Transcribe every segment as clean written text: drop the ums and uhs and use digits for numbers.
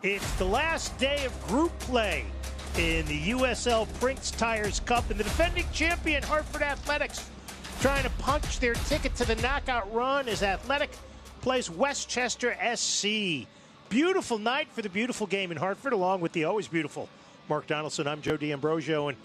It's the last day of group play in the USL Prinx Tires Cup, and the defending champion Hartford Athletics trying to punch their ticket to the knockout run as Athletic plays Westchester SC. Beautiful night for the beautiful game in Hartford, along with the always beautiful Mark Donaldson. I'm Joe D'Ambrosio, and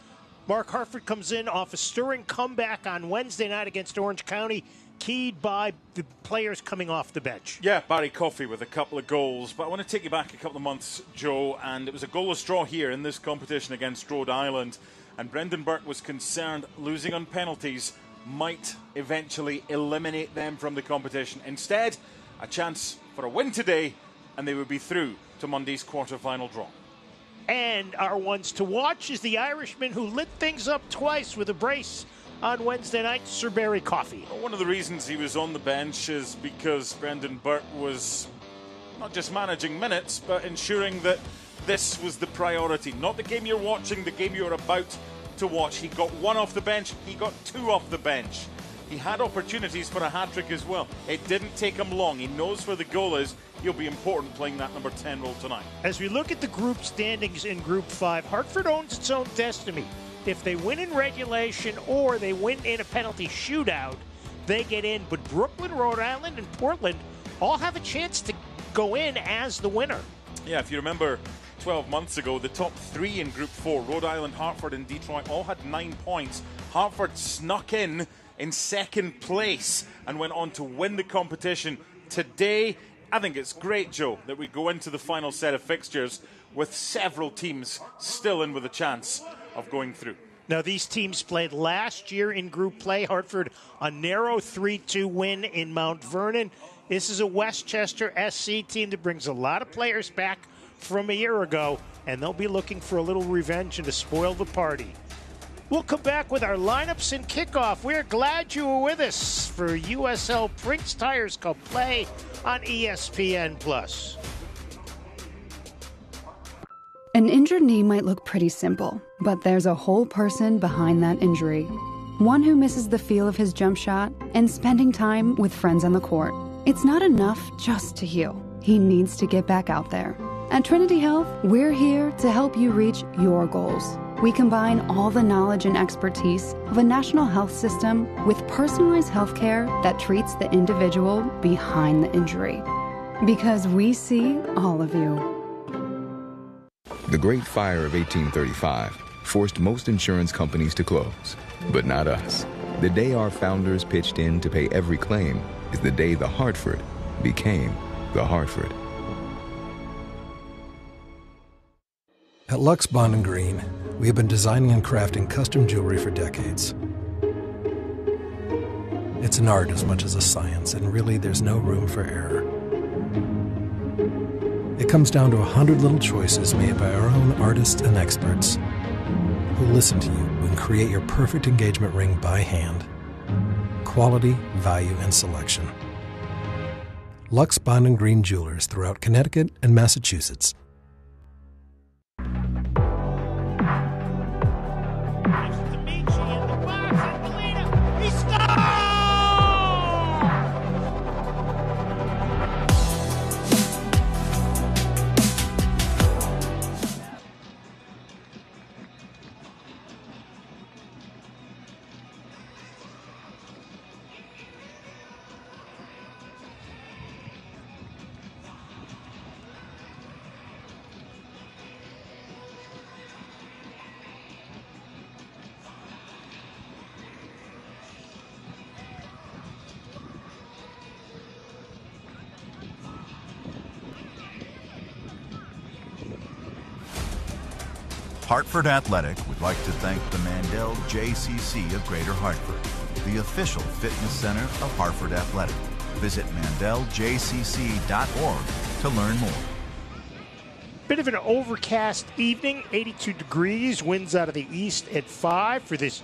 Mark, Hartford comes in off a stirring comeback on Wednesday night against Orange County, keyed by the players coming off the bench. Yeah, Barry Coffey with a couple of goals. But I want to take you back a couple of months, Joe, and it was a goalless draw here in this competition against Rhode Island. And Brendan Burke was concerned losing on penalties might eventually eliminate them from the competition. Instead, a chance for a win today, and they would be through to Monday's quarter-final draw. And our ones to watch is the Irishman who lit things up twice with a brace on Wednesday night, Sir Barry Coffey. Well, one of the reasons he was on the bench is because Brendan Burke was not just managing minutes, but ensuring that this was the priority. Not the game you're watching, the game you're about to watch. He got one off the bench, he got two off the bench. He had opportunities for a hat-trick as well. It didn't take him long. He knows where the goal is. He'll be important playing that number 10 role tonight. As we look at the group standings in Group 5, Hartford owns its own destiny. If they win in regulation or they win in a penalty shootout, they get in. But Brooklyn, Rhode Island, and Portland all have a chance to go in as the winner. Yeah, if you remember 12 months ago, the top three in Group 4, Rhode Island, Hartford, and Detroit, all had 9 points. Hartford snuck in second place and went on to win the competition. Today, I think it's great, Joe, that we go into the final set of fixtures with several teams still in with a chance of going through. Now, these teams played last year in group play. Hartford, a narrow 3-2 win in Mount Vernon. This is a Westchester SC team that brings a lot of players back from a year ago, and they'll be looking for a little revenge and to spoil the party. We'll come back with our lineups and kickoff. We're glad you were with us for USL Prinx Tires Cup play on ESPN+. An injured knee might look pretty simple, but there's a whole person behind that injury. One who misses the feel of his jump shot and spending time with friends on the court. It's not enough just to heal. He needs to get back out there. At Trinity Health, we're here to help you reach your goals. We combine all the knowledge and expertise of a national health system with personalized health care that treats the individual behind the injury. Because we see all of you. The Great Fire of 1835 forced most insurance companies to close, but not us. The day our founders pitched in to pay every claim is the day the Hartford became the Hartford. At Lux Bond & Green, we have been designing and crafting custom jewelry for decades. It's an art as much as a science, and really there's no room for error. It comes down to 100 little choices made by our own artists and experts who listen to you and create your perfect engagement ring by hand. Quality, value, and selection. Lux Bond & Green Jewelers throughout Connecticut and Massachusetts. Hartford Athletic would like to thank the Mandel JCC of Greater Hartford, the official fitness center of Hartford Athletic. Visit mandeljcc.org to learn more. Bit of an overcast evening, 82 degrees, winds out of the east at 5 for this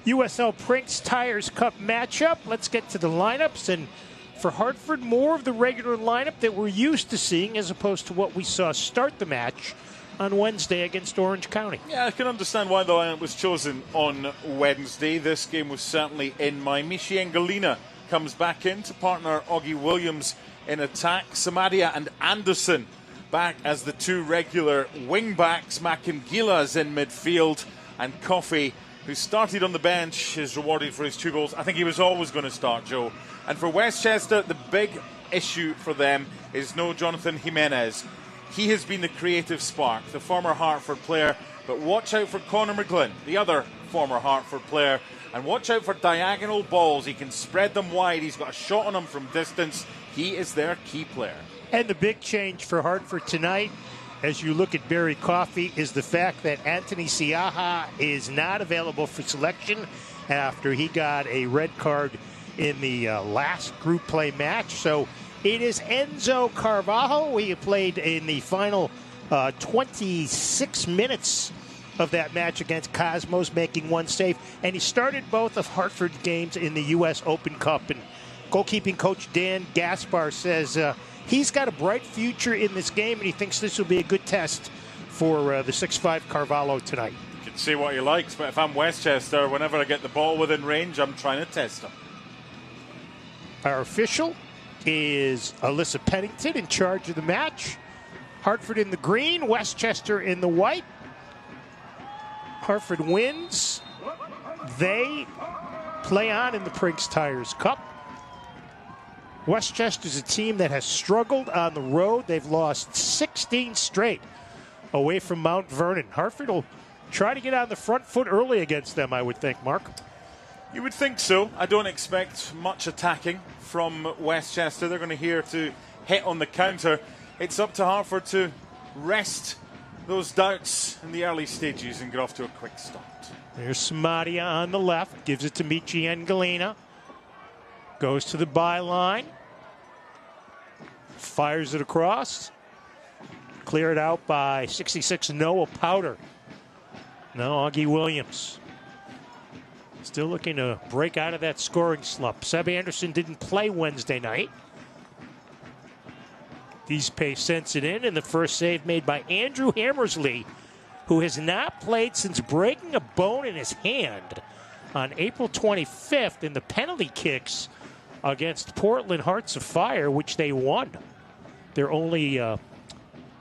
USL Prinx Tires Cup matchup. Let's get to the lineups, and for Hartford, more of the regular lineup that we're used to seeing as opposed to what we saw start the match on Wednesday against Orange County. Yeah, I can understand why the lineup was chosen on Wednesday. This game was certainly in mind. Michi Engelina comes back in to partner Augie Williams in attack. Samadia and Anderson back as the two regular wing-backs. Makangila's in midfield, and Coffey, who started on the bench, is rewarded for his 2 goals. I think he was always going to start, Joe. And for Westchester, the big issue for them is no Jonathan Jimenez. He has been the creative spark, the former Hartford player. But watch out for Connor McGlynn, the other former Hartford player. And watch out for diagonal balls. He can spread them wide. He's got a shot on him from distance. He is their key player. And the big change for Hartford tonight, as you look at Barry Coffey, is the fact that Anthony Siaha is not available for selection after he got a red card in the last group play match. So it is Enzo Carvalho. He played in the final 26 minutes of that match against Cosmos, making 1 save. And he started both of Hartford games in the U.S. Open Cup. And goalkeeping coach Dan Gaspar says he's got a bright future in this game, and he thinks this will be a good test for the 6'5 Carvalho tonight. You can say what he likes, but if I'm Westchester, whenever I get the ball within range, I'm trying to test him. Our official is Alyssa Pennington, in charge of the match. Hartford in the green, Westchester in the white. Hartford wins. They play on in the Prinx Tires Cup. Westchester's a team that has struggled on the road. They've lost 16 straight away from Mount Vernon. Hartford will try to get on the front foot early against them, I would think, Mark. You would think so. I don't expect much attacking from Westchester. They're going to here to hit on the counter. It's up to Hartford to rest those doubts in the early stages and get off to a quick start. There's Samadia on the left. Gives it to Michi Angelina. Goes to the byline. Fires it across. Cleared out by 66 Noah Powder. Now Augie Williams. Still looking to break out of that scoring slump. Seb Anderson didn't play Wednesday night. Deespace sends it in, and the first save made by Andrew Hammersley, who has not played since breaking a bone in his hand on April 25th in the penalty kicks against Portland Hearts of Fire, which they won. Their only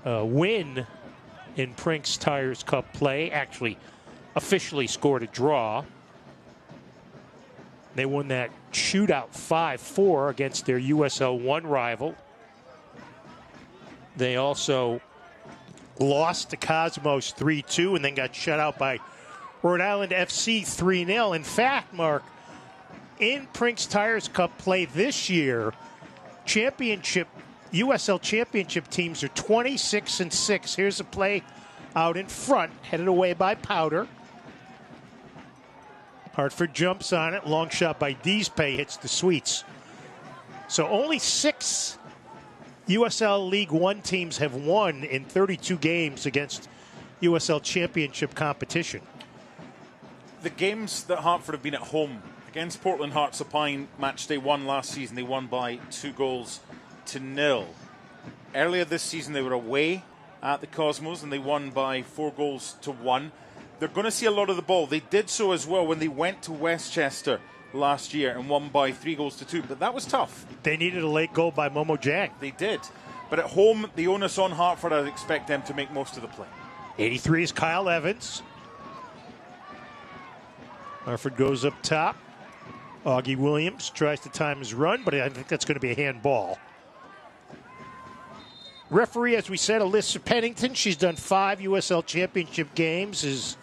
win in Prinx Tires Cup play. Actually, officially scored a draw. They won that shootout 5-4 against their USL 1 rival. They also lost to Cosmos 3-2 and then got shut out by Rhode Island FC 3-0. In fact, Mark, in Prinx Tires Cup play this year, USL Championship teams are 26-6. Here's a play out in front, headed away by Powder. Hartford jumps on it. Long shot by Deespace hits the sweets. So only 6 USL League One teams have won in 32 games against USL Championship competition. The games that Hartford have been at home against Portland Hearts of Pine, match day 1 last season, they won by 2-0. Earlier this season, they were away at the Cosmos and they won by 4-1. They're going to see a lot of the ball. They did so as well when they went to Westchester last year and won by 3-2, but that was tough. They needed a late goal by Momo Jang. They did. But at home, the onus on Hartford, I'd expect them to make most of the play. 83 is Kyle Evans. Hartford goes up top. Augie Williams tries to time his run, but I think that's going to be a handball. Referee, as we said, Alyssa Pennington. She's done 5 USL Championship games.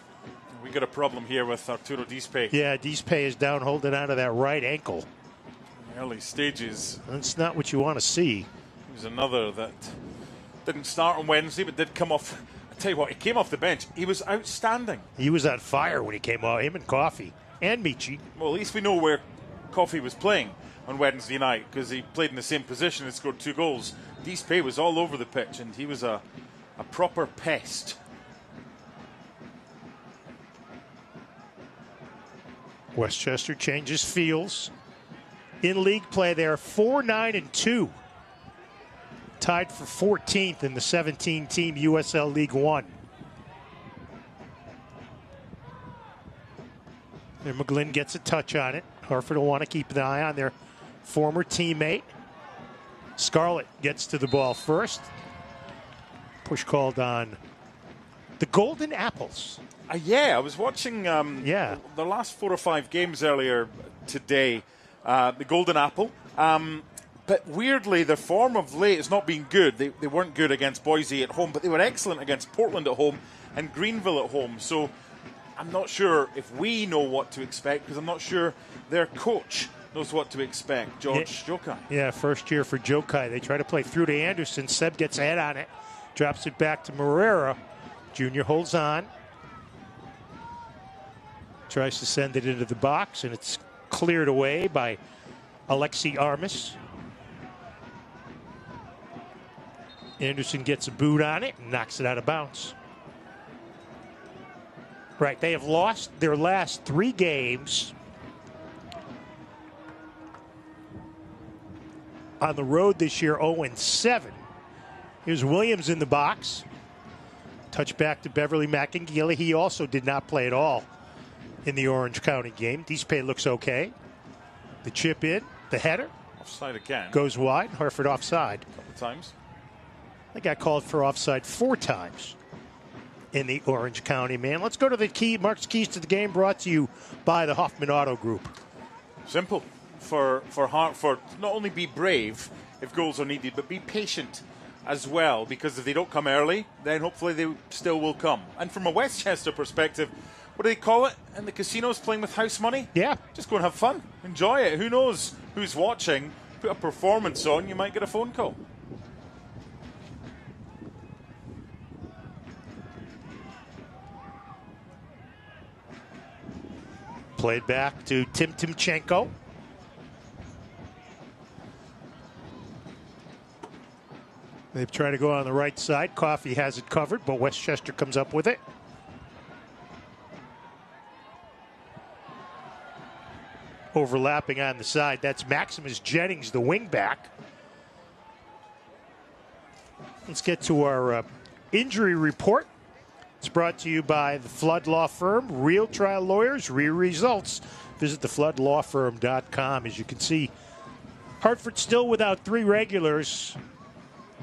We got a problem here with Arturo Deespace. Yeah, Deespace is down holding on to that right ankle. Early stages. That's not what you want to see. There's another that didn't start on Wednesday, but did come off. I tell you what, he came off the bench. He was outstanding. He was on fire when he came off. Him and Coffey and Michi. Well, at least we know where Coffey was playing on Wednesday night because he played in the same position and scored 2 goals. Deespace was all over the pitch, and he was a proper pest. Westchester changes fields. In league play, they are 4-9-2. Tied for 14th in the 17-team USL League One. And McGlynn gets a touch on it. Hartford will want to keep an eye on their former teammate. Scarlett gets to the ball first. Push called on the Golden Apples. Yeah, I was watching the last 4 or 5 games earlier today, the Golden Apple. But weirdly, their form of late has not been good. They weren't good against Boise at home, but they were excellent against Portland at home and Greenville at home. So I'm not sure if we know what to expect, because I'm not sure their coach knows what to expect. George Jokai. Yeah, first year for Jokai. They try to play through to Anderson. Seb gets a head on it. Drops it back to Morera. Junior holds on. Tries to send it into the box, and it's cleared away by Alexi Armas. Anderson gets a boot on it and knocks it out of bounds. Right, they have lost their last 3 games on the road this year, 0-7. Here's Williams in the box. Touch back to Beverly McIngilly. He also did not play at all in the Orange County game. Deespay looks okay. The chip in, the header. Offside again. Goes wide. Hartford offside. A couple times. I got called for offside 4 times in the Orange County, man. Let's go to the Mark's Keys to the Game, brought to you by the Hoffman Auto Group. Simple. For Hartford, not only be brave if goals are needed, but be patient as well, because if they don't come early, then hopefully they still will come. And from a Westchester perspective, what do they call it in the casinos, playing with house money? Yeah. Just go and have fun. Enjoy it. Who knows who's watching? Put a performance on, you might get a phone call. Played back to Tim Timchenko. They've tried to go on the right side. Coffey has it covered, but Westchester comes up with it. Overlapping on the side, that's Maximus Jennings, the wingback. Let's get to our injury report. It's brought to you by the Flood Law Firm, real trial lawyers, real results. Visit thefloodlawfirm.com. As you can see, Hartford still without 3 regulars.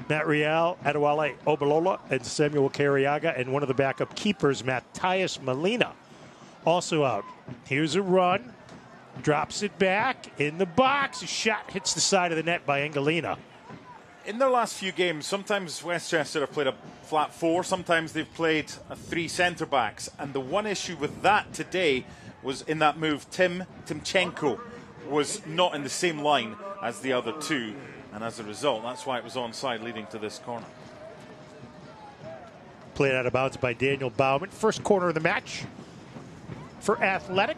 Matt Real, Adewale Obalola, and Samuel Carriaga, and one of the backup keepers, Matthias Molina, also out. Here's a run. Drops it back in the box. A shot hits the side of the net by Engelina. In their last few games, sometimes Westchester have played a flat 4, sometimes they've played a 3 centre-backs. And the one issue with that today was in that move, Timchenko was not in the same line as the other 2. And as a result, that's why it was onside, leading to this corner. Played out of bounds by Daniel Bauman. First corner of the match for Athletic.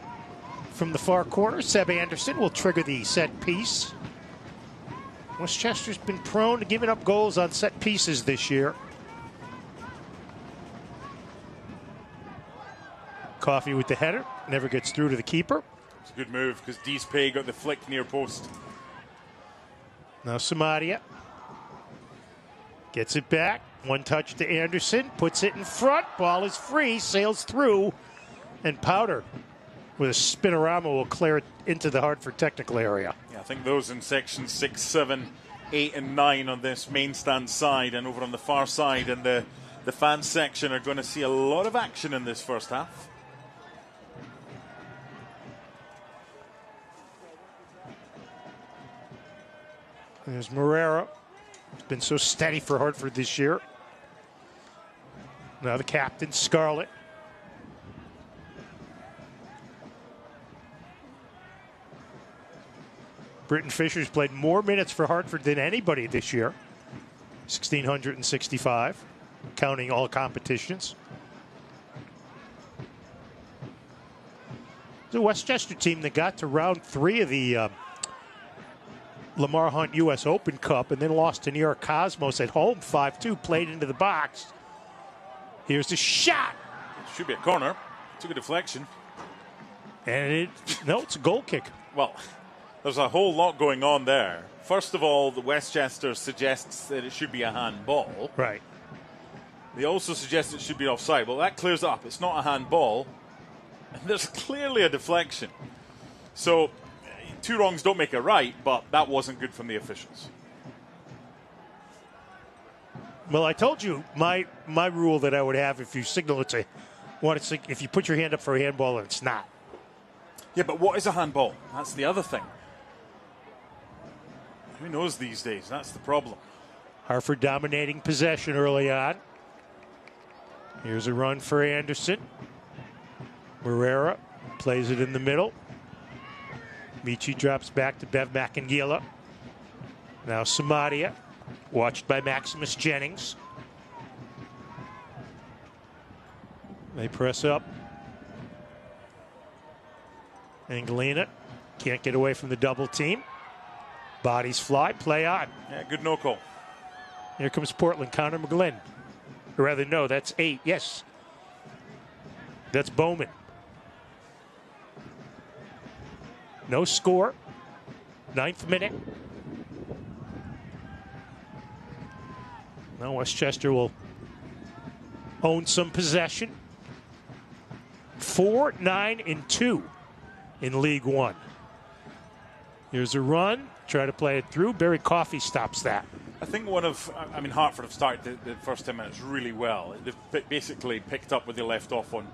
From the far corner, Seb Anderson will trigger the set piece. Westchester's been prone to giving up goals on set pieces this year. Coffey with the header. Never gets through to the keeper. It's a good move because Deespay got the flick near post. Now Samadia gets it back. One touch to Anderson. Puts it in front. Ball is free. Sails through. And Powder with a spinorama will clear it into the Hartford technical area. Yeah, I think those in sections 6, 7, 8, and 9 on this main stand side and over on the far side and the fan section are going to see a lot of action in this first half. There's Morera. It's been so steady for Hartford this year. Now the captain, Scarlett. Britton Fisher's played more minutes for Hartford than anybody this year. 1,665, counting all competitions. The Westchester team that got to round 3 of the Lamar Hunt U.S. Open Cup and then lost to New York Cosmos at home 5-2, played into the box. Here's the shot. Should be a corner. Took a deflection. And it's a goal kick. Well, there's a whole lot going on there. First of all, the Westchester suggests that it should be a handball. Right. They also suggest it should be offside. Well, that clears up. It's not a handball. And there's clearly a deflection. So, 2 wrongs don't make a right, but that wasn't good from the officials. Well, I told you my rule that I would have if you signal it to if you put your hand up for a handball and it's not. Yeah, but what is a handball? That's the other thing. Who knows these days? That's the problem. Hartford dominating possession early on. Here's a run for Anderson. Moreira plays it in the middle. Michi drops back to Bev Macangila. Now Samadia, watched by Maximus Jennings. They press up. Angelina can't get away from the double team. Bodies fly, play on. Yeah, good no call. Here comes Portland, Connor McGlynn. Or rather, no, that's 8. Yes. That's Bowman. No score. 9th minute. Now Westchester will own some possession. 4-9-2 in League One. Here's a run. Try to play it through. Barry Coffey stops that. I think Hartford have started the first 10 minutes really well. They've basically picked up where they left off on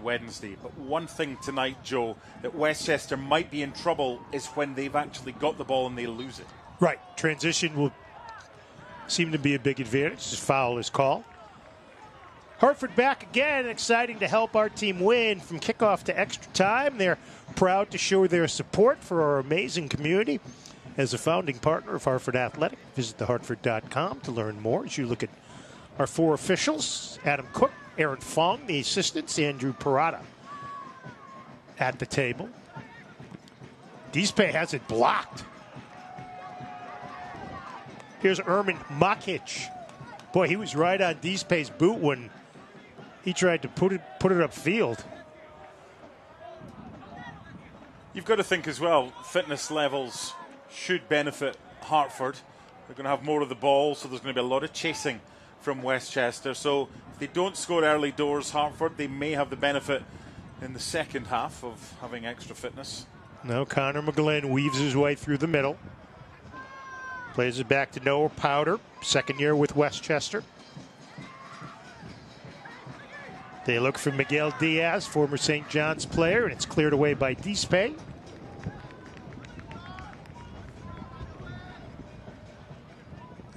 Wednesday. But one thing tonight, Joe, that Westchester might be in trouble is when they've actually got the ball and they lose it. Right. Transition will seem to be a big advantage. This foul is called. Hartford back again, exciting to help our team win from kickoff to extra time. They're proud to show their support for our amazing community. As a founding partner of Hartford Athletic, visit thehartford.com to learn more. As you look at our 4 officials, Adam Cook, Aaron Fong, the assistants, Andrew Parada at the table. Dispe has it blocked. Here's Ermin Makic. Boy, he was right on Dispe's boot when he tried to put it upfield. You've got to think as well, fitness levels should benefit Hartford. They're going to have more of the ball, so there's going to be a lot of chasing from Westchester. So if they don't score early doors, Hartford, they may have the benefit in the second half of having extra fitness. Now Connor McGlynn weaves his way through the middle. Plays it back to Noah Powder, second year with Westchester. They look for Miguel Diaz, former St. John's player, and it's cleared away by Dispe.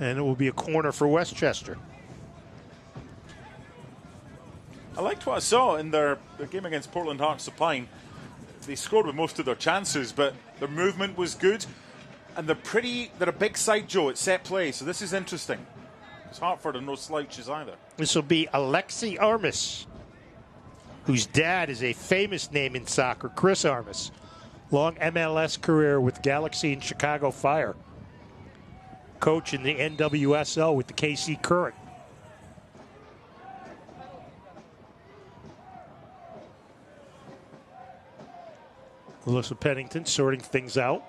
And it will be a corner for Westchester. I liked what I saw in their game against Portland Hearts Supplying. They scored with most of their chances, but their movement was good. And they're a big side, Joe, at set play, so this is interesting. Because Hartford are no slouches either. This will be Alexi Armas, whose dad is a famous name in soccer, Chris Armas. Long MLS career with Galaxy and Chicago Fire. Coach in the NWSL with the KC Current. Alyssa Pennington sorting things out.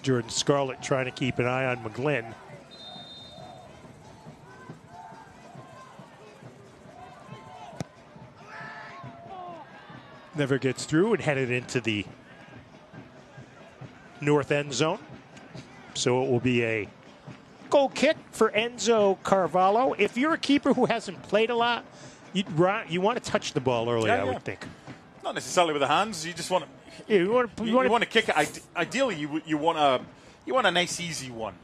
Jordan Scarlett trying to keep an eye on McGlynn. Never gets through and headed into the north end zone. So it will be a goal kick for Enzo Carvalho. If you're a keeper who hasn't played a lot, you want to touch the ball early, I would think. Not necessarily with the hands. You just want to. Yeah, you want to kick it. Ideally, you want a nice easy one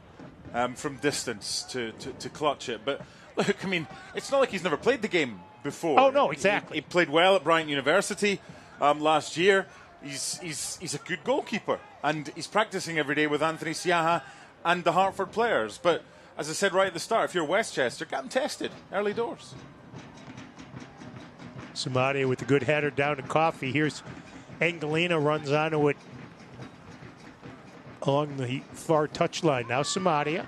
from distance to clutch it. But look, I mean, it's not like he's never played the game before. Oh no, exactly. He played well at Bryant University last year. He's a good goalkeeper, and he's practicing every day with Anthony Siaha and the Hartford players. But as I said right at the start, if you're Westchester, get him tested early doors. Samadia with a good header down to Coffey. Here's Angelina, runs onto it along the far touchline. Now Samadia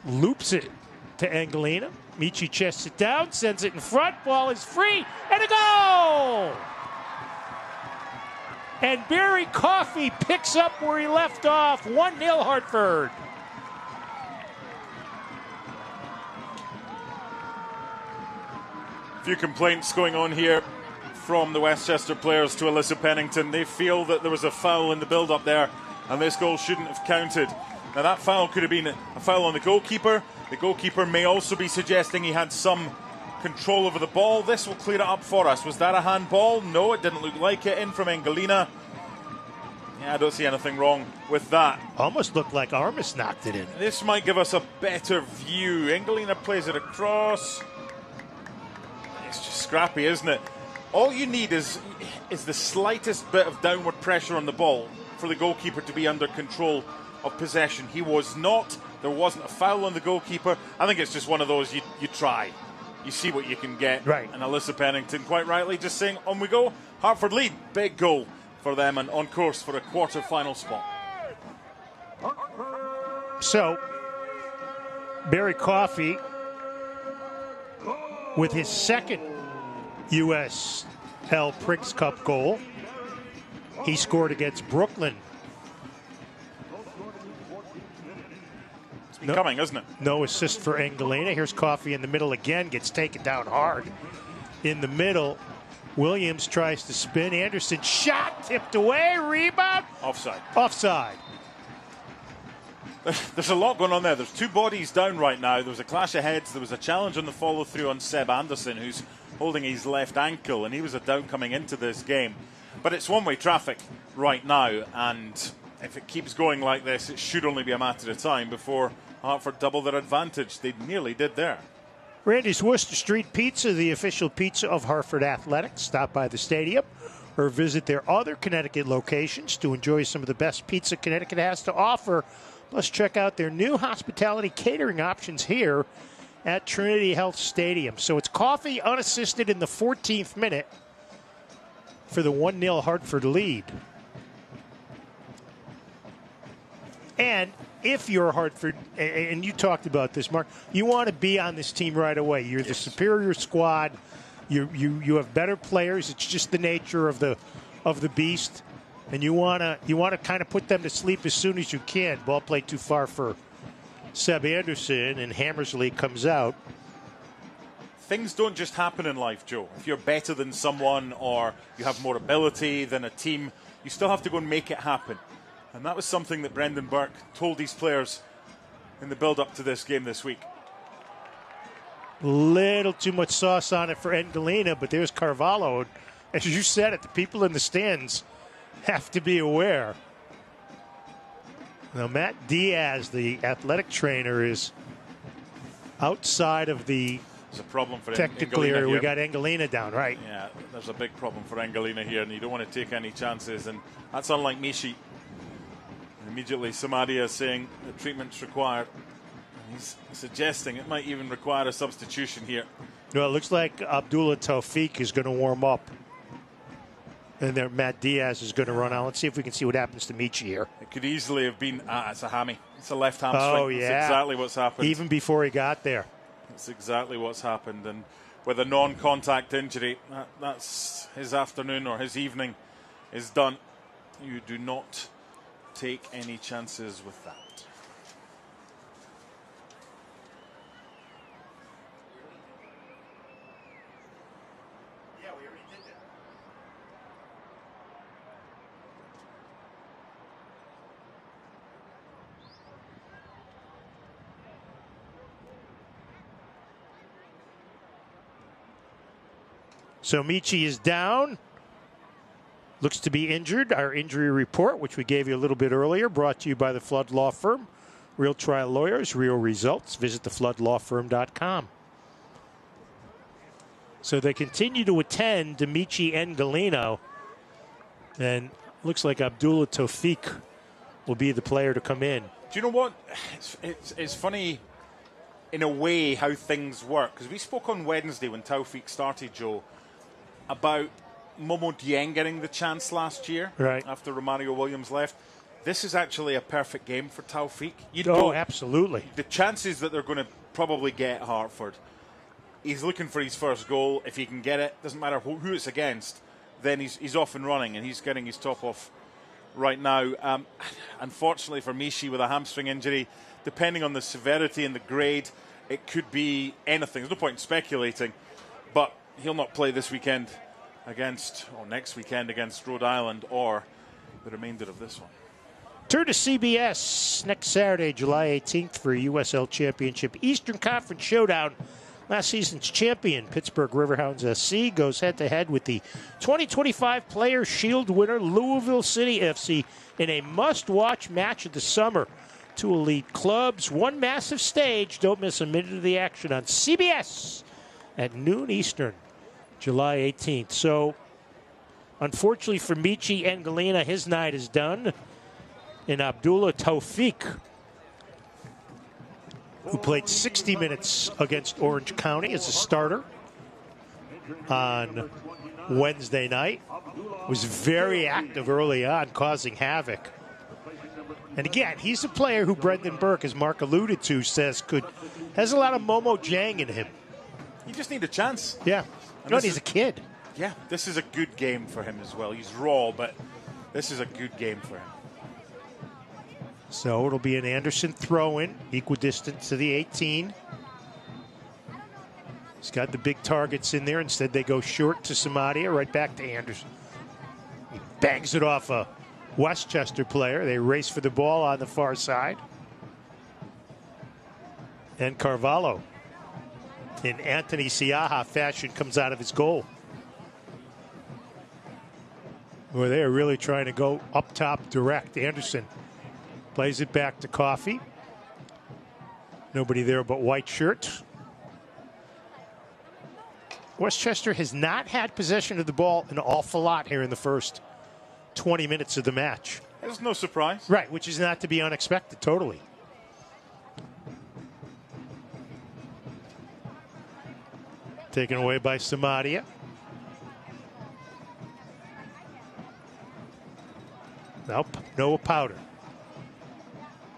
loops it to Angelina. Michi chests it down, sends it in front. Ball is free, and a goal! And Barry Coffey picks up where he left off. 1-0 Hartford. A few complaints going on here from the Westchester players to Alyssa Pennington. They feel that there was a foul in the build-up there and this goal shouldn't have counted. Now that foul could have been a foul on the goalkeeper. The goalkeeper may also be suggesting he had some control over the ball. This will clear it up for us. Was that a handball? No, it didn't look like it. In from Engelina. Yeah, I don't see anything wrong with that. Almost looked like Armas knocked it in. This might give us a better view. Engelina plays it across. It's just scrappy, isn't it? All you need is the slightest bit of downward pressure on the ball for the goalkeeper to be under control of possession. He was not. There wasn't a foul on the goalkeeper. I think it's just one of those you try. You see what you can get. Right. And Alyssa Pennington, quite rightly, just saying, on we go. Hartford lead. Big goal for them and on course for a quarter-final spot. So, Barry Coffey with his second USL Prinx Cup goal. He scored against Brooklyn. It's becoming, isn't it? No assist for Engelina. Here's Coffey in the middle again, gets taken down hard. In the middle, Williams tries to spin. Anderson shot, tipped away, rebound. Offside. Offside. There's a lot going on there. There's two bodies down right now. There was a clash of heads. There was a challenge on the follow-through on Seb Anderson, who's holding his left ankle, and he was a down coming into this game. But it's one-way traffic right now, and if it keeps going like this, it should only be a matter of time before Hartford double their advantage. They nearly did there. Randy's Worcester Street Pizza, the official pizza of Hartford Athletics. Stop by the stadium or visit their other Connecticut locations to enjoy some of the best pizza Connecticut has to offer. Plus, check out their new hospitality catering options here at Trinity Health Stadium. So it's Coffey unassisted in the 14th minute for the 1-0 Hartford lead. And if you're Hartford, and you talked about this, Mark, you want to be on this team right away. You're the superior squad. You have better players. It's just the nature of the beast. And you want to kind of put them to sleep as soon as you can. Ball played too far for Seb Anderson, and Hammersley comes out. Things don't just happen in life, Joe. If you're better than someone or you have more ability than a team, you still have to go and make it happen. And that was something that Brendan Burke told these players in the build-up to this game this week. Little too much sauce on it for Engelina, but there's Carvalho. As you said it, the people in the stands have to be aware. Now, Matt Diaz, the athletic trainer, is outside of the there's a problem for technically Engelina area. here. We got Engelina down, right? Yeah, there's a big problem for Engelina here, and you don't want to take any chances. And that's unlike Mishi. Immediately, Samadia saying that treatment's required. He's suggesting it might even require a substitution here. Well, it looks like Abdullah Tawfiq is going to warm up. And there, Matt Diaz is going to run out. Let's see if we can see what happens to Michi here. It could easily have been, it's a hammy. It's a left hamstring. Oh, yeah. That's exactly what's happened. Even before he got there. That's exactly what's happened. And with a non-contact injury, that's his afternoon or his evening is done. You do not take any chances with that. So Michi is down. Looks to be injured. Our injury report, which we gave you a little bit earlier, brought to you by the Flood Law Firm. Real trial lawyers, real results. Visit thefloodlawfirm.com. So they continue to attend to Michi Engelino. And looks like Abdullah Tawfiq will be the player to come in. Do you know what? It's funny in a way how things work. Because we spoke on Wednesday when Tawfiq started, Joe, about Momo Dieng getting the chance last year after Romario Williams left. This is actually a perfect game for Tawfiq. Absolutely. The chances that they're going to probably get Hartford, he's looking for his first goal. If he can get it, doesn't matter who it's against, then he's off and running, and he's getting his top off right now. Unfortunately for Michi with a hamstring injury, depending on the severity and the grade, it could be anything. There's no point in speculating, but he'll not play this weekend next weekend against Rhode Island or the remainder of this one. Turn to CBS next Saturday, July 18th for USL Championship Eastern Conference Showdown. Last season's champion, Pittsburgh Riverhounds SC, goes head-to-head with the 2025 Players' Shield winner, Louisville City FC, in a must-watch match of the summer. Two elite clubs, one massive stage. Don't miss a minute of the action on CBS at noon Eastern, July 18th. So, unfortunately for Michi and Galena, his night is done. And Abdullah Tawfiq, who played 60 minutes against Orange County as a starter on Wednesday night, was very active early on, causing havoc. And again, he's a player who Brendan Burke, as Mark alluded to, says has a lot of Momo Jang in him. You just need a chance. Yeah. And he's a kid. Yeah, this is a good game for him as well. He's raw, but this is a good game for him. So it'll be an Anderson throw-in, equidistant to the 18. He's got the big targets in there. Instead, they go short to Samadia, right back to Anderson. He bangs it off a Westchester player. They race for the ball on the far side. And Carvalho, in Anthony Siaha fashion, comes out of his goal. Where they are really trying to go up top direct. Anderson plays it back to Coffey. Nobody there but white shirt. Westchester has not had possession of the ball an awful lot here in the first 20 minutes of the match. There's no surprise. Right, which is not to be unexpected, totally. Taken away by Samadia. Now Noah Powder.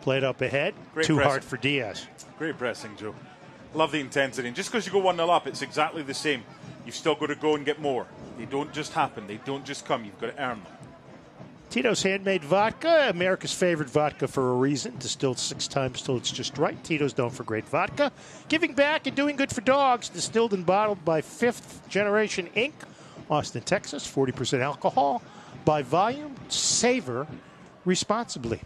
Played up ahead. Great Too pressing. hard for Diaz. Great pressing, Joe. Love the intensity. And just because you go 1-0 up, it's exactly the same. You've still got to go and get more. They don't just happen. They don't just come. You've got to earn them. Tito's Handmade Vodka, America's favorite vodka for a reason. Distilled 6 times till it's just right. Tito's known for great vodka. Giving back and doing good for dogs. Distilled and bottled by 5th Generation Inc. Austin, Texas. 40% alcohol. By volume, savor responsibly.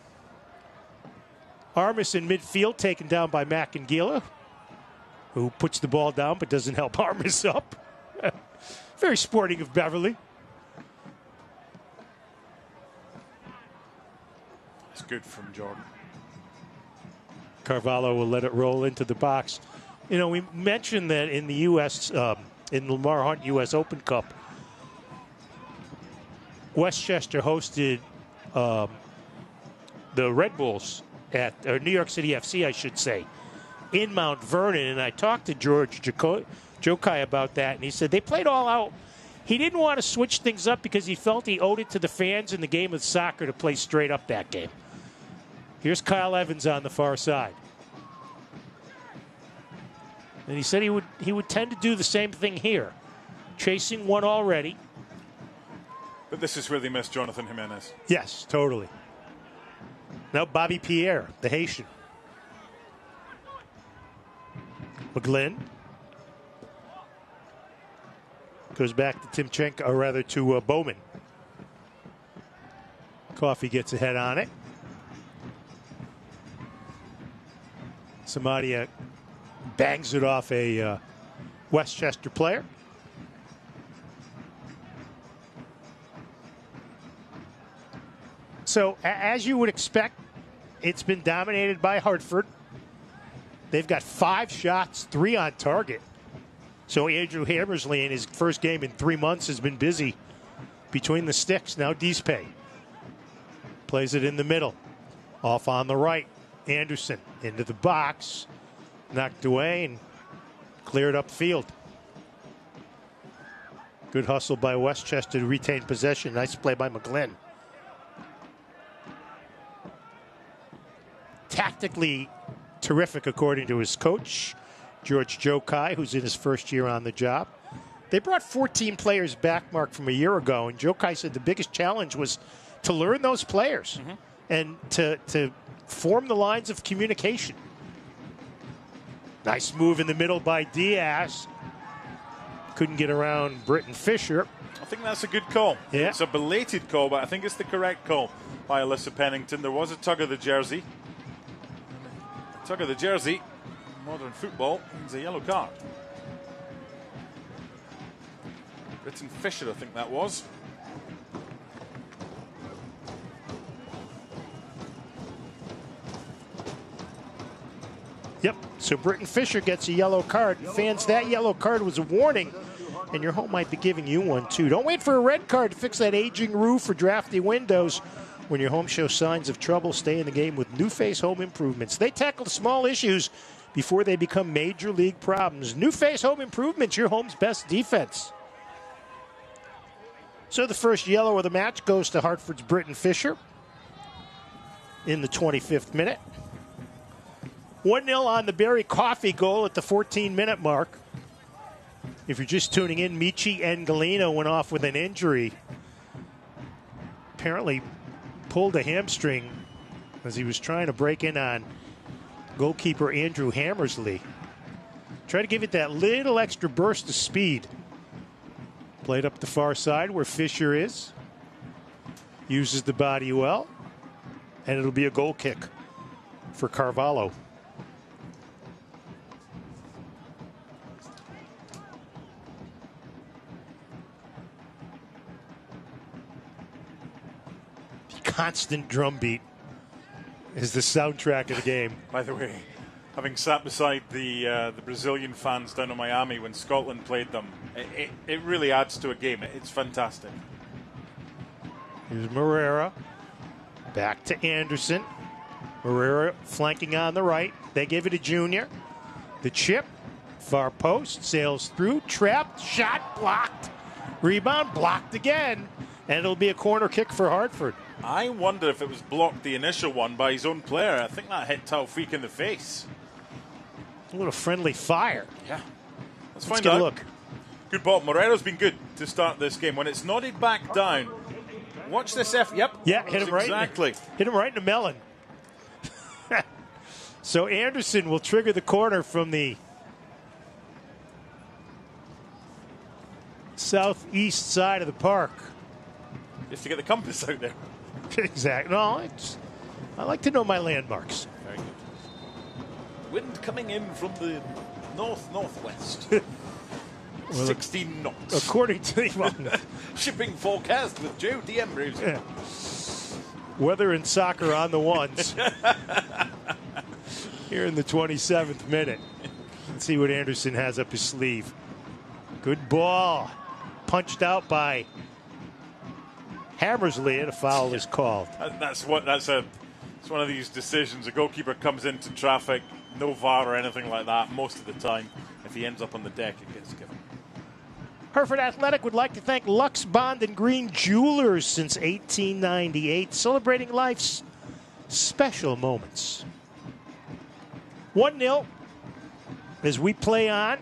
Armas in midfield, taken down by Macangila, who puts the ball down but doesn't help Armas up. Very sporting of Beverly. It's good from Jordan. Carvalho will let it roll into the box. You know, we mentioned that in the U.S., in Lamar Hunt U.S. Open Cup, Westchester hosted the Red Bulls or New York City FC, I should say, in Mount Vernon. And I talked to George Jokai about that, and he said they played all out. He didn't want to switch things up because he felt he owed it to the fans in the game of soccer to play straight up that game. Here's Kyle Evans on the far side. And he said he would tend to do the same thing here. Chasing one already. But this is where they miss Jonathan Jimenez. Yes, totally. Now Bobby Pierre, the Haitian. McGlynn goes back to Timchenko, or rather to Bowman. Coffey gets ahead on it. Samadia bangs it off a Westchester player. So, as you would expect, it's been dominated by Hartford. They've got 5 shots, 3 on target. So, Andrew Hammersley, in his first game in 3 months, has been busy between the sticks. Now, Dispe plays it in the middle. Off on the right. Anderson into the box. Knocked away and cleared upfield. Good hustle by Westchester to retain possession. Nice play by McGlynn. Tactically terrific, according to his coach, George Jokai, who's in his first year on the job. They brought 14 players back, Mark, from a year ago, and Jokai said the biggest challenge was to learn those players and to form the lines of communication. Nice move in the middle by Diaz. Couldn't get around Britton Fisher. I think that's a good call. Yeah. It's a belated call, but I think it's the correct call by Alyssa Pennington. There was a tug of the jersey. Tug of the jersey, modern football, means a yellow card. Britton Fisher, I think that was. Yep, so Britton Fisher gets a yellow card. Fans, that yellow card was a warning, and your home might be giving you one too. Don't wait for a red card to fix that aging roof or drafty windows. When your home shows signs of trouble, stay in the game with New Face Home Improvements. They tackle the small issues before they become major league problems. New Face Home Improvements, your home's best defense. So the first yellow of the match goes to Hartford's Britton Fisher in the 25th minute. 1-0 on the Barry Coffey goal at the 14-minute mark. If you're just tuning in, Michi Angelino went off with an injury. Apparently pulled a hamstring as he was trying to break in on goalkeeper Andrew Hammersley. Try to give it that little extra burst of speed. Played up the far side where Fisher is. Uses the body well. And it'll be a goal kick for Carvalho. Constant drumbeat is the soundtrack of the game. By the way, having sat beside the Brazilian fans down in Miami when Scotland played them, it really adds to a game. It's fantastic. Here's Moreira. Back to Anderson. Moreira flanking on the right. They give it to Junior. The chip. Far post. Sails through. Trapped. Shot. Blocked. Rebound. Blocked again. And it'll be a corner kick for Hartford. I wonder if it was blocked, the initial one, by his own player. I think that hit Taufik in the face. A little friendly fire. Yeah. Let's get find out. A look. Good ball. Moreira's been good to start this game. When it's nodded back down, watch this effort. Yep. Yeah, hit him right. Exactly. Hit him right in the melon. So Anderson will trigger the corner from the southeast side of the park. You have to get the compass out there. Exactly. No, I like to know my landmarks. Very good. Wind coming in from the northwest. 16 knots. According to the shipping forecast with Joe D'Ambrosio. Yeah. Weather and soccer on the ones. Here in the 27th minute. Let's see what Anderson has up his sleeve. Good ball. Punched out by Hammersley, and a foul is called. It's one of these decisions. A goalkeeper comes into traffic, no VAR or anything like that most of the time. If he ends up on the deck, it gets given. Hartford Athletic would like to thank Lux Bond and Green Jewelers since 1898, celebrating life's special moments. 1-0 as we play on.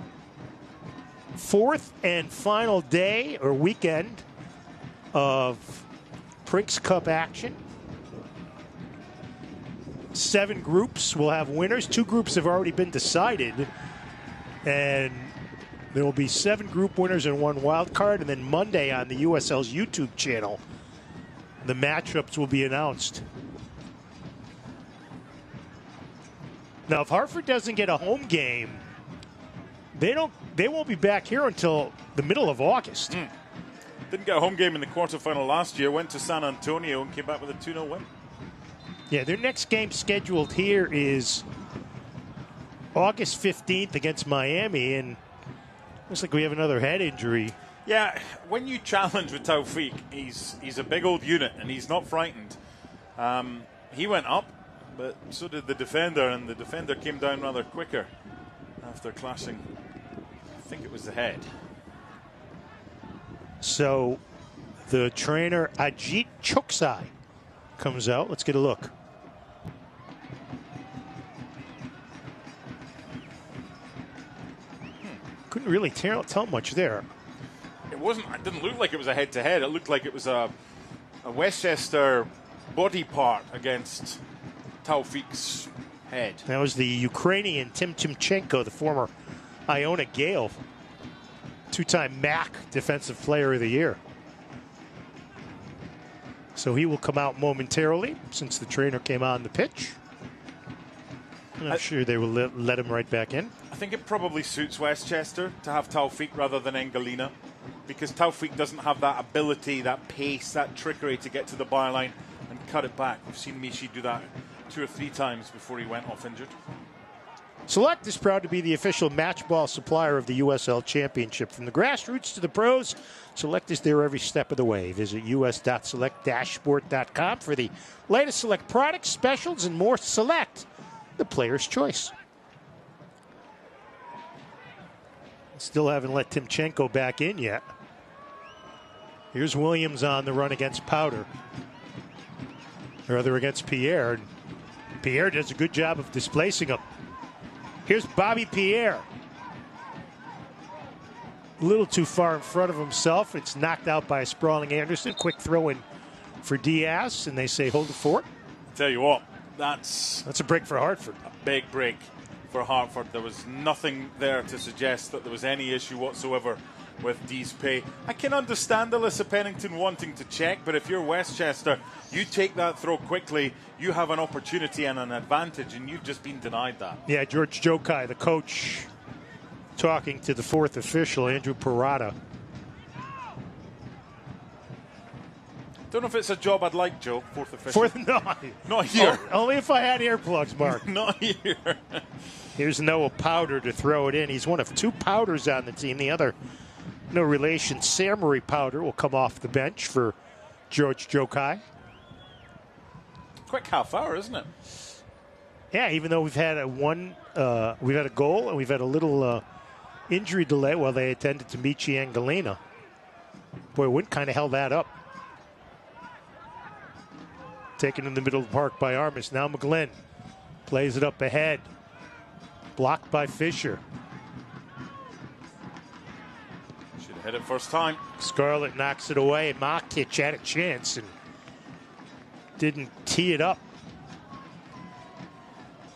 Fourth and final day or weekend of Prinx Cup action. 7 groups will have winners. 2 groups have already been decided. And there will be 7 group winners and 1 wild card. And then Monday on the USL's YouTube channel, the matchups will be announced. Now, if Hartford doesn't get a home game, they won't be back here until the middle of August. Didn't get a home game in the quarterfinal last year. Went to San Antonio and came back with a 2-0 win. Yeah, their next game scheduled here is August 15th against Miami, and looks like we have another head injury. Yeah, when you challenge with Taufik, he's a big old unit, and he's not frightened. He went up, but so did the defender, and the defender came down rather quicker after clashing. I think it was the head. So the trainer, Ajit Choksai, comes out. Let's get a look. Couldn't really tell much there. It didn't look like it was a head-to-head. It looked like it was a Westchester body part against Taufik's head. That was the Ukrainian Tim Timchenko, the former Iona Gale, 2-time MAC Defensive Player of the Year. So he will come out momentarily since the trainer came on the pitch. And I'm sure they will let him right back in. I think it probably suits Westchester to have Taufik rather than Engalina, because Taufik doesn't have that ability, that pace, that trickery to get to the byline and cut it back. We've seen Mishi do that 2 or 3 times before he went off injured. Select is proud to be the official match ball supplier of the USL Championship. From the grassroots to the pros, Select is there every step of the way. Visit us.select-sport.com for the latest Select products, specials, and more. Select, the player's choice. Still haven't let Timchenko back in yet. Here's Williams on the run against Powder. Or rather against Pierre. Pierre does a good job of displacing him. Here's Bobby Pierre. A little too far in front of himself. It's knocked out by a sprawling Anderson. Quick throw in for Diaz, and they say hold the fort. Tell you what, that's a break for Hartford. A big break for Hartford. There was nothing there to suggest that there was any issue whatsoever with Dee's pay. I can understand Alyssa Pennington wanting to check, but if you're Westchester, you take that throw quickly, you have an opportunity and an advantage, and you've just been denied that. Yeah, George Jokai, the coach, talking to the fourth official, Andrew Parada. Don't know if it's a job I'd like, Joe, fourth official. Not here. Only if I had earplugs, Mark. Not here. Here's Noah Powder to throw it in. He's one of 2 Powders on the team. The other, no relation, Samory Powder, will come off the bench for George Jokai. Quick half hour, isn't it? Yeah, even though we've had a goal and we've had a little injury delay while they attended to Michi and Galena. Boy, Wynn kind of held that up. Taken in the middle of the park by Armas. Now McGlynn plays it up ahead. Blocked by Fisher. Should have hit it first time. Scarlett knocks it away. Makic had a chance and didn't tee it up.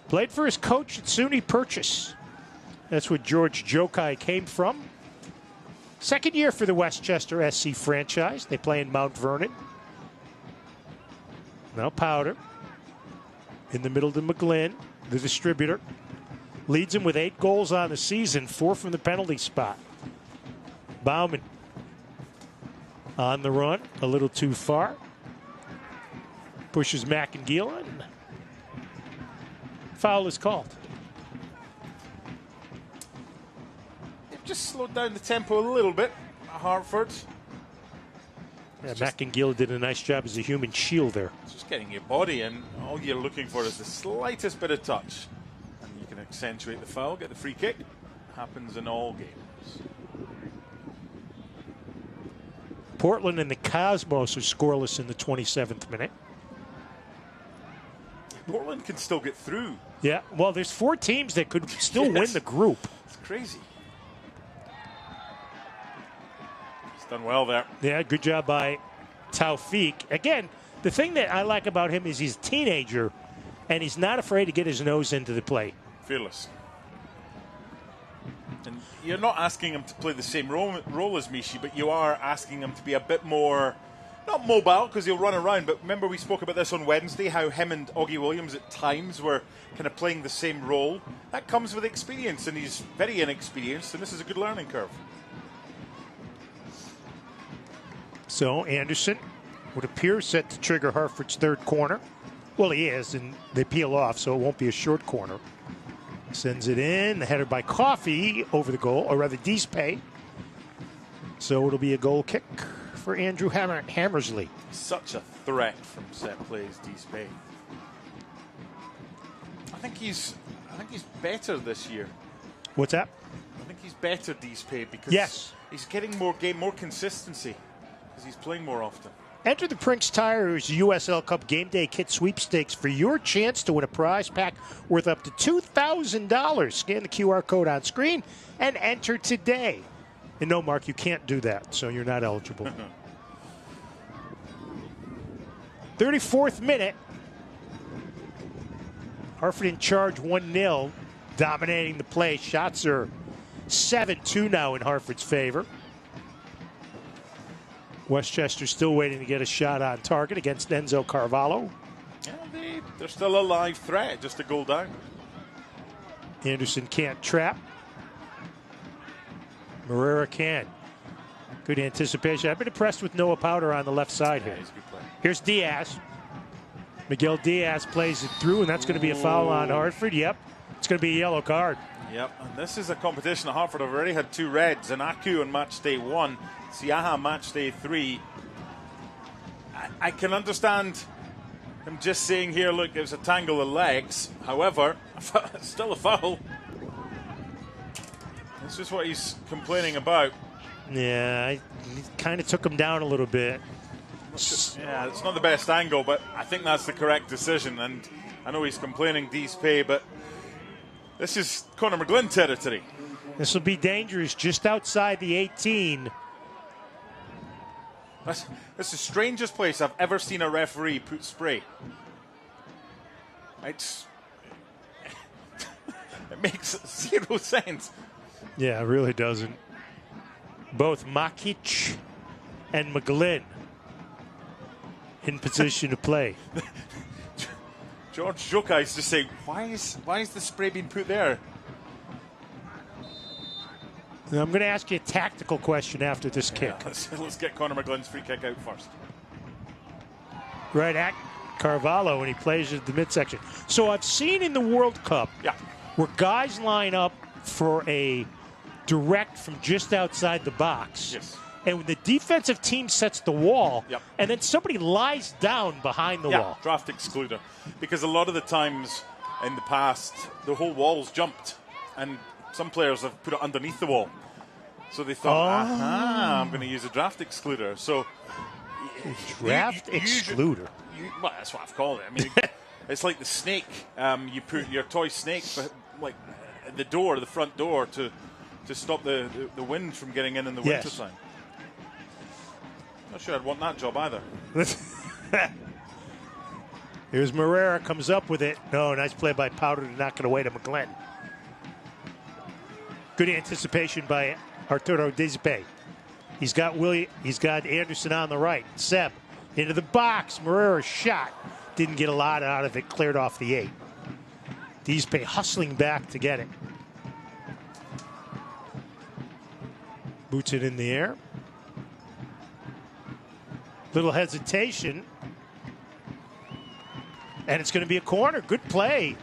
Played for his coach at SUNY Purchase. That's where George Jokai came from. Second year for the Westchester SC franchise. They play in Mount Vernon. Now Powder. In the middle to McGlynn, the distributor. Leads him with 8 goals on the season, 4 from the penalty spot. Bauman on the run, a little too far. Pushes McIngill. Foul is called. They've just slowed down the tempo a little bit at Hartford. Yeah, McIngill did a nice job as a human shield there. Just getting your body in. All you're looking for is the slightest bit of touch. And you can accentuate the foul, get the free kick. Happens in all games. Portland and the Cosmos are scoreless in the 27th minute. Portland can still get through. Yeah, well, there's 4 teams that could still win the group. It's crazy. He's done well there. Yeah, good job by Taufik. Again, the thing that I like about him is he's a teenager, and he's not afraid to get his nose into the play. Fearless. And you're not asking him to play the same role as Mishi, but you are asking him to be a bit more, not mobile, because he'll run around, but remember we spoke about this on Wednesday, how him and Augie Williams at times were kind of playing the same role. That comes with experience, and he's very inexperienced, and this is a good learning curve. So Anderson would appear set to trigger Hartford's 3rd corner. Well, he is, and they peel off, so it won't be a short corner. Sends it in, the header by Coffey over the goal, or rather Deespe. So it'll be a goal kick for Andrew Hammersley. Such a threat from set plays, Deespe. I think he's better this year. What's that? I think he's better, Deespe, because he's getting more consistency because he's playing more often. Enter the Prinx Tires USL Cup Game Day Kit Sweepstakes for your chance to win a prize pack worth up to $2,000. Scan the QR code on screen and enter today. And no, Mark, you can't do that, so you're not eligible. 34th minute. Hartford in charge 1-0, dominating the play. Shots are 7-2 now in Hartford's favor. Westchester still waiting to get a shot on target against Enzo Carvalho. Yeah, they're still a live threat, just a goal down. Anderson can't trap. Moreira can. Good anticipation. I've been impressed with Noah Powder on the left side here. He's a good player. Here's Diaz. Miguel Diaz plays it through, and that's going to be a foul on Hartford. Yep, it's going to be a yellow card. Yep, and this is a competition at Hartford. I've already had 2 reds. Anaku on match day 1, Siaha match day 3. I can understand him just saying here, look, it was a tangle of legs. However, still a foul. That's just what he's complaining about. Yeah, he kind of took him down a little bit. Yeah, it's not the best angle, but I think that's the correct decision. And I know he's complaining, Deespay, but this is Conor McGlynn territory. This will be dangerous just outside the 18. That's the strangest place I've ever seen a referee put spray. It makes 0 sense. Yeah, it really doesn't. Both Makic and McGlynn in position to play. George Joka is just saying, why is the spray being put there? Now, I'm going to ask you a tactical question after this kick. Let's get Conor McGlynn's free kick out first. Right at Carvalho when he plays at the midsection. So I've seen in the World Cup where guys line up for a direct from just outside the box. Yes. And when the defensive team sets the wall, and then somebody lies down behind the wall. Draft excluder. Because a lot of the times in the past, the whole wall's jumped, and some players have put it underneath the wall. So they thought, I'm going to use a draft excluder. So draft excluder? Well, that's what I've called it. I mean, it's like the snake. You put your toy snake like at the door, the front door, to stop the wind from getting in the wintertime. Not sure I'd want that job either. Here's Moreira, comes up with it. No, nice play by Powder to knock it away to McGlynn. Good anticipation by Arturo Deespay. He's got Anderson on the right. Seb into the box. Moreira shot. Didn't get a lot out of it. Cleared off the 8. Deespay hustling back to get it. Boots it in the air. Little hesitation. And it's going to be a corner. Good play.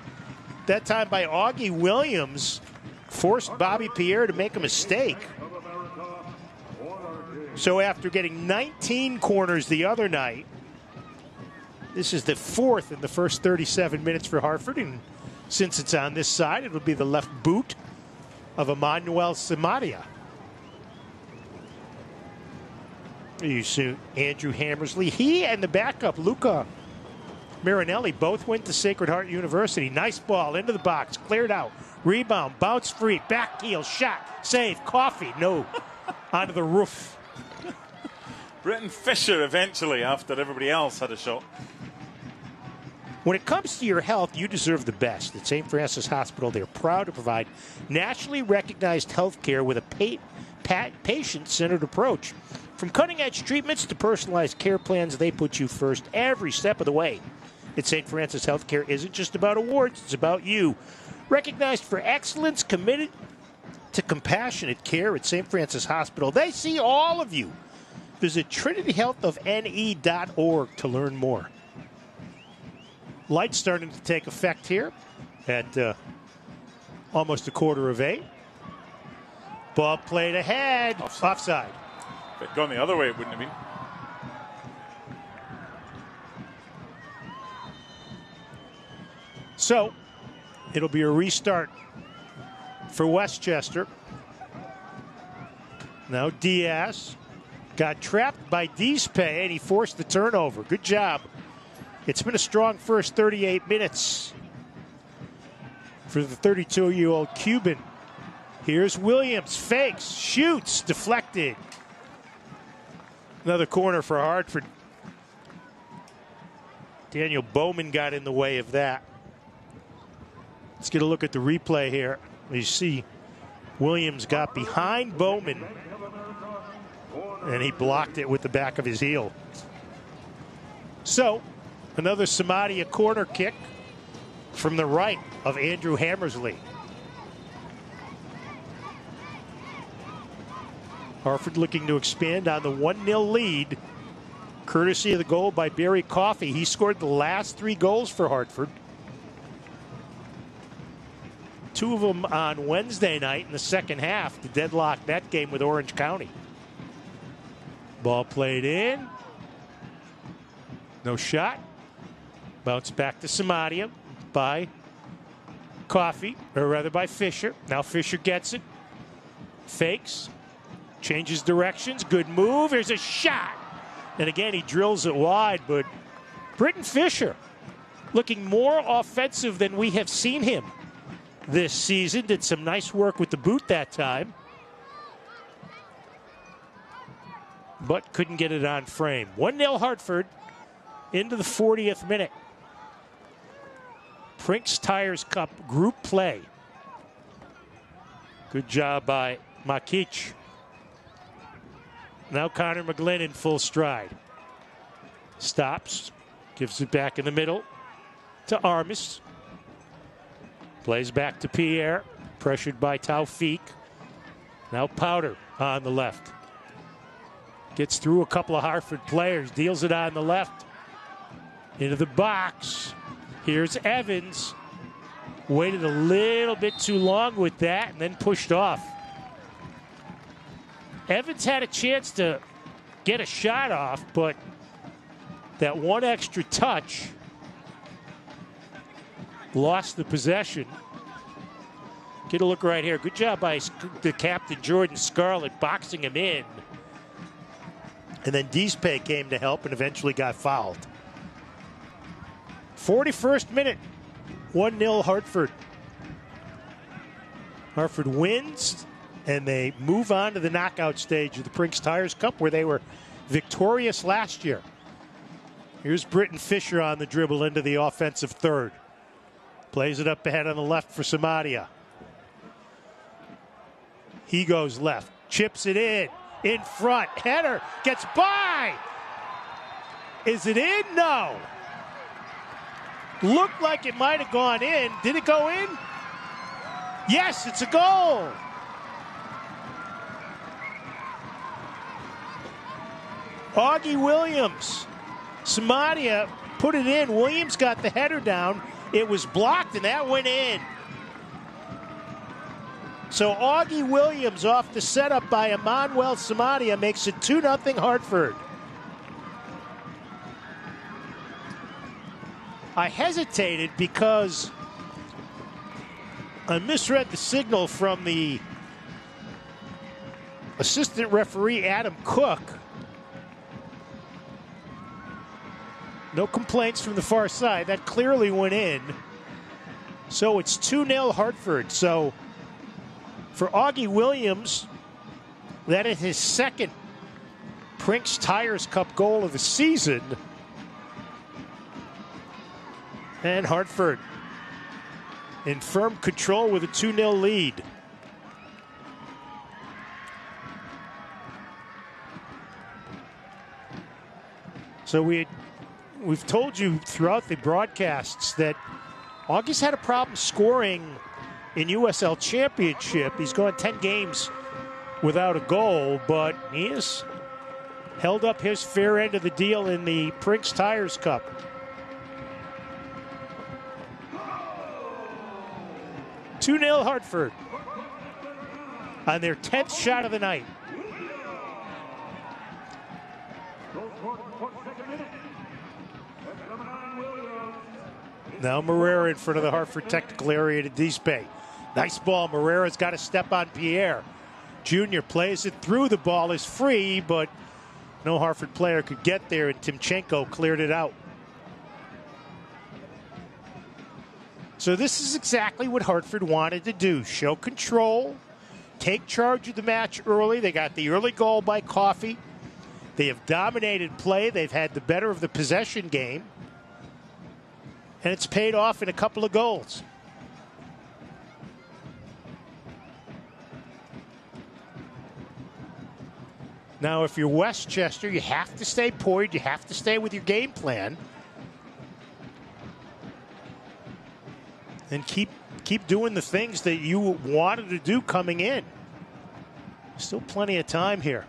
That time by Augie Williams. Forced Bobby Pierre to make a mistake. So after getting 19 corners the other night, this is the 4th in the first 37 minutes for Hartford. And since it's on this side, it'll be the left boot of Emmanuel Samaria. You see Andrew Hammersley. He and the backup, Luca Marinelli, both went to Sacred Heart University. Nice ball into the box. Cleared out. Rebound. Bounce free. Back heel. Shot. Save. Coffee. No. Onto the roof. Britton Fisher eventually after everybody else had a shot. When it comes to your health, you deserve the best. At St. Francis Hospital, they're proud to provide nationally recognized health care with a patient-centered approach. From cutting-edge treatments to personalized care plans, they put you first every step of the way. At St. Francis Healthcare isn't just about awards, it's about you. Recognized for excellence, committed to compassionate care at St. Francis Hospital. They see all of you. Visit trinityhealthofne.org to learn more. Lights starting to take effect here at almost 7:15. Ball played ahead. Offside. If it had gone the other way, it wouldn't have been. So, it'll be a restart for Westchester. Now Diaz got trapped by Deespay, and he forced the turnover. Good job. It's been a strong first 38 minutes for the 32-year-old Cuban. Here's Williams. Fakes. Shoots. Deflected. Another corner for Hartford. Daniel Bowman got in the way of that. Let's get a look at the replay here. You see Williams got behind Bowman and he blocked it with the back of his heel. So, another Samadia corner kick from the right of Andrew Hammersley. Hartford looking to expand on the 1-0 lead, courtesy of the goal by Barry Coffey. He scored the last 3 goals for Hartford. 2 of them on Wednesday night in the second half, the deadlock net game with Orange County. Ball played in. No shot. Bounce back to Samadia by Coffey, or rather by Fisher. Now Fisher gets it. Fakes. Changes directions. Good move. Here's a shot. And again, he drills it wide, but Britton Fisher looking more offensive than we have seen him this season. Did some nice work with the boot that time, but couldn't get it on frame. 1-0 Hartford into the 40th minute. Prinx Tires Cup group play. Good job by Makic. Now Connor McGlynn in full stride. Stops, gives it back in the middle to Armis. Plays back to Pierre, pressured by Taufik. Now Powder on the left. Gets through a couple of Hartford players, deals it on the left. Into the box. Here's Evans. Waited a little bit too long with that and then pushed off. Evans had a chance to get a shot off, but that one extra touch lost the possession. Get a look right here. Good job by the captain, Jordan Scarlett, boxing him in. And then Dispe came to help and eventually got fouled. 41st minute, 1-0 Hartford. Hartford wins, and they move on to the knockout stage of the Prinx Tires Cup, where they were victorious last year. Here's Britton Fisher on the dribble into the offensive third. Plays it up ahead on the left for Samadia. He goes left, chips it in front, header, gets by. Is it in? No. Looked like it might have gone in. Did it go in? Yes, it's a goal. Augie Williams. Samadia put it in. Williams got the header down. It was blocked, and that went in. So Augie Williams off the setup by Emmanuel Samadia makes it 2-0 Hartford. I hesitated because I misread the signal from the assistant referee, Adam Cook. No complaints from the far side. That clearly went in. So it's 2-0 Hartford. So for Augie Williams, that is his second Prinx Tires Cup goal of the season. And Hartford in firm control with a 2-0 lead. So we've told you throughout the broadcasts that Augie's had a problem scoring in USL Championship. He's gone 10 games without a goal, but he has held up his fair end of the deal in the Prinx Tires Cup. (2-0 Hartford on their 10th shot of the night. Now Marrera in front of the Hartford technical area to Dispe. Nice ball. Marrera's got to step on Pierre. Junior plays it through. The ball is free, but no Hartford player could get there, and Timchenko cleared it out. So this is exactly what Hartford wanted to do. Show control, take charge of the match early. They got the early goal by Coffey. They have dominated play. They've had the better of the possession game. And it's paid off in a couple of goals. Now, if you're Westchester, you have to stay poised. You have to stay with your game plan. And keep doing the things that you wanted to do coming in. Still plenty of time here.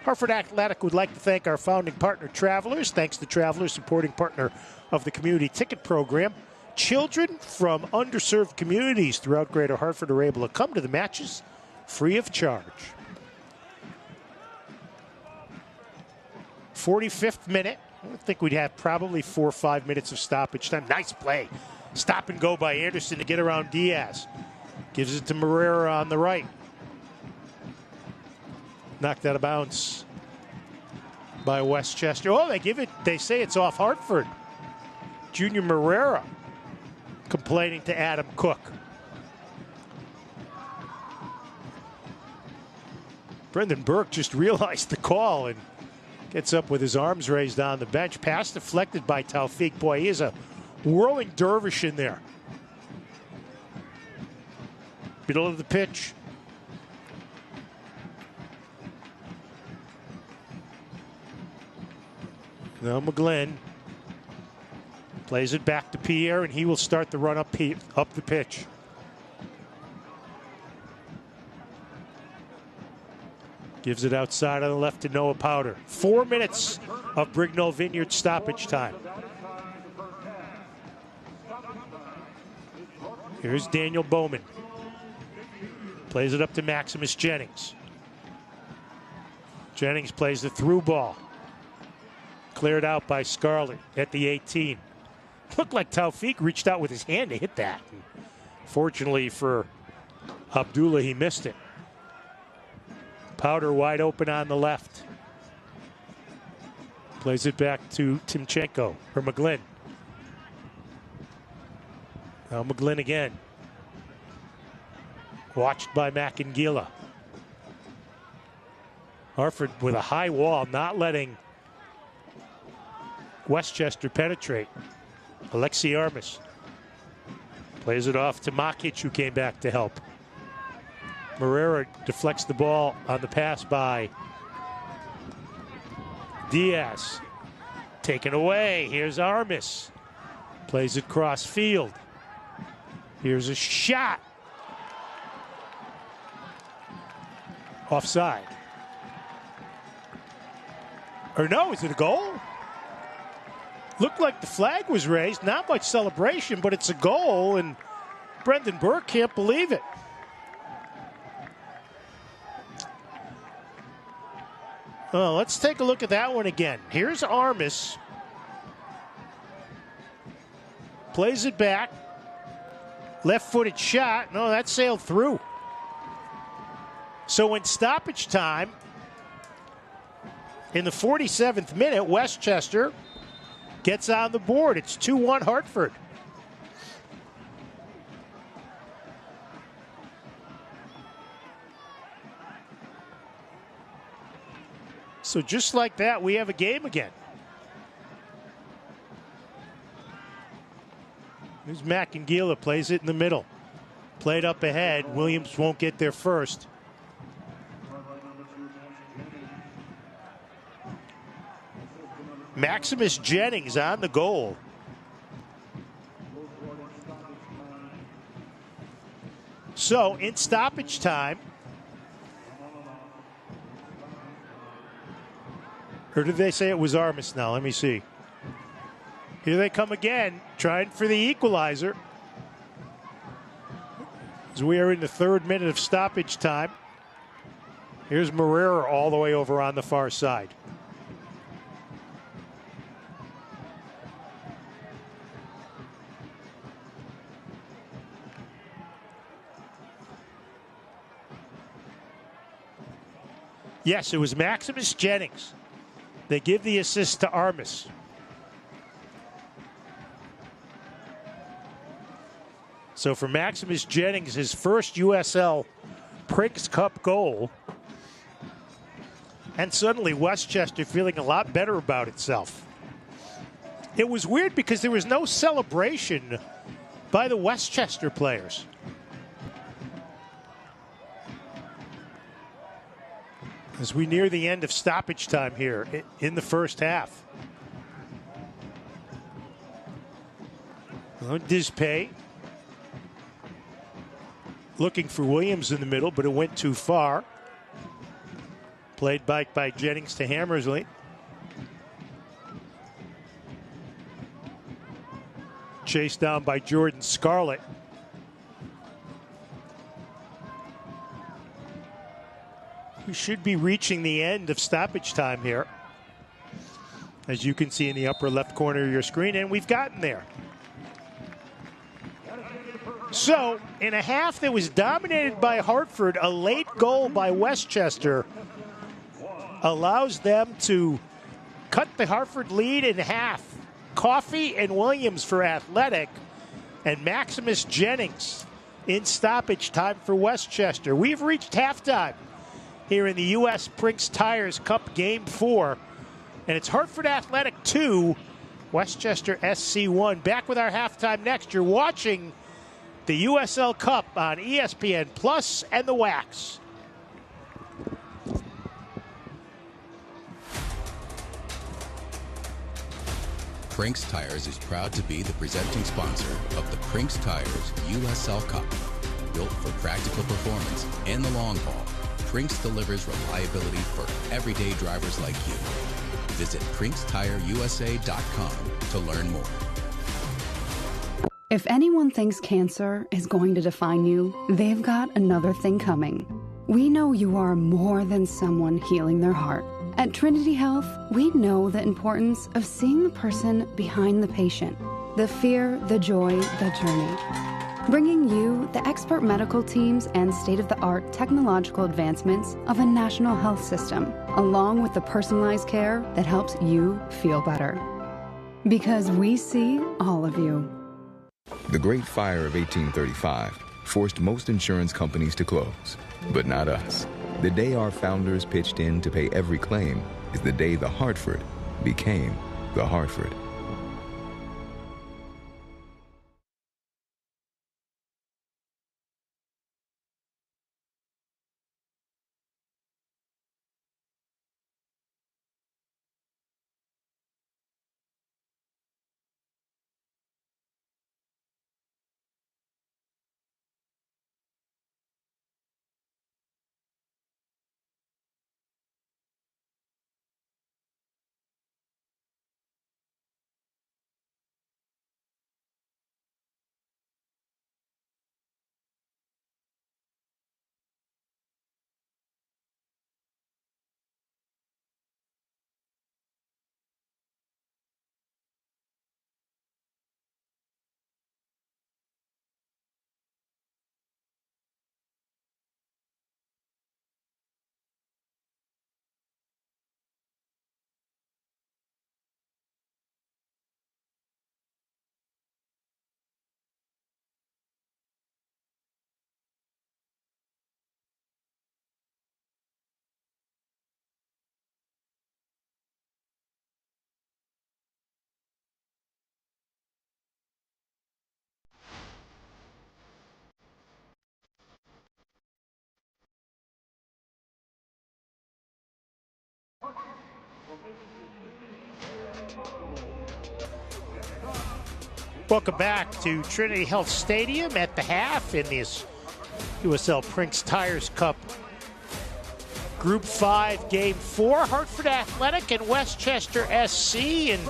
Hartford Athletic would like to thank our founding partner, Travelers. Thanks to Travelers, supporting partner of the community ticket program. Children from underserved communities throughout Greater Hartford are able to come to the matches free of charge. 45th minute. I think we'd have probably 4 or 5 minutes of stoppage time. Nice play. Stop and go by Anderson to get around Diaz. Gives it to Moreira on the right. Knocked out of bounds by Westchester. Oh, they say it's off Hartford. Junior Moreira complaining to Adam Cook. Brendan Burke just realized the call and gets up with his arms raised on the bench. Pass deflected by Taufik. Boy, he is a whirling dervish in there. Middle of the pitch. Now McGlynn plays it back to Pierre, and he will start the run up the pitch. Gives it outside on the left to Noah Powder. 4 minutes of Brignall Vineyard stoppage time. Here's Daniel Bowman. Plays it up to Maximus Jennings. Jennings plays the through ball. Cleared out by Scarlett at the 18. Looked like Taufik reached out with his hand to hit that. Fortunately for Abdullah, he missed it. Powder wide open on the left. Plays it back to Timchenko, or McGlynn. Now McGlynn again. Watched by Macangila. Hartford with a high wall, not letting Westchester penetrate. Alexi Armas plays it off to Makic, who came back to help. Moreira deflects the ball on the pass by Diaz. Taken away. Here's Armas. Plays it cross field. Here's a shot. Offside. Or no, is it a goal? Looked like the flag was raised. Not much celebration, but it's a goal, and Brendan Burke can't believe it. Oh, let's take a look at that one again. Here's Armas. Plays it back. Left-footed shot. No, that sailed through. So in stoppage time, in the 47th minute, Westchester gets on the board. It's 2-1 Hartford. So just like that, we have a game again. Here's Macangila, plays it in the middle. Played up ahead. Williams won't get there first. Maximus Jennings on the goal. So in stoppage time, or did they say it was Armas now? Let me see. Here they come again, trying for the equalizer. As we are in the 3rd minute of stoppage time. Here's Moreira all the way over on the far side. Yes, it was Maximus Jennings. They give the assist to Armas. So for Maximus Jennings, his first USL Prinx Cup goal. And suddenly Westchester feeling a lot better about itself. It was weird because there was no celebration by the Westchester players. as we near the end of stoppage time here in the first half. Dispay looking for Williams in the middle, but it went too far. Played back by Jennings to Hammersley. Chased down by Jordan Scarlett. We should be reaching the end of stoppage time here, as you can see in the upper left corner of your screen, and we've gotten there. So, in a half that was dominated by Hartford, a late goal by Westchester allows them to cut the Hartford lead in half. Coffey and Williams for Athletic, and Maximus Jennings in stoppage time for Westchester. We've reached halftime here in the U.S. Prinx Tires Cup Game 4, and it's Hartford Athletic 2, Westchester SC 1. Back with our halftime next. You're watching the USL Cup on ESPN Plus and the Wax. Prinx Tires is proud to be the presenting sponsor of the Prinx Tires USL Cup. Built for practical performance and the long haul, Prinx delivers reliability for everyday drivers like you. Visit PrinxTireUSA.com to learn more. If anyone thinks cancer is going to define you, they've got another thing coming. We know you are more than someone healing their heart. At Trinity Health, we know the importance of seeing the person behind the patient, the fear, the joy, the journey. Bringing you the expert medical teams and state-of-the-art technological advancements of a national health system, along with the personalized care that helps you feel better. Because we see all of you. The Great Fire of 1835 forced most insurance companies to close, but not us. The day our founders pitched in to pay every claim is the day the Hartford became the Hartford. Welcome back to Trinity Health Stadium at the half in this USL Prinx Tires Cup Group 5 Game 4. Hartford Athletic and Westchester SC. And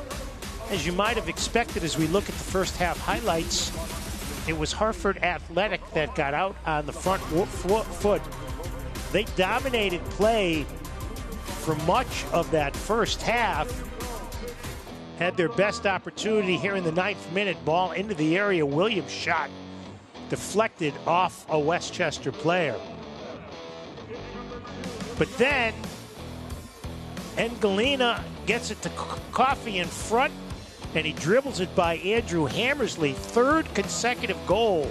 as you might have expected as we look at the first half highlights, it was Hartford Athletic that got out on the front foot. They dominated play for much of that first half. Had their best opportunity here in the 9th minute. Ball into the area. Williams' shot deflected off a Westchester player. But then Engelina gets it to Coffey in front, and he dribbles it by Andrew Hammersley. Third consecutive goal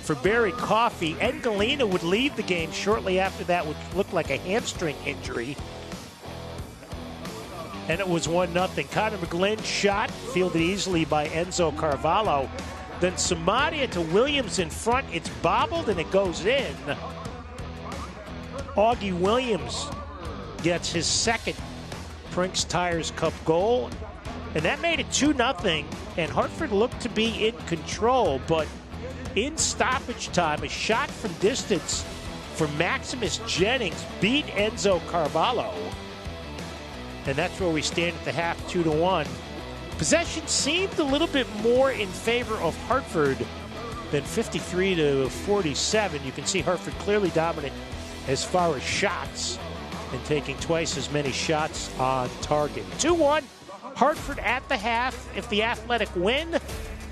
for Barry Coffey. Engelina would leave the game shortly after that, which looked like a hamstring injury. And it was 1-0. Connor McGlynn's shot, fielded easily by Enzo Carvalho. Then Samaria to Williams in front. It's bobbled and it goes in. Augie Williams gets his second Prinx Tires Cup goal, and that made it 2-0, and Hartford looked to be in control, but in stoppage time, a shot from distance for Maximus Jennings beat Enzo Carvalho, and that's where we stand at the half, 2-1. Possession seemed a little bit more in favor of Hartford than 53-47. You can see Hartford clearly dominant as far as shots and taking twice as many shots on target. 2-1, Hartford at the half if the Athletic win,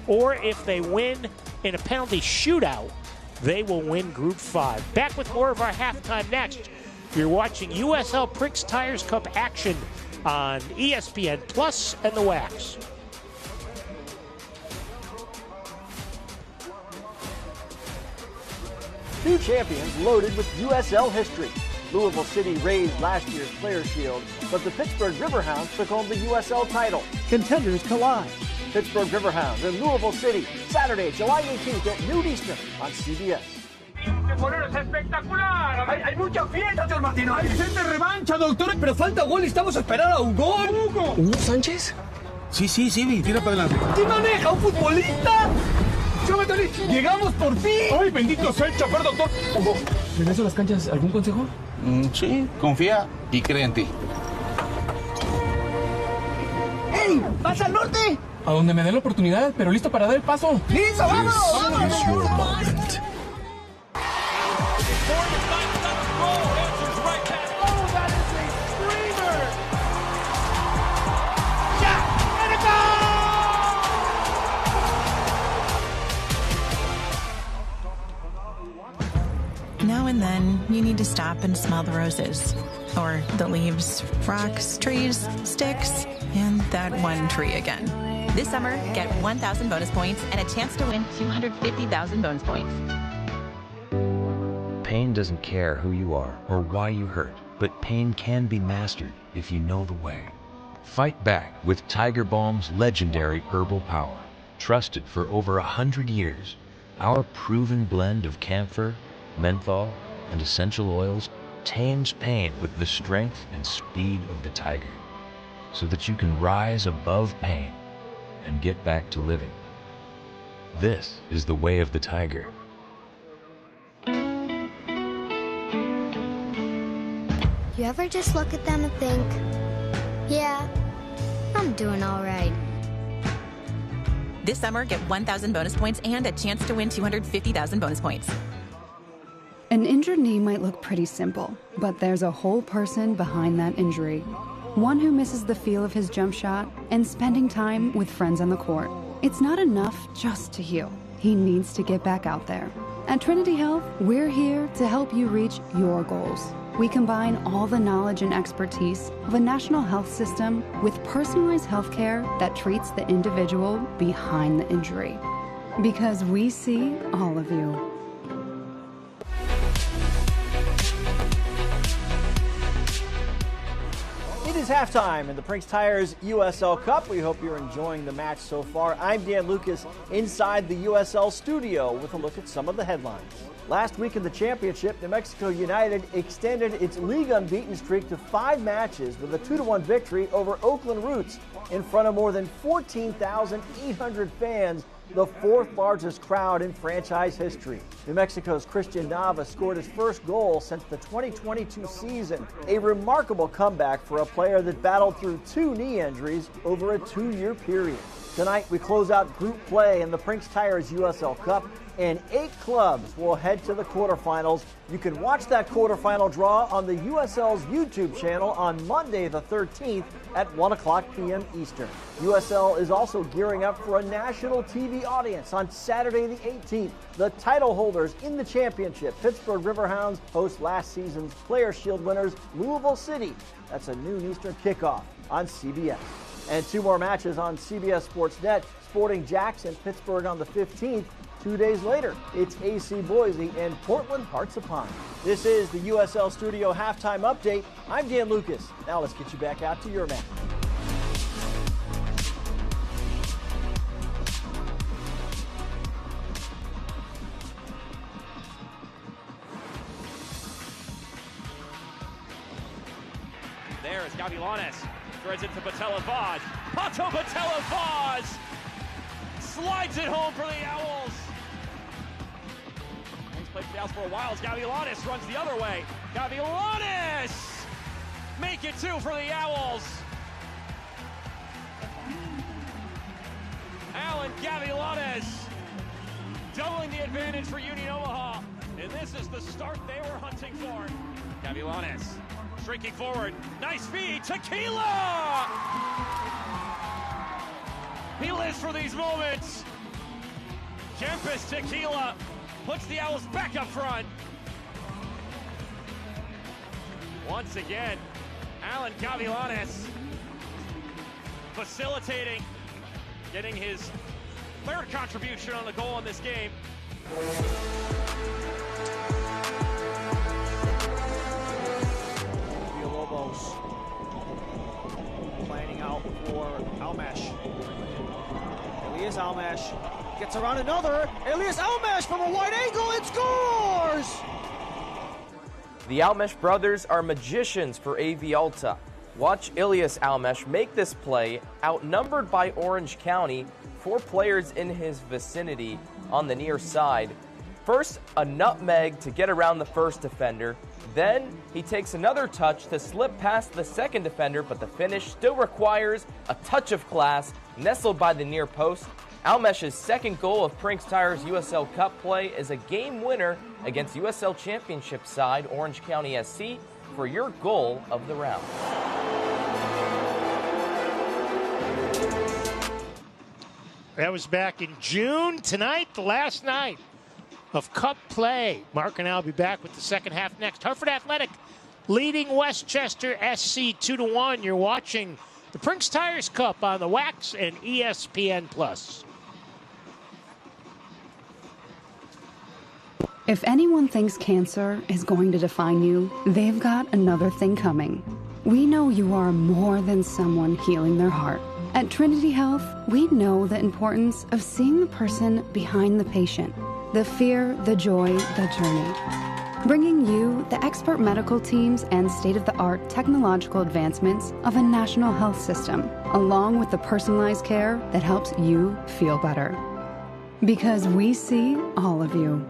or if they win in a penalty shootout, they will win Group 5. Back with more of our halftime next. You're watching USL Prinx Tires Cup action on ESPN Plus and the Wax. Two champions loaded with USL history. Louisville City raised last year's Players' Shield, but the Pittsburgh Riverhounds took home the USL title. Contenders collide. Pittsburgh Riverhounds and Louisville City, Saturday, July 18th at noon Eastern on CBS. Hay mucha fiesta, señor Martino. Hay gente revancha, doctor. Pero falta gol y estamos a esperar a un gol. ¿Hugo Sánchez? Sí, tira para adelante. ¿Quién maneja? ¿Un futbolista? ¡Llegamos por fin! ¡Ay, bendito sea el chofer, doctor! Hugo, ¿regreso a las canchas? ¿Algún consejo? Sí, confía y cree en ti. ¡Ey! ¡Vas al norte! A donde me dé la oportunidad, pero listo para dar el paso. ¡Listo, vamos! ¡Vamos! Now and then, you need to stop and smell the roses. Or the leaves, rocks, trees, sticks, and that one tree again. This summer, get 1,000 bonus points and a chance to win 250,000 bonus points. Pain doesn't care who you are or why you hurt, but pain can be mastered if you know the way. Fight back with Tiger Balm's legendary herbal power. Trusted for over 100 years, our proven blend of camphor, menthol, and essential oils tames pain with the strength and speed of the tiger, so that you can rise above pain and get back to living. This is the way of the tiger. You ever just look at them and think, yeah, I'm doing all right. This summer, get 1,000 bonus points and a chance to win 250,000 bonus points. An injured knee might look pretty simple, but there's a whole person behind that injury. One who misses the feel of his jump shot and spending time with friends on the court. It's not enough just to heal. He needs to get back out there. At Trinity Health, we're here to help you reach your goals. We combine all the knowledge and expertise of a national health system with personalized health care that treats the individual behind the injury. Because we see all of you. It is halftime in the Prinx Tires USL Cup. We hope you're enjoying the match so far. I'm Dan Lucas inside the USL studio with a look at some of the headlines. Last week in the championship, New Mexico United extended its league unbeaten streak to 5 matches with a 2-1 victory over Oakland Roots in front of more than 14,800 fans, the 4th largest crowd in franchise history. New Mexico's Christian Nava scored his first goal since the 2022 season, a remarkable comeback for a player that battled through 2 knee injuries over a 2-year period. Tonight we close out group play in the Prinx Tires USL Cup, and 8 clubs will head to the quarterfinals. You can watch that quarterfinal draw on the USL's YouTube channel on Monday the 13th at 1 o'clock p.m. Eastern. USL is also gearing up for a national TV audience on Saturday the 18th. The title holders in the championship, Pittsburgh Riverhounds, host last season's Players' Shield winners, Louisville City. That's a noon Eastern kickoff on CBS. And 2 more matches on CBS Sports Net. Sporting Jackson, Pittsburgh on the 15th. 2 days later, it's AC Boise and Portland Hearts of Pine. This is the USL Studio Halftime Update. I'm Dan Lucas. Now let's get you back out to your match. as Gavilanes threads into Patelavaz. Pato Patelavaz slides it home for the Owls. He's played for the Owls for a while as Gavilanes runs the other way. Gavilanes make it 2 for the Owls. Alan Gavilanes doubling the advantage for Union Omaha. And this is the start they were hunting for. Gavilanes shrinking forward. Nice feed. Tequila! He lives for these moments. Kempis Tequila puts the Owls back up front. Once again, Alan Gavilanes facilitating, getting his third contribution on the goal in this game. Villalobos planning out for Almash. Elias Almash gets around another. Elias Almash from a wide angle and scores! The Almash brothers are magicians for AV Alta. Watch Elias Almash make this play, outnumbered by Orange County, 4 players in his vicinity on the near side. First, a nutmeg to get around the first defender. Then, he takes another touch to slip past the second defender, but the finish still requires a touch of class, nestled by the near post. Almash's second goal of Prinx Tires USL Cup play is a game winner against USL Championship side Orange County SC for your goal of the round. That was back in June. Tonight, the last night of Cup play. Mark and I will be back with the second half next. Hartford Athletic leading Westchester SC 2-1. You're watching the Prinx Tires Cup on the Wax and ESPN+. If anyone thinks cancer is going to define you, they've got another thing coming. We know you are more than someone healing their heart. At Trinity Health, we know the importance of seeing the person behind the patient, the fear, the joy, the journey. Bringing you the expert medical teams and state-of-the-art technological advancements of a national health system, along with the personalized care that helps you feel better. Because we see all of you.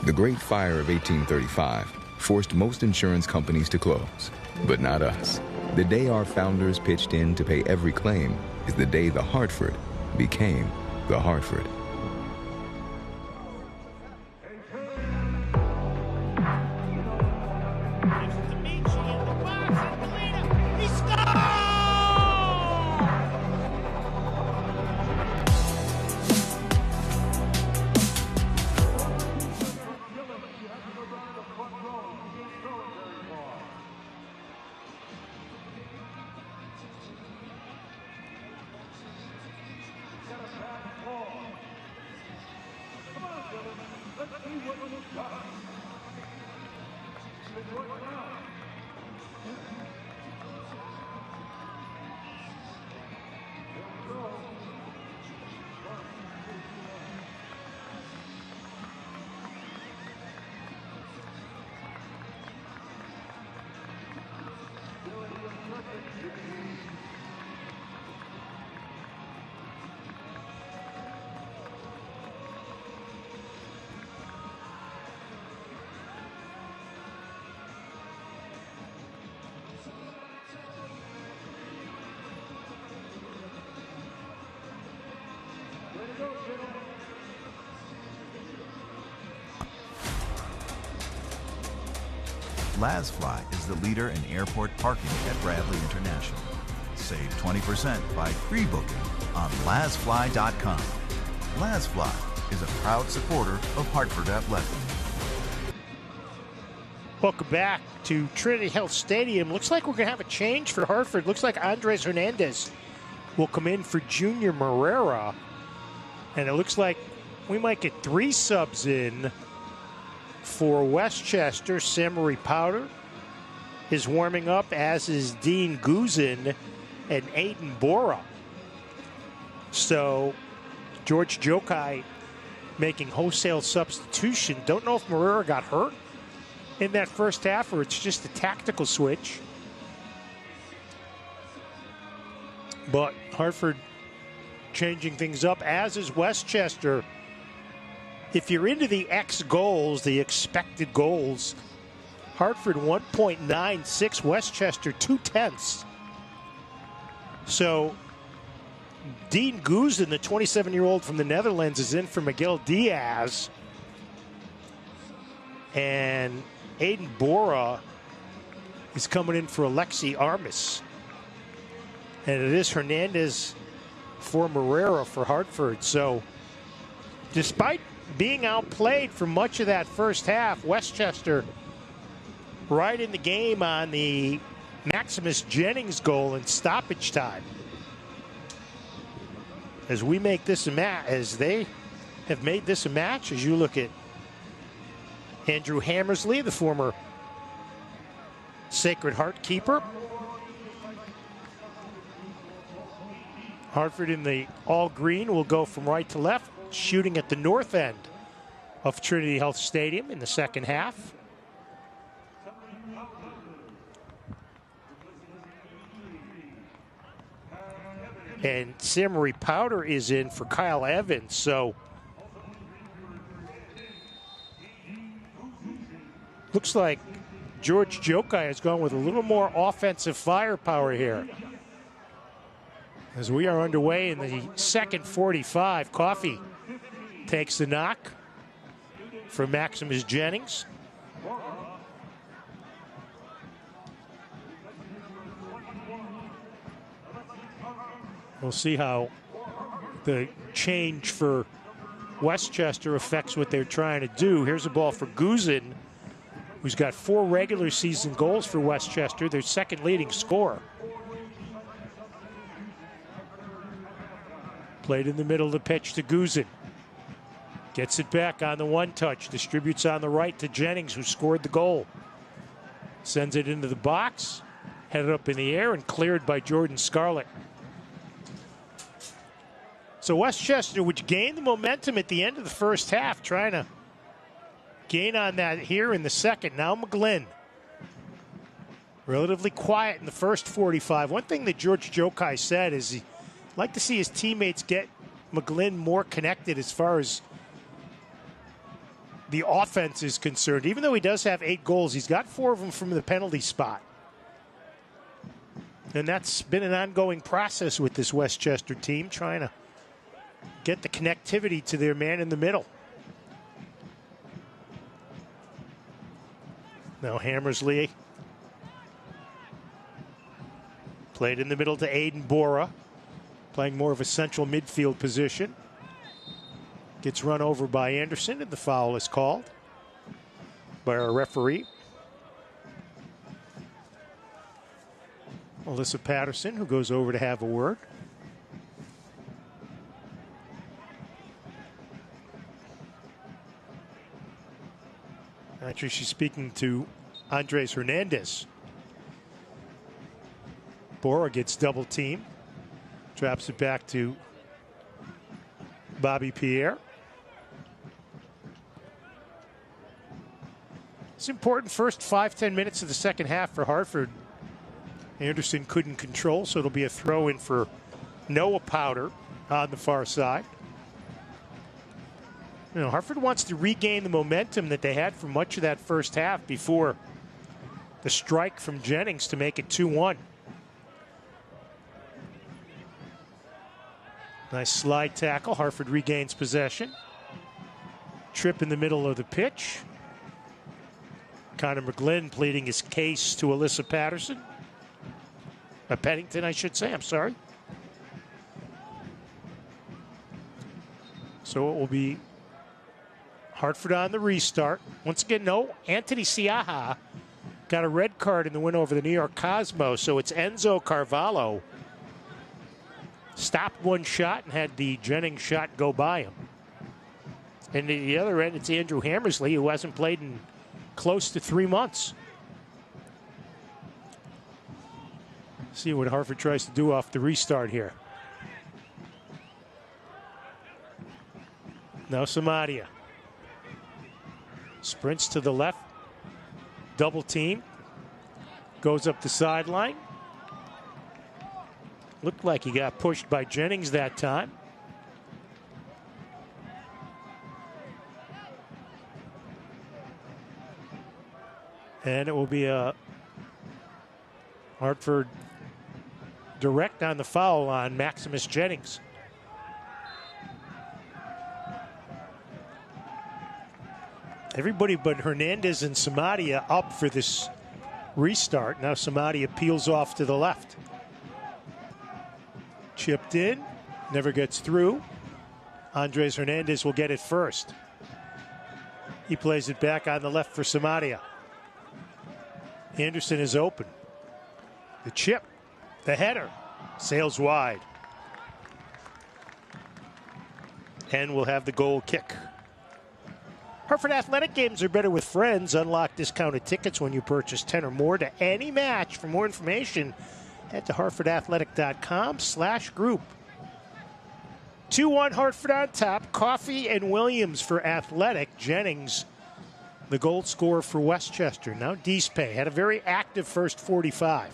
The Great Fire of 1835 forced most insurance companies to close, but not us. The day our founders pitched in to pay every claim is the day the Hartford became the Hartford. LazFly is the leader in airport parking at Bradley International. Save 20% by free booking on lazfly.com. LazFly is a proud supporter of Hartford Athletic. Welcome back to Trinity Health Stadium. Looks like we're going to have a change for Hartford. Looks like Andres Hernandez will come in for Junior Morera. And it looks like we might get 3 subs in for Westchester. Samory Powder is warming up, as is Dean Guzin and Aiden Bora. So George Jokai making wholesale substitution. Don't know if Morera got hurt in that first half or it's just a tactical switch. But Hartford changing things up, as is Westchester. If you're into the X goals, the expected goals, Hartford 1.96, Westchester 0.2. So Dean Guzin, the 27-year-old from the Netherlands, is in for Miguel Diaz. And Aiden Bora is coming in for Alexi Armas. And it is Hernandez for Marrera for Hartford. So despite being outplayed for much of that first half, Westchester right in the game on the Maximus Jennings goal in stoppage time. As we make this a match, as they have made this a match, as you look at Andrew Hammersley, the former Sacred Heart keeper. Hartford in the all green will go from right to left, shooting at the north end of Trinity Health Stadium in the second half. And Sam Powder is in for Kyle Evans. So looks like George Jokai has gone with a little more offensive firepower here. As we are underway in the second 45, Coffey takes the knock for Maximus Jennings. We'll see how the change for Westchester affects what they're trying to do. Here's a ball for Guzin, who's got 4 regular season goals for Westchester, their second leading scorer. Played in the middle of the pitch to Guzin. Gets it back on the one touch. Distributes on the right to Jennings, who scored the goal. Sends it into the box. Headed up in the air and cleared by Jordan Scarlett. So Westchester, which gained the momentum at the end of the first half, trying to gain on that here in the second. Now McGlynn. Relatively quiet in the first 45. One thing that George Jokai said is he'd like to see his teammates get McGlynn more connected as far as the offense is concerned. Even though he does have 8 goals, he's got 4 of them from the penalty spot. And that's been an ongoing process with this Westchester team, trying to get the connectivity to their man in the middle. Now Hammersley played in the middle to Aiden Bora, playing more of a central midfield position. Gets run over by Anderson, and the foul is called by our referee. Alyssa Patterson, who goes over to have a word. Actually, she's speaking to Andres Hernandez. Bora gets double teamed. Drops it back to Bobby Pierre. It's important first 5-10 minutes of the second half for Hartford. Anderson couldn't control, so it'll be a throw in for Noah Powder on the far side. You know, Hartford wants to regain the momentum that they had for much of that first half before the strike from Jennings to make it 2-1. Nice slide tackle. Hartford regains possession. Trip in the middle of the pitch. Connor McGlynn pleading his case to Alyssa Patterson. Pennington, I should say. I'm sorry. So it will be Hartford on the restart. Once again, no, Anthony Siaha got a red card in the win over the New York Cosmos. So it's Enzo Carvalho. Stopped one shot and had the Jennings shot go by him. And at the other end, it's Andrew Hammersley, who hasn't played in close to 3 months. See what Hartford tries to do off the restart here. Now Samadia. Sprints to the left. Double team. Goes up the sideline. Looked like he got pushed by Jennings that time. And it will be a Hartford direct on the foul on Maximus Jennings. Everybody but Hernandez and Samadia up for this restart. Now Samadia peels off to the left. Chipped in, never gets through. Andres Hernandez will get it first. He plays it back on the left for Samadia. Anderson is open. The chip, the header, sails wide. And we'll have the goal kick. Hartford Athletic games are better with friends. Unlock discounted tickets when you purchase 10 or more to any match. For more information, head to hartfordathletic.com/group. 2-1 Hartford on top. Coffey and Williams for Athletic. Jennings, the goal scorer for Westchester. Now Deespay had a very active first 45.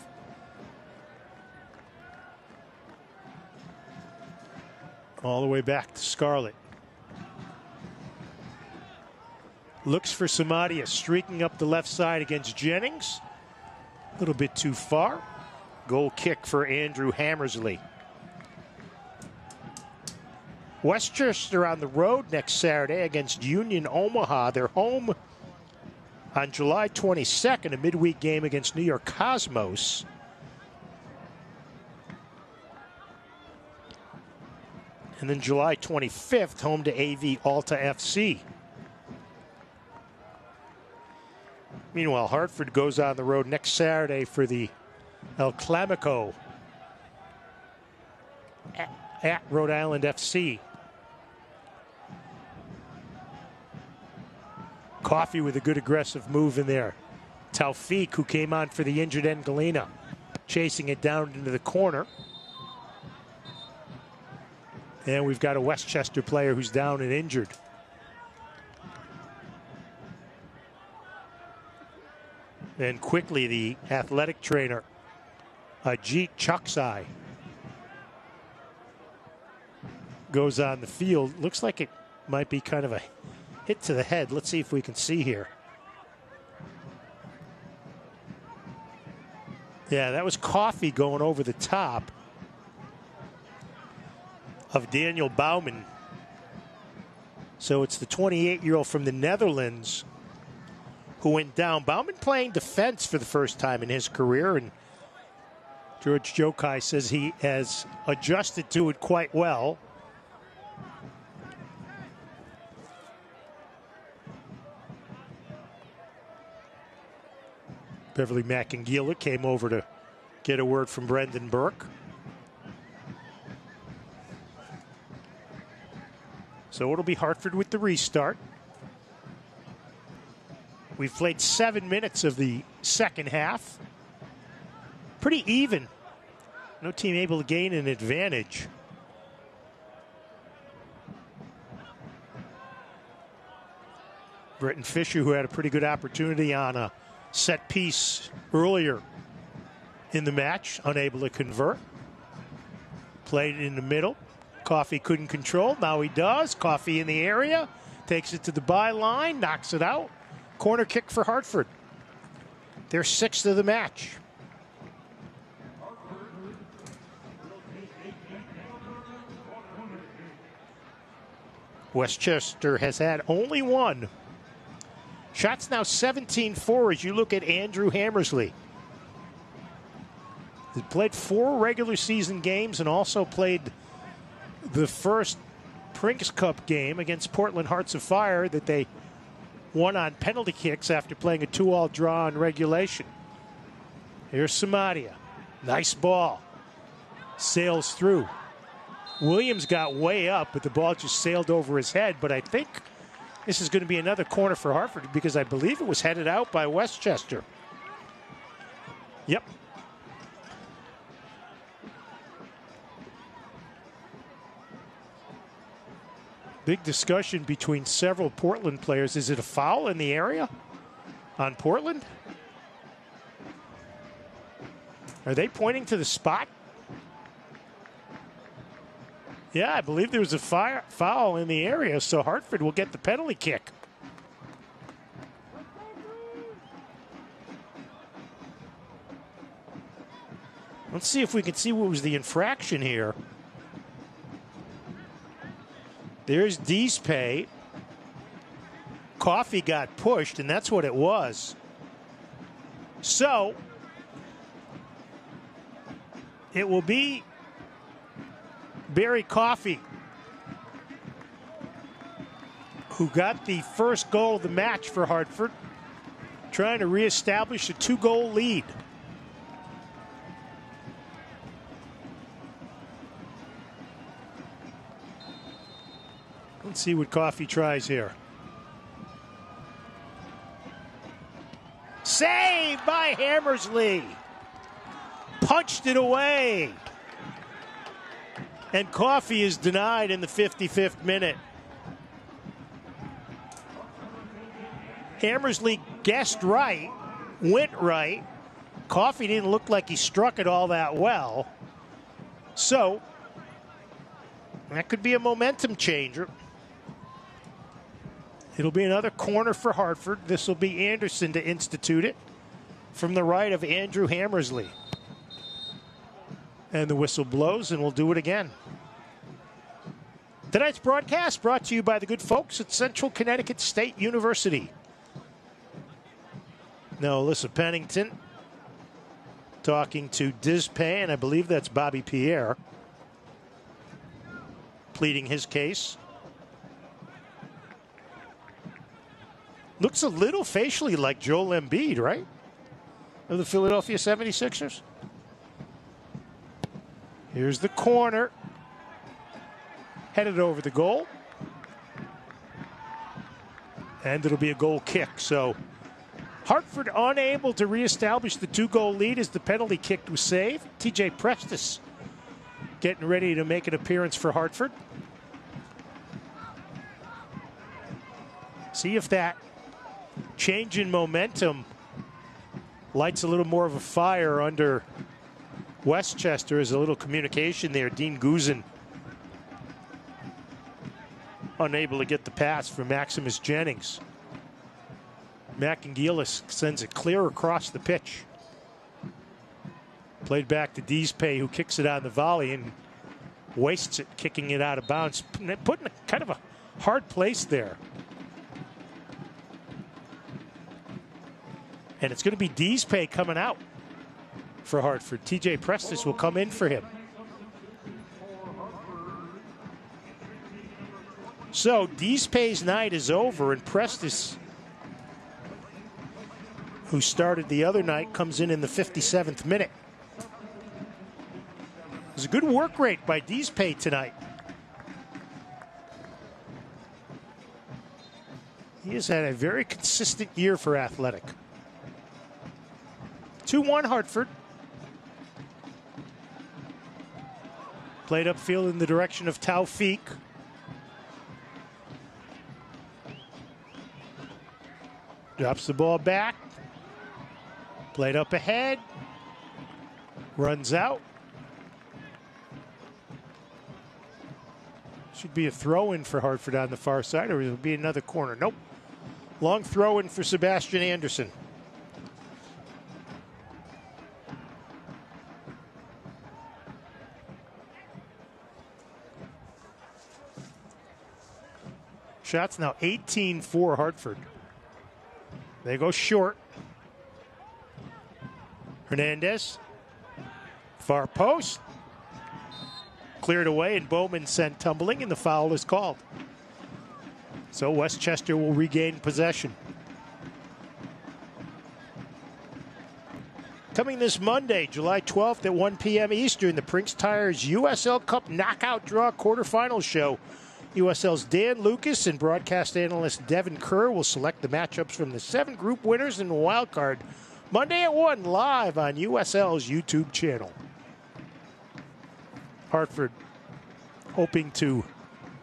All the way back to Scarlett. Looks for Samadia, streaking up the left side against Jennings. A little bit too far. Goal kick for Andrew Hammersley. Westchester on the road next Saturday against Union Omaha. They're home on July 22nd, a midweek game against New York Cosmos. And then July 25th, home to AV Alta FC. Meanwhile, Hartford goes on the road next Saturday for the El Clamico at Rhode Island FC. Coffey with a good aggressive move in there. Taufik, who came on for the injured Engalina, chasing it down into the corner. And we've got a Westchester player who's down and injured. And quickly, the athletic trainer, Ajit Chuksai, goes on the field. Looks like it might be kind of a hit to the head. Let's see if we can see here. Yeah, that was Coffey going over the top of Daniel Bouwman. So it's the 28-year-old from the Netherlands who went down. Bouwman playing defense for the first time in his career, and George Jokai says he has adjusted to it quite well. Beverly Mackengiela came over to get a word from Brendan Burke. So it'll be Hartford with the restart. We've played 7 minutes of the second half. Pretty even. No team able to gain an advantage. Bretton Fisher, who had a pretty good opportunity on a set piece earlier in the match, unable to convert. Played it in the middle. Coffey couldn't control. Now he does. Coffey in the area. Takes it to the byline. Knocks it out. Corner kick for Hartford. Their sixth of the match. Westchester has had only one. Shots now 17-4 as you look at Andrew Hammersley. He played 4 regular season games and also played the first Prinx Cup game against Portland Hearts of Fire that they won on penalty kicks after playing a 2-2 draw in regulation. Here's Samadia. Nice ball. Sails through. Williams got way up, but the ball just sailed over his head. But I think this is going to be another corner for Hartford because I believe it was headed out by Westchester. Yep. Big discussion between several Portland players. Is it a foul in the area on Portland? Are they pointing to the spot? Yeah, I believe there was a foul in the area, so Hartford will get the penalty kick. Let's see if we can see what was the infraction here. There's Deespay. Coffee got pushed, and that's what it was. So, it will be Barry Coffey who got the first goal of the match for Hartford, trying to reestablish a 2-goal lead. Let's see what Coffey tries here. Saved by Hammersley. Punched it away. And Coffey is denied in the 55th minute. Hammersley guessed right, went right. Coffey didn't look like he struck it all that well. So, that could be a momentum changer. It'll be another corner for Hartford. This will be Anderson to institute it from the right of Andrew Hammersley. And the whistle blows, and we'll do it again. Tonight's broadcast brought to you by the good folks at Central Connecticut State University. Now, Alyssa Pennington talking to Deespay, and I believe that's Bobby Pierre, pleading his case. Looks a little facially like Joel Embiid, right? Of the Philadelphia 76ers. Here's the corner. Headed over the goal. And it'll be a goal kick. So Hartford unable to reestablish the 2-goal lead as the penalty kick was saved. TJ Prestis getting ready to make an appearance for Hartford. See if that change in momentum lights a little more of a fire under Westchester. As a little communication there. Dean Guzin unable to get the pass for Maximus Jennings. Macangilis sends it clear across the pitch. Played back to Deespay, who kicks it on the volley and wastes it, kicking it out of bounds. Putting kind of a hard place there. And it's going to be Deespay coming out for Hartford. TJ Prestis will come in for him. So Deespay's night is over, and Prestis, who started the other night, comes in the 57th minute. There's a good work rate by Deespay tonight. He has had a very consistent year for Athletic. 2-1 Hartford. Played upfield in the direction of Taufik. Drops the ball back. Played up ahead. Runs out. Should be a throw-in for Hartford on the far side, or it'll be another corner. Nope. Long throw-in for Sebastian Anderson. Shots now 18 for Hartford. They go short. Hernandez. Far post. Cleared away, and Bowman sent tumbling, and the foul is called. So Westchester will regain possession. Coming this Monday, July 12th at 1 p.m. Eastern, the Prinx Tires USL Cup Knockout Draw quarterfinal show. USL's Dan Lucas and broadcast analyst Devin Kerr will select the matchups from the 7 group winners in the wild card Monday at 1 live on USL's YouTube channel. Hartford hoping to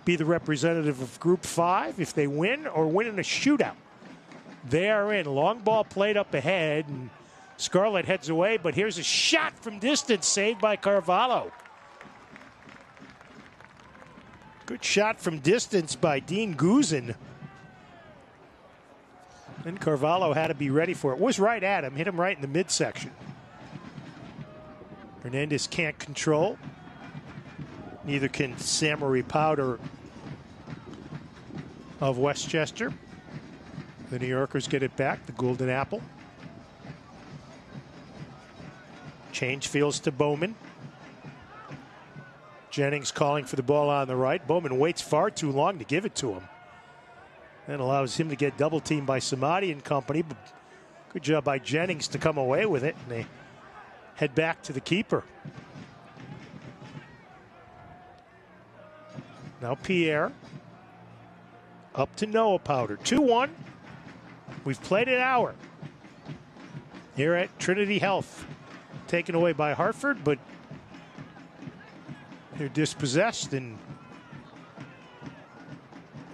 be the representative of Group 5 if they win or win in a shootout. They are in. Long ball played up ahead, and Scarlett heads away, but here's a shot from distance saved by Carvalho. Good shot from distance by Dean Guzin. And Carvalho had to be ready for it. Was right at him, hit him right in the midsection. Hernandez can't control. Neither can Samory Powder of Westchester. The New Yorkers get it back, the Golden Apple. Change fields to Bowman. Jennings calling for the ball on the right. Bowman waits far too long to give it to him. That allows him to get double teamed by Samadi and company. But good job by Jennings to come away with it. And they head back to the keeper. Now Pierre. Up to Noah Powder. 2-1. We've played an hour here at Trinity Health. Taken away by Hartford, but they're dispossessed, and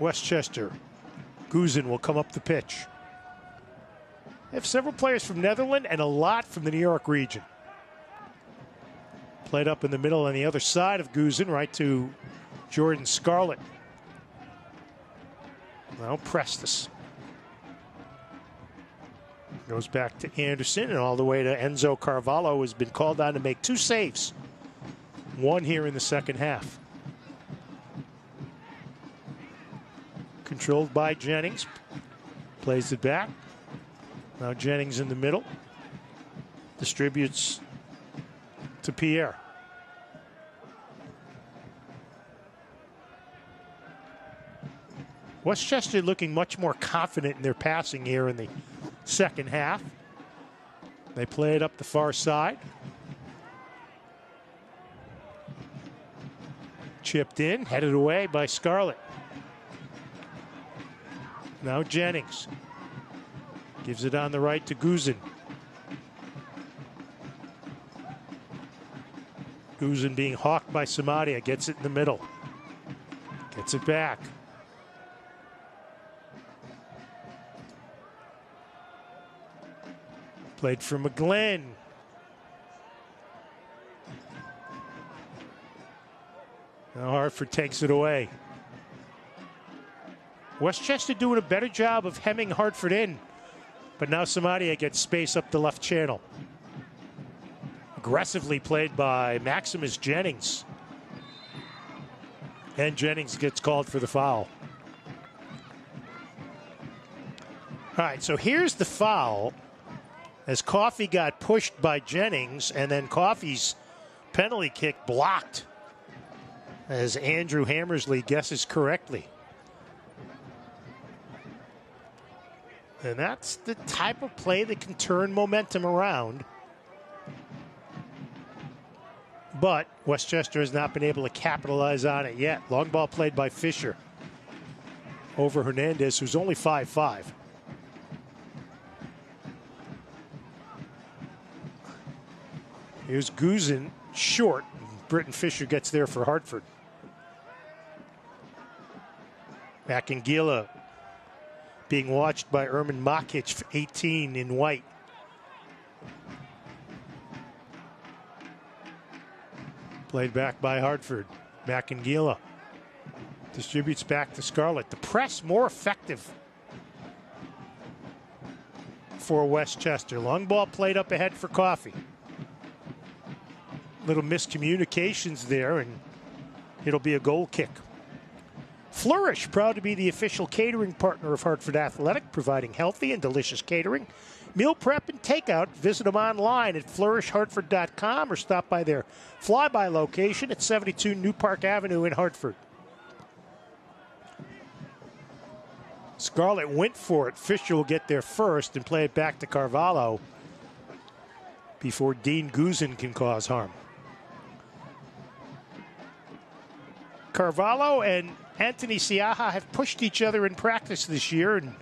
Westchester. Guzin will come up the pitch. They have several players from Netherlands and a lot from the New York region. Played up in the middle on the other side of Guzin, right to Jordan Scarlett. Now Prestis. Goes back to Anderson and all the way to Enzo Carvalho, who has been called on to make 2 saves. 1 here in the second half. Controlled by Jennings. Plays it back. Now Jennings in the middle. Distributes to Pierre. Westchester looking much more confident in their passing here in the second half. They play it up the far side. Chipped in, headed away by Scarlett. Now Jennings. Gives it on the right to Guzin. Guzin being hawked by Samadia. Gets it in the middle. Gets it back. Played for McGlynn. Now Hartford takes it away. Westchester doing a better job of hemming Hartford in, but now Samadia gets space up the left channel. Aggressively played by Maximus Jennings. And Jennings gets called for the foul. All right, so here's the foul. As Coffey got pushed by Jennings, and then Coffey's penalty kick blocked, as Andrew Hammersley guesses correctly. And that's the type of play that can turn momentum around. But Westchester has not been able to capitalize on it yet. Long ball played by Fisher over Hernandez, who's only 5'5". Here's Guzin, short. Britton Fisher gets there for Hartford. Makangila being watched by Erman Makic, 18 in white. Played back by Hartford. Makangila distributes back to Scarlett. The press more effective for Westchester. Long ball played up ahead for Coffey. Little miscommunications there, and it'll be a goal kick. Flourish, proud to be the official catering partner of Hartford Athletic, providing healthy and delicious catering, meal prep, and takeout. Visit them online at flourishhartford.com or stop by their flyby location at 72 New Park Avenue in Hartford. Scarlett went for it. Fisher will get there first and play it back to Carvalho before Dean Guzin can cause harm. Carvalho and Anthony Siaha have pushed each other in practice this year, and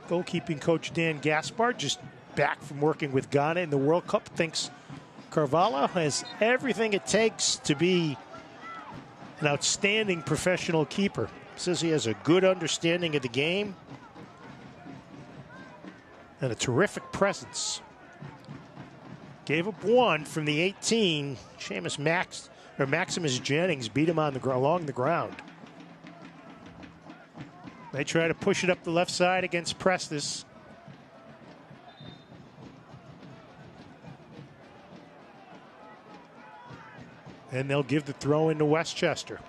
goalkeeping coach Dan Gaspard, just back from working with Ghana in the World Cup, thinks Carvalho has everything it takes to be an outstanding professional keeper. Says he has a good understanding of the game and a terrific presence. Gave up one from the 18. Maximus Jennings beat him on along the ground. They try to push it up the left side against Prestes. And they'll give the throw into Westchester.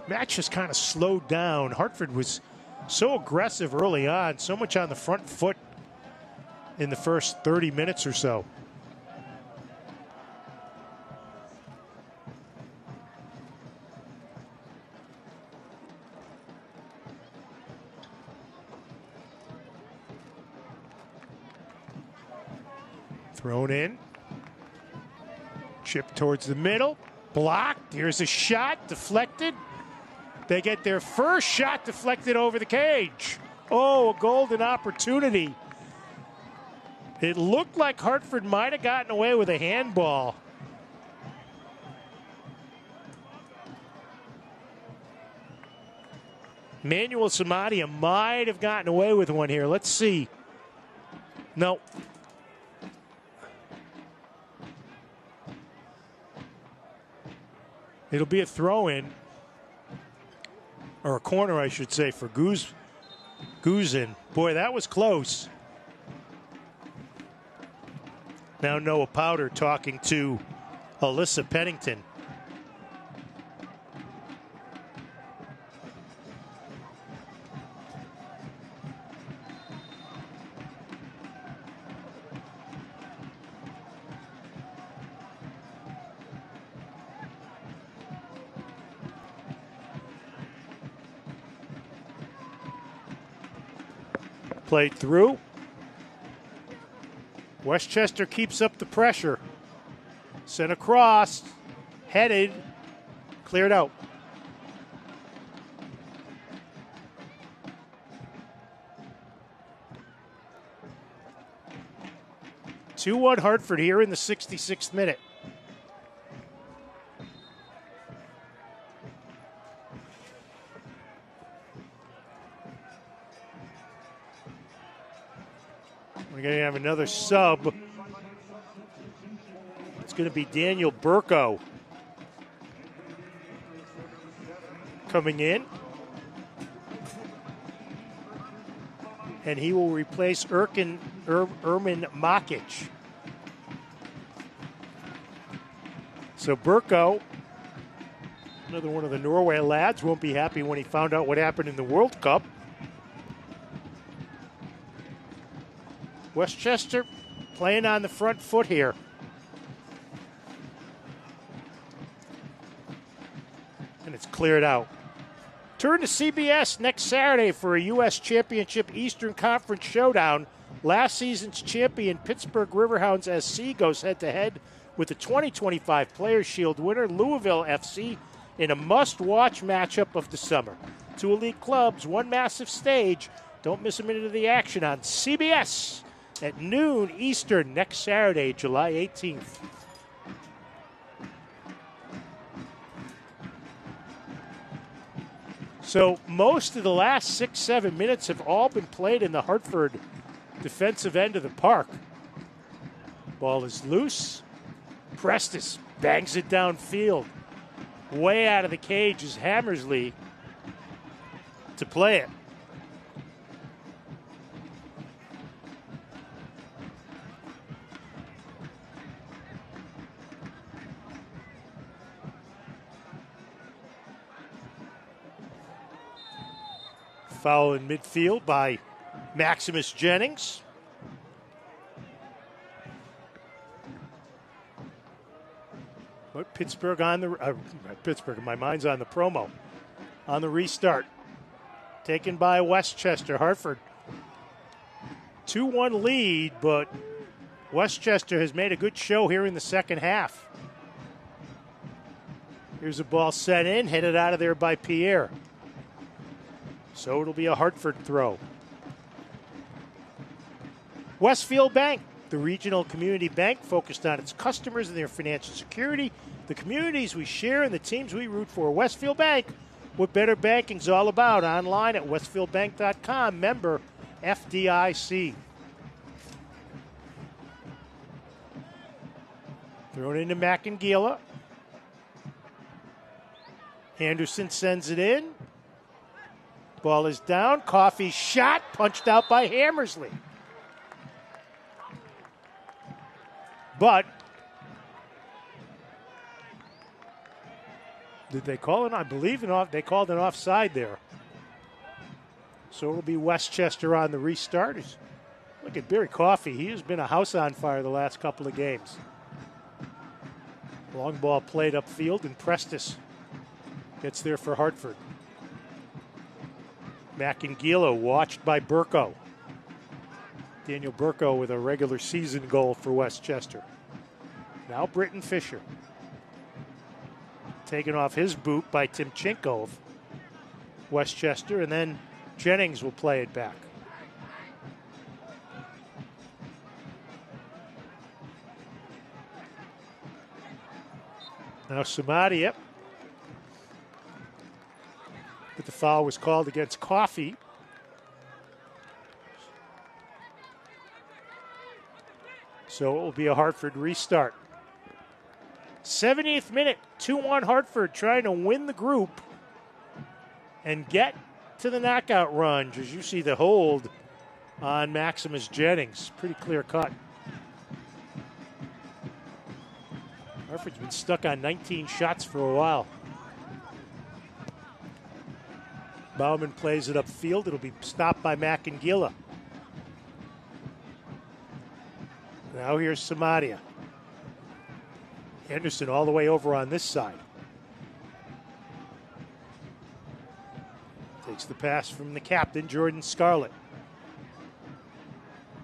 Match has kind of slowed down. Hartford was so aggressive early on, so much on the front foot in the first 30 minutes or so. Thrown in. Chip towards the middle. Blocked. Here's a shot. Deflected. They get their first shot deflected over the cage. Oh, a golden opportunity. It looked like Hartford might have gotten away with a handball. Manuel Samadia might have gotten away with one here. Let's see. No. It'll be a throw-in, or a corner, I should say, for Guzin. Boy, that was close. Now Noah Powder talking to Alyssa Pennington. Played through. Westchester keeps up the pressure. Sent across. Headed. Cleared out. (2-1) Hartford here in the 66th minute. We're going to have another sub. It's going to be Daniel Burko coming in. And he will replace Ermin Makic. So Burko, another one of the Norway lads, won't be happy when he found out what happened in the World Cup. Westchester playing on the front foot here. And it's cleared out. Turn to CBS next Saturday for a U.S. Championship Eastern Conference showdown. Last season's champion Pittsburgh Riverhounds SC goes head-to-head with the 2025 Players' Shield winner Louisville FC in a must-watch matchup of the summer. Two elite clubs, one massive stage. Don't miss a minute of the action on CBS at noon Eastern next Saturday, July 18th. So most of the last 6-7 minutes have all been played in the Hartford defensive end of the park. Ball is loose. Prestes bangs it downfield. Way out of the cage is Hammersley to play it. Foul in midfield by Maximus Jennings. But Pittsburgh on the Pittsburgh. My mind's on the promo. On the restart, taken by Westchester. Hartford 2-1 lead, but Westchester has made a good show here in the second half. Here's a ball set in, headed out of there by Pierre. So it'll be a Hartford throw. Westfield Bank, the regional community bank focused on its customers and their financial security, the communities we share and the teams we root for. Westfield Bank, what better banking's all about. Online at westfieldbank.com, member FDIC. Thrown into Macangila. Anderson sends it in. Ball is down. Coffee shot. Punched out by Hammersley. But did they call it? I believe they called an offside there. So it'll be Westchester on the restart. Look at Barry Coffey. He has been a house on fire the last couple of games. Long ball played upfield, and Prestis gets there for Hartford. Macangila watched by Burko. Daniel Burko with a regular season goal for Westchester. Now Britton Fisher. Taken off his boot by Timchenko of Westchester, and then Jennings will play it back. Now Samadia. But the foul was called against Coffey. So it will be a Hartford restart. 70th minute, 2-1 Hartford trying to win the group and get to the knockout run. As you see the hold on Maximus Jennings. Pretty clear cut. Hartford's been stuck on 19 shots for a while. Bauman plays it upfield. It'll be stopped by Macangila. Now here's Samadia. Anderson all the way over on this side. Takes the pass from the captain, Jordan Scarlett.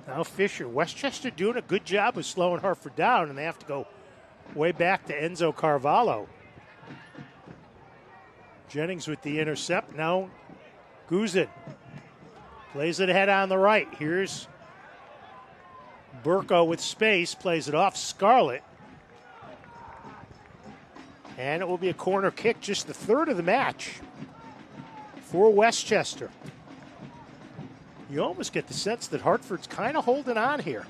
Now Fisher. Westchester doing a good job of slowing Hartford down, and they have to go way back to Enzo Carvalho. Jennings with the intercept. Now Guzin plays it ahead on the right. Here's Burko with space, plays it off Scarlett. And it will be a corner kick, just the third of the match for Westchester. You almost get the sense that Hartford's kind of holding on here.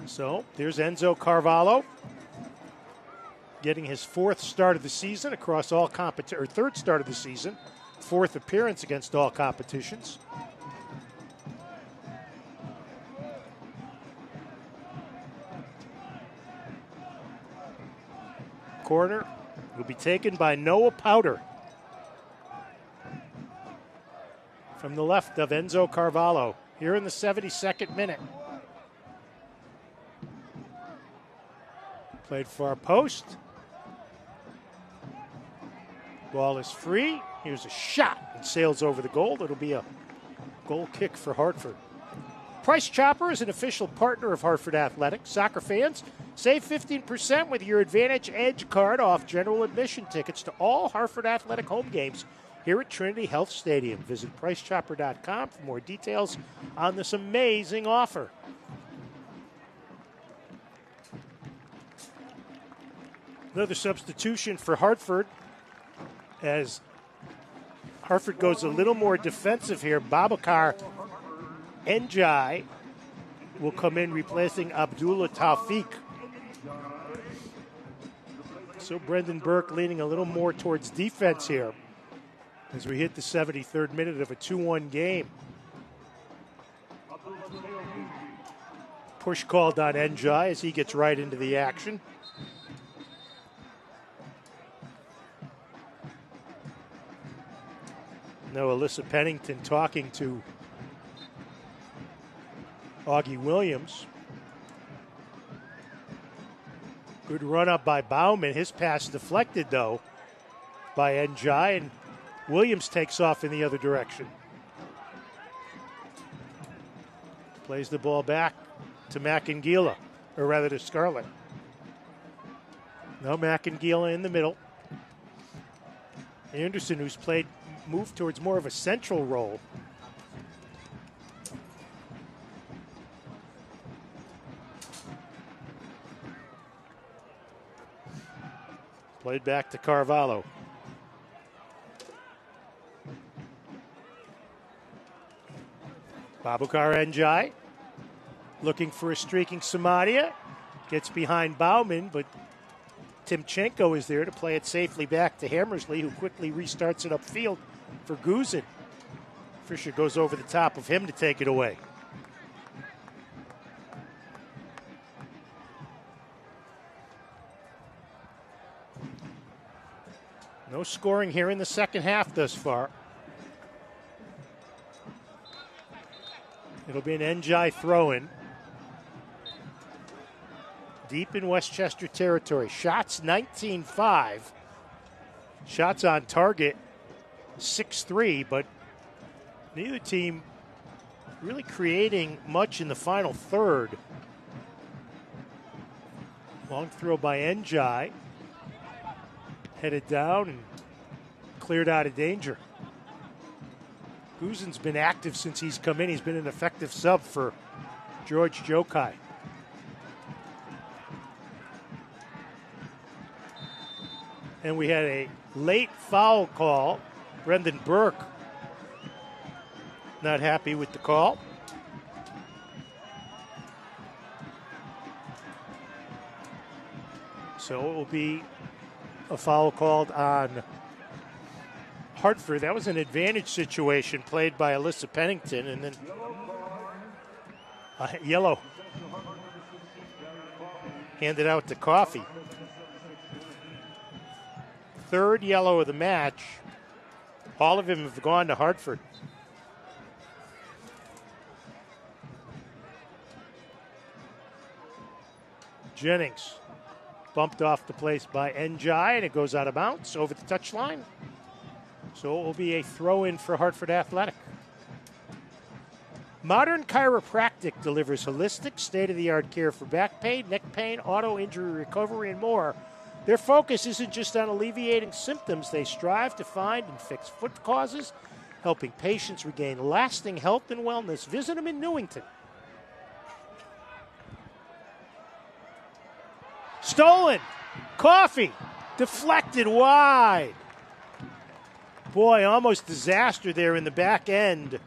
So there's Enzo Carvalho getting his fourth start of the season across all competitions, or third start of the season, fourth appearance against all competitions. Corner will be taken by Noah Powder from the left of Enzo Carvalho here in the 72nd minute. Played far post. Ball is free. Here's a shot. It sails over the goal. It'll be a goal kick for Hartford. Price Chopper is an official partner of Hartford Athletics. Soccer fans, save 15% with your Advantage Edge card off general admission tickets to all Hartford Athletic home games here at Trinity Health Stadium. Visit PriceChopper.com for more details on this amazing offer. Another substitution for Hartford as Hartford goes a little more defensive here. Babakar Njai will come in replacing Abdullah Tawfiq. So Brendan Burke leaning a little more towards defense here as we hit the 73rd minute of a 2-1 game. Push called on Njai as he gets right into the action. No, Alyssa Pennington talking to Augie Williams. Good run up by Bauman. His pass deflected, though, by Njai, and Williams takes off in the other direction. Plays the ball back to Macangila, or rather to Scarlett. No, Macangila in the middle. Anderson, who's moved towards more of a central role. Played back to Carvalho. Babukar Njai looking for a streaking Samadia. Gets behind Bauman, but Timchenko is there to play it safely back to Hammersley, who quickly restarts it upfield for Guzin. Fisher goes over the top of him to take it away. No scoring here in the second half thus far. It'll be an Njai throw-in. Deep in Westchester territory. Shots 19-5. Shots on target 6-3, but neither team really creating much in the final third. Long throw by Njai. Headed down and cleared out of danger. Guzin's been active since he's come in. He's been an effective sub for George Jokai. And we had a late foul call. Brendan Burke not happy with the call. So it will be a foul called on Hartford. That was an advantage situation played by Alyssa Pennington, and then yellow handed out to Coffey. Third yellow of the match. All of them have gone to Hartford. Jennings bumped off the place by Njai, and it goes out of bounds over the touchline. So it will be a throw-in for Hartford Athletic. Modern Chiropractic delivers holistic, state-of-the-art care for back pain, neck pain, auto injury recovery, and more. Their focus isn't just on alleviating symptoms. They strive to find and fix foot causes, helping patients regain lasting health and wellness. Visit them in Newington. Stolen. Coffey. Deflected wide. Boy, almost disaster there in the back end.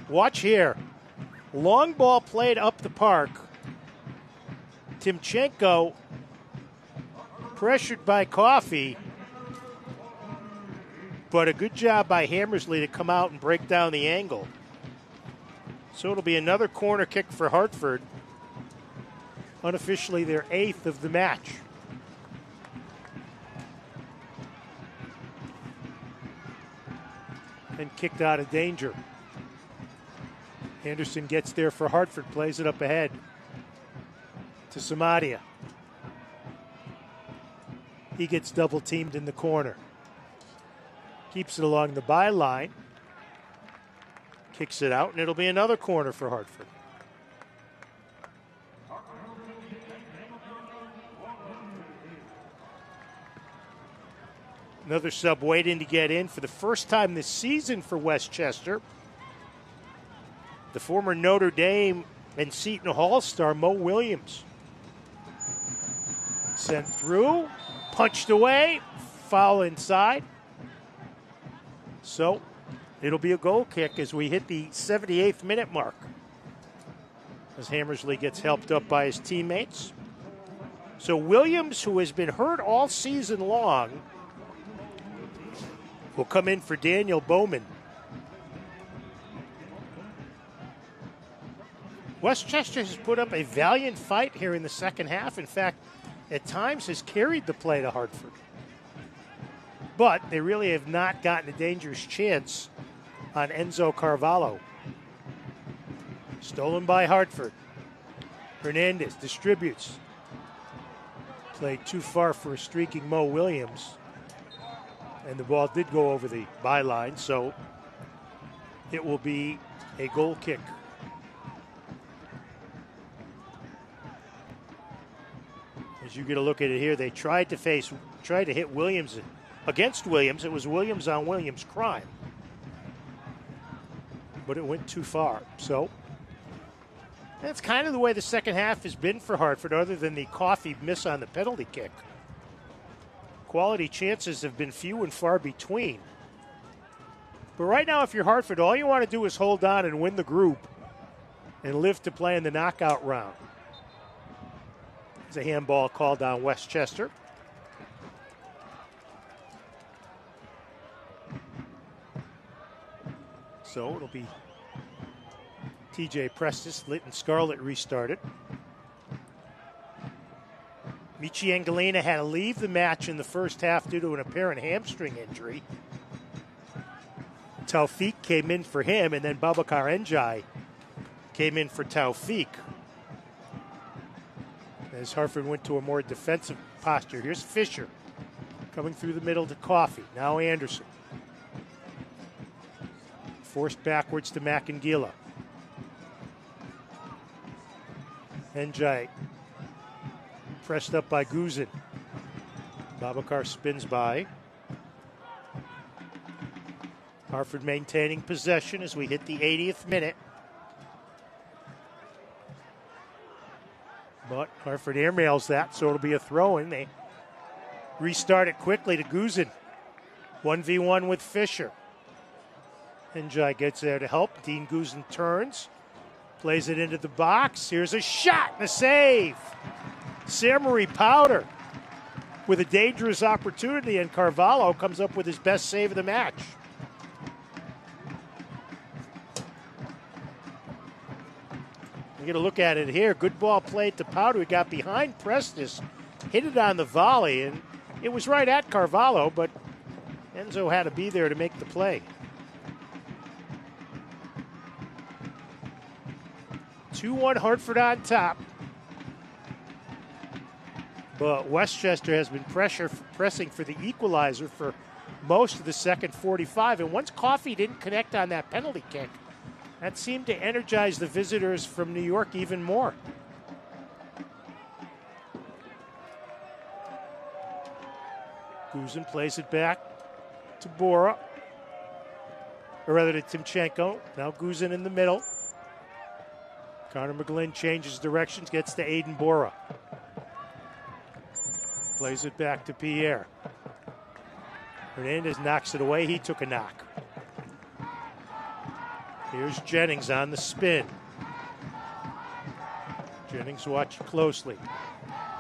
Watch here. Long ball played up the park. Timchenko pressured by Coffey. But a good job by Hammersley to come out and break down the angle. So it'll be another corner kick for Hartford. Unofficially their 8th of the match. And kicked out of danger. Anderson gets there for Hartford, plays it up ahead to Samadia. He gets double teamed in the corner. Keeps it along the byline. Kicks it out, and it'll be another corner for Hartford. Another sub waiting to get in for the first time this season for Westchester. The former Notre Dame and Seton Hall star, Mo Williams. Sent through, punched away, foul inside. So it'll be a goal kick as we hit the 78th minute mark. As Hammersley gets helped up by his teammates. So Williams, who has been hurt all season long, will come in for Daniel Bowman. Westchester has put up a valiant fight here in the second half. In fact, at times has carried the play to Hartford. But they really have not gotten a dangerous chance on Enzo Carvalho. Stolen by Hartford. Hernandez distributes. Played too far for a streaking Mo Williams. And the ball did go over the byline, so it will be a goal kick. As you get a look at it here, they tried to hit Williams against Williams. It was Williams on Williams crime. But it went too far. So that's kind of the way the second half has been for Hartford, other than the Coffey miss on the penalty kick. Quality chances have been few and far between. But right now, if you're Hartford, all you want to do is hold on and win the group and live to play in the knockout round. There's a handball called on Westchester. So it'll be TJ Prestis, Lytton Scarlett restarted. Michi Angelina had to leave the match in the first half due to an apparent hamstring injury. Taufik came in for him, and then Babacar Njai came in for Taufik. As Hartford went to a more defensive posture. Here's Fisher coming through the middle to Coffey. Now Anderson. Forced backwards to Makangila. Njai pressed up by Guzin. Babacar spins by. Hartford maintaining possession as we hit the 80th minute. But Hartford airmails that, so it'll be a throw-in. They restart it quickly to Guzin. 1v1 with Fisher. Njai gets there to help. Dean Guzin turns. Plays it into the box. Here's a shot and a save. Samory Powder with a dangerous opportunity, and Carvalho comes up with his best save of the match. You get a look at it here. Good ball played to Powder. He got behind Prestis, hit it on the volley, and it was right at Carvalho, but Enzo had to be there to make the play. 2-1 Hartford on top. But Westchester has been pressing for the equalizer for most of the second 45. And once Coffey didn't connect on that penalty kick, that seemed to energize the visitors from New York even more. Guzin plays it back to Bora. Or rather to Timchenko. Now Guzin in the middle. Connor McGlynn changes directions, gets to Aiden Bora. Plays it back to Pierre. Hernandez knocks it away. He took a knock. Here's Jennings on the spin. Jennings watched closely.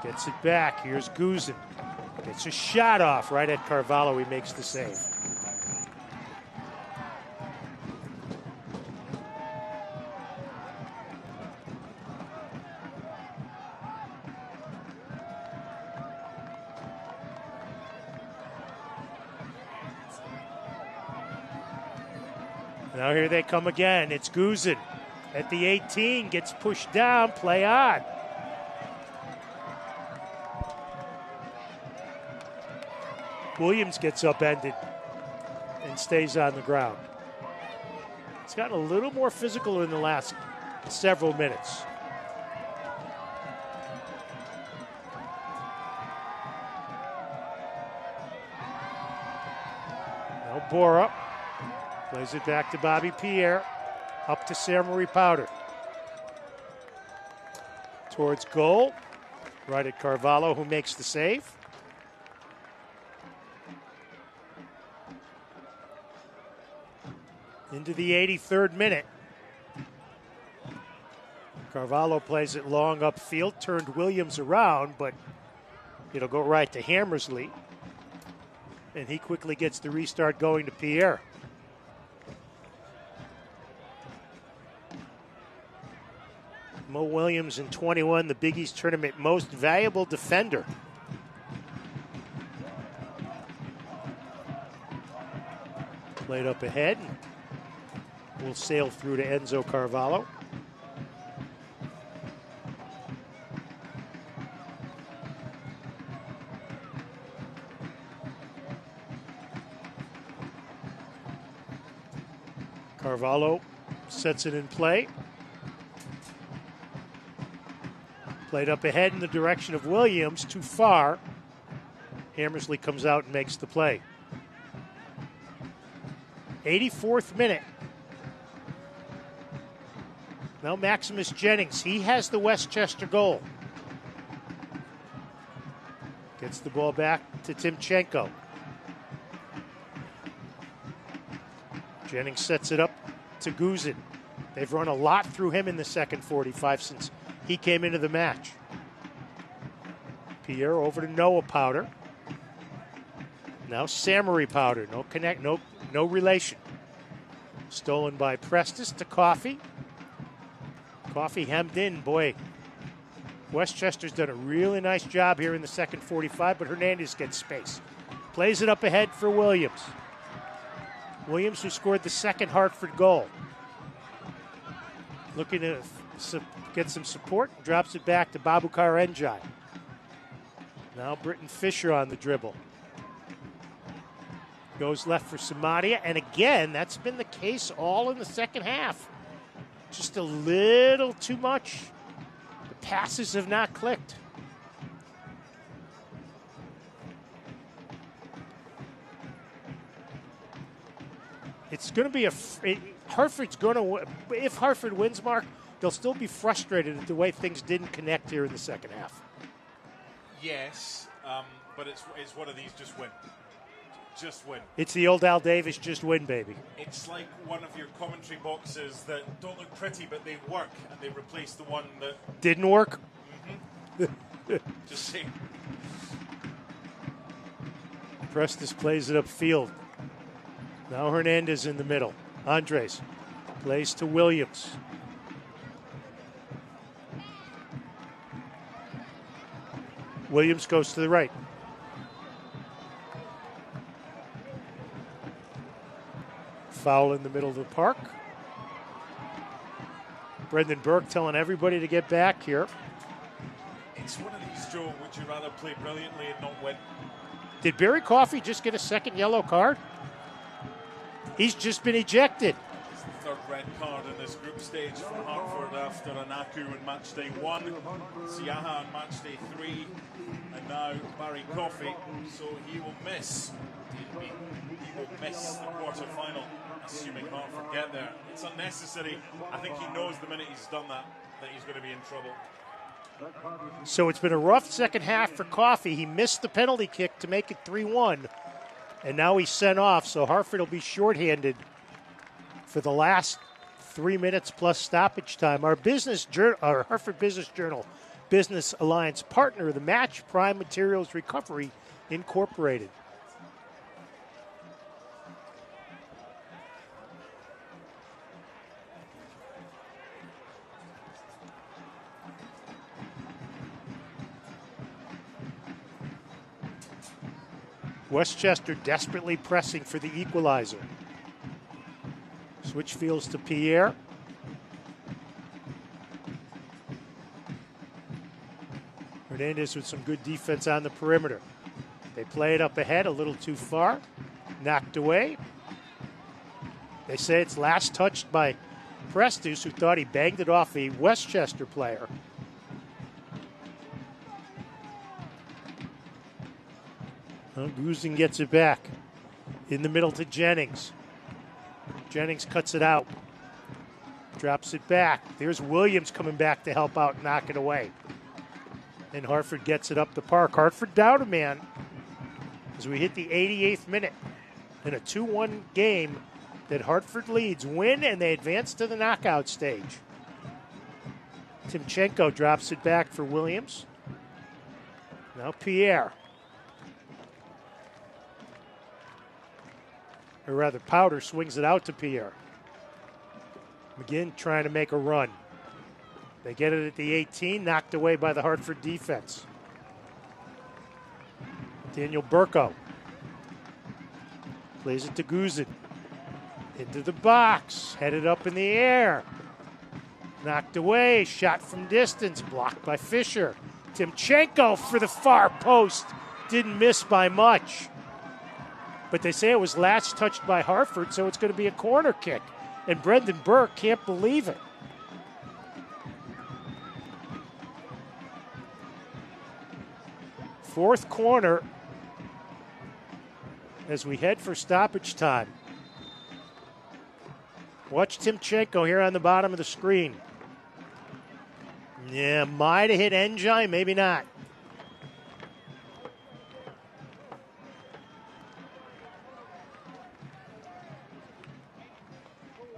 Gets it back. Here's Guzin. Gets a shot off right at Carvalho. He makes the save. Now here they come again. It's Guzin at the 18, gets pushed down, play on. Williams gets upended and stays on the ground. It's gotten a little more physical in the last several minutes. Now Bora. Plays it back to Bobby Pierre. Up to Samory Powder. Towards goal. Right at Carvalho, who makes the save. Into the 83rd minute. Carvalho plays it long upfield. Turned Williams around, but it'll go right to Hammersley. And he quickly gets the restart going to Pierre. Mo Williams in 21, the Big East Tournament most valuable defender. Played up ahead. Will sail through to Enzo Carvalho. Carvalho sets it in play. Played up ahead in the direction of Williams, too far. Hammersley comes out and makes the play. 84th minute. Now Maximus Jennings, he has the Westchester goal. Gets the ball back to Timchenko. Jennings sets it up to Guzin. They've run a lot through him in the second 45 since he came into the match. Pierre over to Noah Powder. Now Samari Powder. No connect, no relation. Stolen by Prestis to Coffey. Coffey hemmed in. Boy, Westchester's done a really nice job here in the second 45, but Hernandez gets space. Plays it up ahead for Williams. Williams, who scored the second Hartford goal. Looking to get some support, drops it back to Babukar Njai. Now Britton Fisher on the dribble. Goes left for Samadia, and again, that's been the case all in the second half. Just a little too much. The passes have not clicked. It's going to be Hartford's going to, if Hartford wins, Mark, they'll still be frustrated at the way things didn't connect here in the second half. Yes, but it's one of these just win. Just win. It's the old Al Davis just win, baby. It's like one of your commentary boxes that don't look pretty, but they work, and they replace the one that didn't work. Mm-hmm. Just saying. Prestis plays it upfield. Now Hernandez in the middle. Andres plays to Williams. Williams goes to the right. Foul in the middle of the park. Brendan Burke telling everybody to get back here. It's one of these, Joe, would you rather play brilliantly and not win? Did Barry Coffey just get a second yellow card? He's just been ejected. It's the third red card in this group stage for Hartford after Anaku in match day 1, Siaha on match day 3, and now Barry Coffey. So he will miss. He will miss the quarter-final, assuming Hartford get there. It's unnecessary. I think he knows the minute he's done that he's going to be in trouble. So it's been a rough second half for Coffey. He missed the penalty kick to make it 3-1, and now he's sent off, so Hartford will be shorthanded for the last 3 minutes plus stoppage time. Our Hartford Business Journal Business Alliance partner, the Match Prime Materials Recovery Incorporated. Westchester desperately pressing for the equalizer. Switch fields to Pierre. Hernandez with some good defense on the perimeter. They play it up ahead a little too far. Knocked away. They say it's last touched by Prestus, who thought he banged it off a Westchester player. Guzin gets it back. In the middle to Jennings. Jennings cuts it out. Drops it back. There's Williams coming back to help out and knock it away. And Hartford gets it up the park. Hartford down a man as we hit the 88th minute in a 2-1 game that Hartford leads. Win, and they advance to the knockout stage. Timchenko drops it back for Williams. Now Pierre. Or rather, Powder swings it out to Pierre. McGinn trying to make a run. They get it at the 18, knocked away by the Hartford defense. Daniel Burko plays it to Guzin. Into the box, headed up in the air. Knocked away, shot from distance, blocked by Fisher. Timchenko for the far post, didn't miss by much. But they say it was last touched by Hartford, so it's going to be a corner kick. And Brendan Burke can't believe it. Fourth corner as we head for stoppage time. Watch Timchenko here on the bottom of the screen. Yeah, might have hit Njai, maybe not.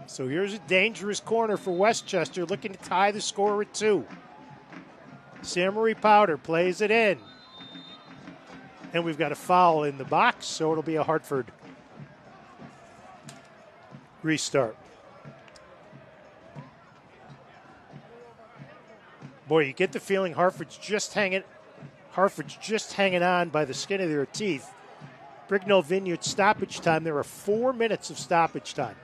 So here's a dangerous corner for Westchester, looking to tie the score at 2. Samory Powder plays it in. And we've got a foul in the box, so it'll be a Hartford restart. Boy, you get the feeling Hartford's just hanging on by the skin of their teeth. Bricknell Vineyard stoppage time. There are 4 minutes of stoppage time.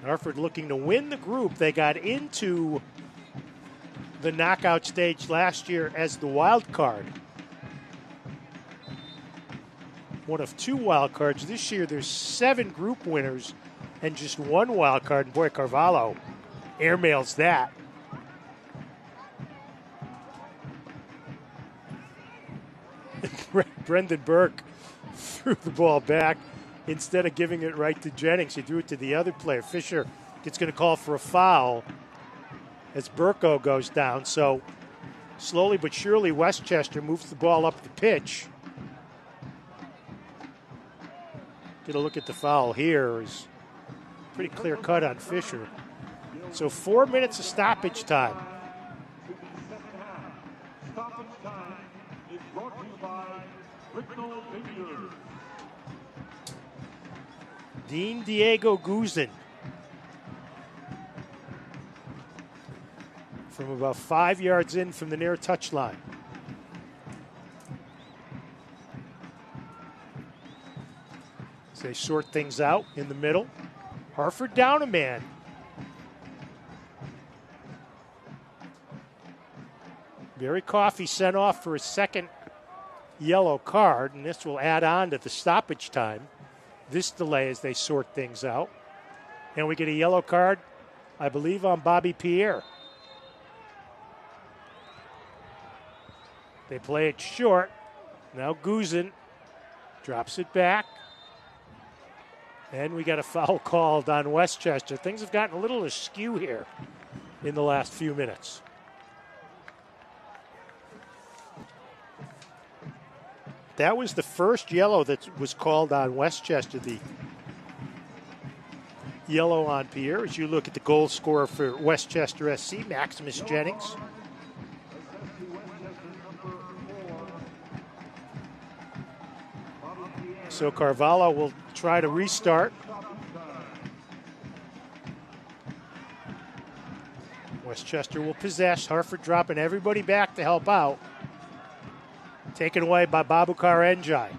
Hartford looking to win the group. They got into the knockout stage last year as the wild card. One of 2 wild cards. This year there's 7 group winners and just 1 wild card. And boy, Carvalho airmails that. Brendan Burke threw the ball back. Instead of giving it right to Jennings, he threw it to the other player. Fisher gets going to call for a foul as Burko goes down. So slowly but surely, Westchester moves the ball up the pitch. Get a look at the foul here. Is pretty clear cut on Fisher. So 4 minutes of stoppage time. Dean Diego Guzin from about 5 yards in from the near touchline. As they sort things out in the middle. Hartford down a man. Barry Coffey sent off for his second yellow card, and this will add on to the stoppage time. This delay as they sort things out. And we get a yellow card, I believe, on Bobby Pierre. They play it short. Now Guzin drops it back. And we got a foul called on Westchester. Things have gotten a little askew here in the last few minutes. That was the first yellow that was called on Westchester, the yellow on Pierre. As you look at the goal scorer for Westchester SC, Maximus Jennings. So Carvalho will try to restart. Westchester will possess. Hartford dropping everybody back to help out. Taken away by Babukar Njai.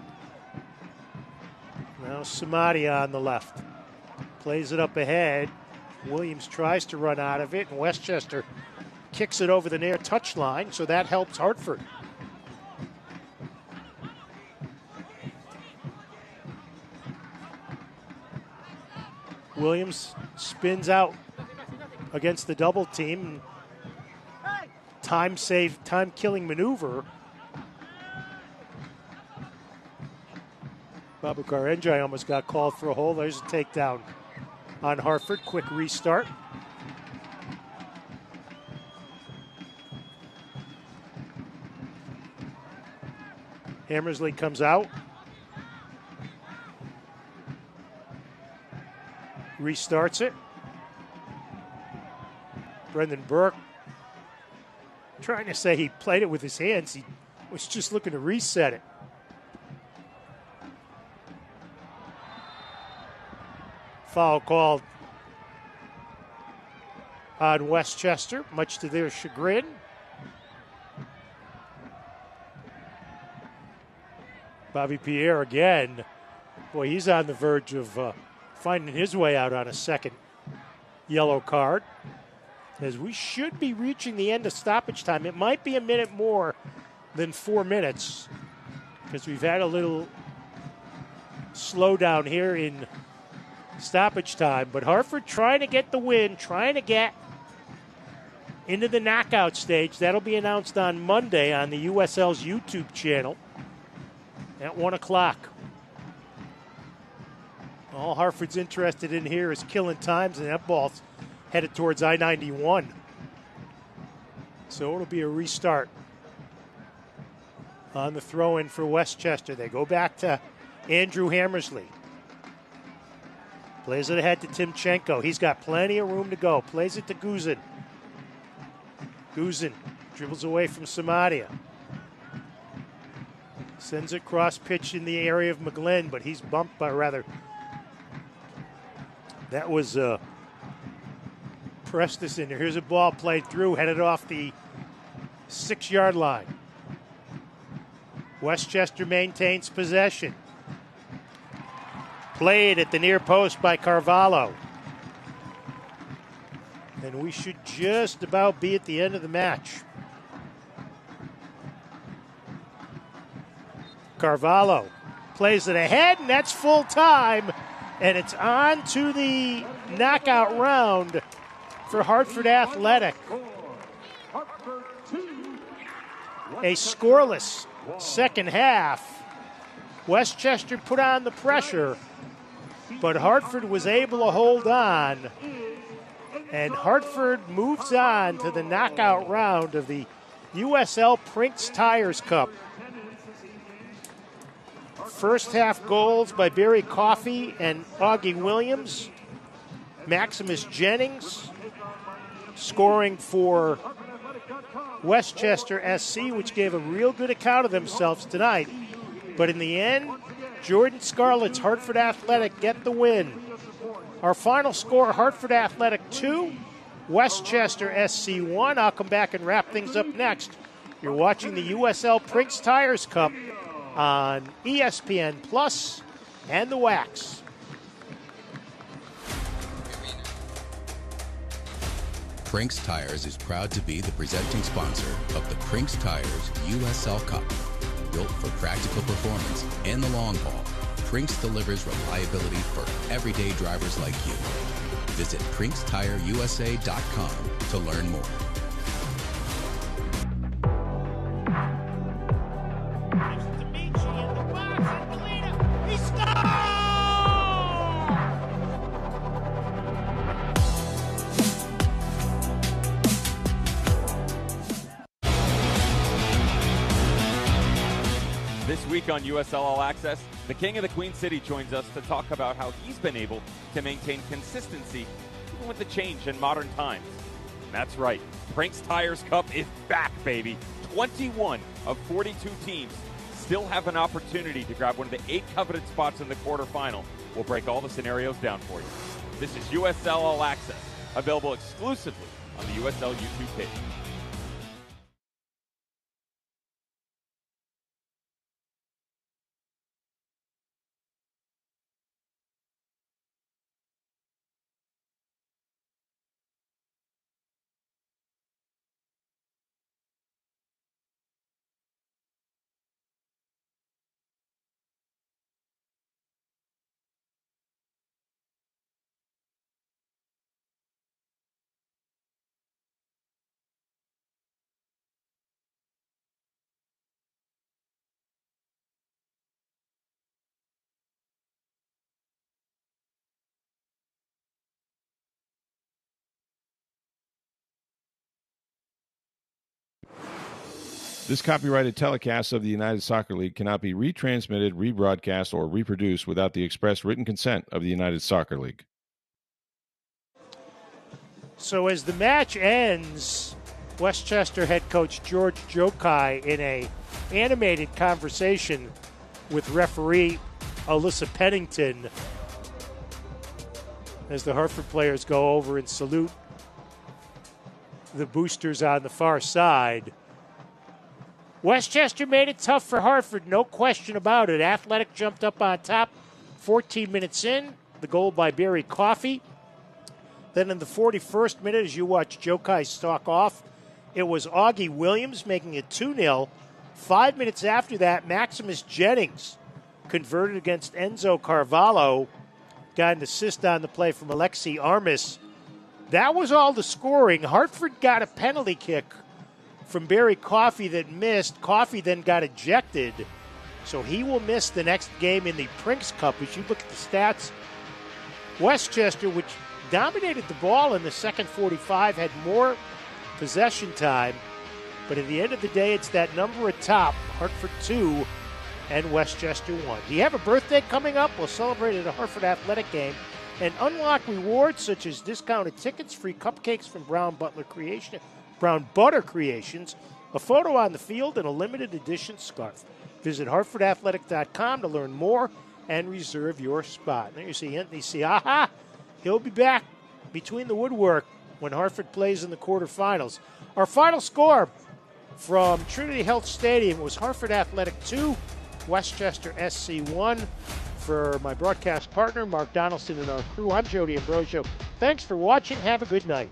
Now Samadia on the left. Plays it up ahead. Williams tries to run out of it, and Westchester kicks it over the near touchline, so that helps Hartford. Williams spins out against the double team. Time-killing maneuver. Babukar Njai almost got called for a hole. There's a takedown on Hartford. Quick restart. Hammersley comes out. Restarts it. Brendan Burke trying to say he played it with his hands. He was just looking to reset it. Foul called on Westchester, much to their chagrin. Bobby Pierre again. Boy, he's on the verge of finding his way out on a second yellow card. As we should be reaching the end of stoppage time. It might be a minute more than 4 minutes because we've had a little slowdown here in stoppage time. But Hartford trying to get the win, trying to get into the knockout stage. That'll be announced on Monday on the USL's YouTube channel at 1 o'clock. All Hartford's interested in here is killing times, and that ball's headed towards I-91. So it'll be a restart on the throw-in for Westchester. They go back to Andrew Hammersley. Plays it ahead to Timchenko. He's got plenty of room to go. Plays it to Guzin. Guzin dribbles away from Samadia. Sends it cross pitch in the area of McGlynn, but he's bumped by, rather, that was Prestis in there. Here's a ball played through, headed off the 6-yard line. Westchester maintains possession. Played at the near post by Carvalho. And we should just about be at the end of the match. Carvalho plays it ahead, and that's full time. And it's on to the knockout round for Hartford Athletic. A scoreless second half. Westchester put on the pressure, but Hartford was able to hold on. And Hartford moves on to the knockout round of the USL Prinx Tires Cup. First half goals by Barry Coffey and Augie Williams. Maximus Jennings scoring for Westchester SC, which gave a real good account of themselves tonight. But in the end, Jordan Scarlett's Hartford Athletic get the win. Our final score, Hartford Athletic 2, Westchester SC 1. I'll come back and wrap things up next. You're watching the USL Prinx Tires Cup on ESPN Plus and the Wax. Prinx Tires is proud to be the presenting sponsor of the Prinx Tires USL Cup. Built for practical performance and the long haul, Prinx delivers reliability for everyday drivers like you. Visit PrinxTireUSA.com to learn more. This week on USL All Access, the King of the Queen City joins us to talk about how he's been able to maintain consistency even with the change in modern times. And that's right, Prinx Tires Cup is back, baby. 21 of 42 teams still have an opportunity to grab one of the 8 coveted spots in the quarterfinal. We'll break all the scenarios down for you. This is USL All Access, available exclusively on the USL YouTube page. This copyrighted telecast of the United Soccer League cannot be retransmitted, rebroadcast, or reproduced without the express written consent of the United Soccer League. So as the match ends, Westchester head coach George Jokai in a animated conversation with referee Alyssa Pennington as the Hartford players go over and salute the boosters on the far side. Westchester made it tough for Hartford, no question about it. Athletic jumped up on top 14 minutes in, the goal by Barry Coffey. Then in the 41st minute, as you watch Jokai stalk off, it was Augie Williams making it 2-0. 5 minutes after that, Maximus Jennings converted against Enzo Carvalho. Got an assist on the play from Alexi Armas. That was all the scoring. Hartford got a penalty kick from Barry Coffey that missed. Coffey then got ejected, so he will miss the next game in the Prinx Cup. As you look at the stats, Westchester, which dominated the ball in the second 45, had more possession time, but at the end of the day, it's that number atop, Hartford 2 and Westchester 1. Do you have a birthday coming up? We'll celebrate at a Hartford Athletic game and unlock rewards such as discounted tickets, free cupcakes from Brown Butter Creations, a photo on the field, and a limited edition scarf. Visit HartfordAthletic.com to learn more and reserve your spot. There you see Anthony Siaha. He'll be back between the woodwork when Hartford plays in the quarterfinals. Our final score from Trinity Health Stadium was Hartford Athletic 2, Westchester SC 1. For my broadcast partner, Mark Donaldson, and our crew, I'm Jody Ambrosio. Thanks for watching. Have a good night.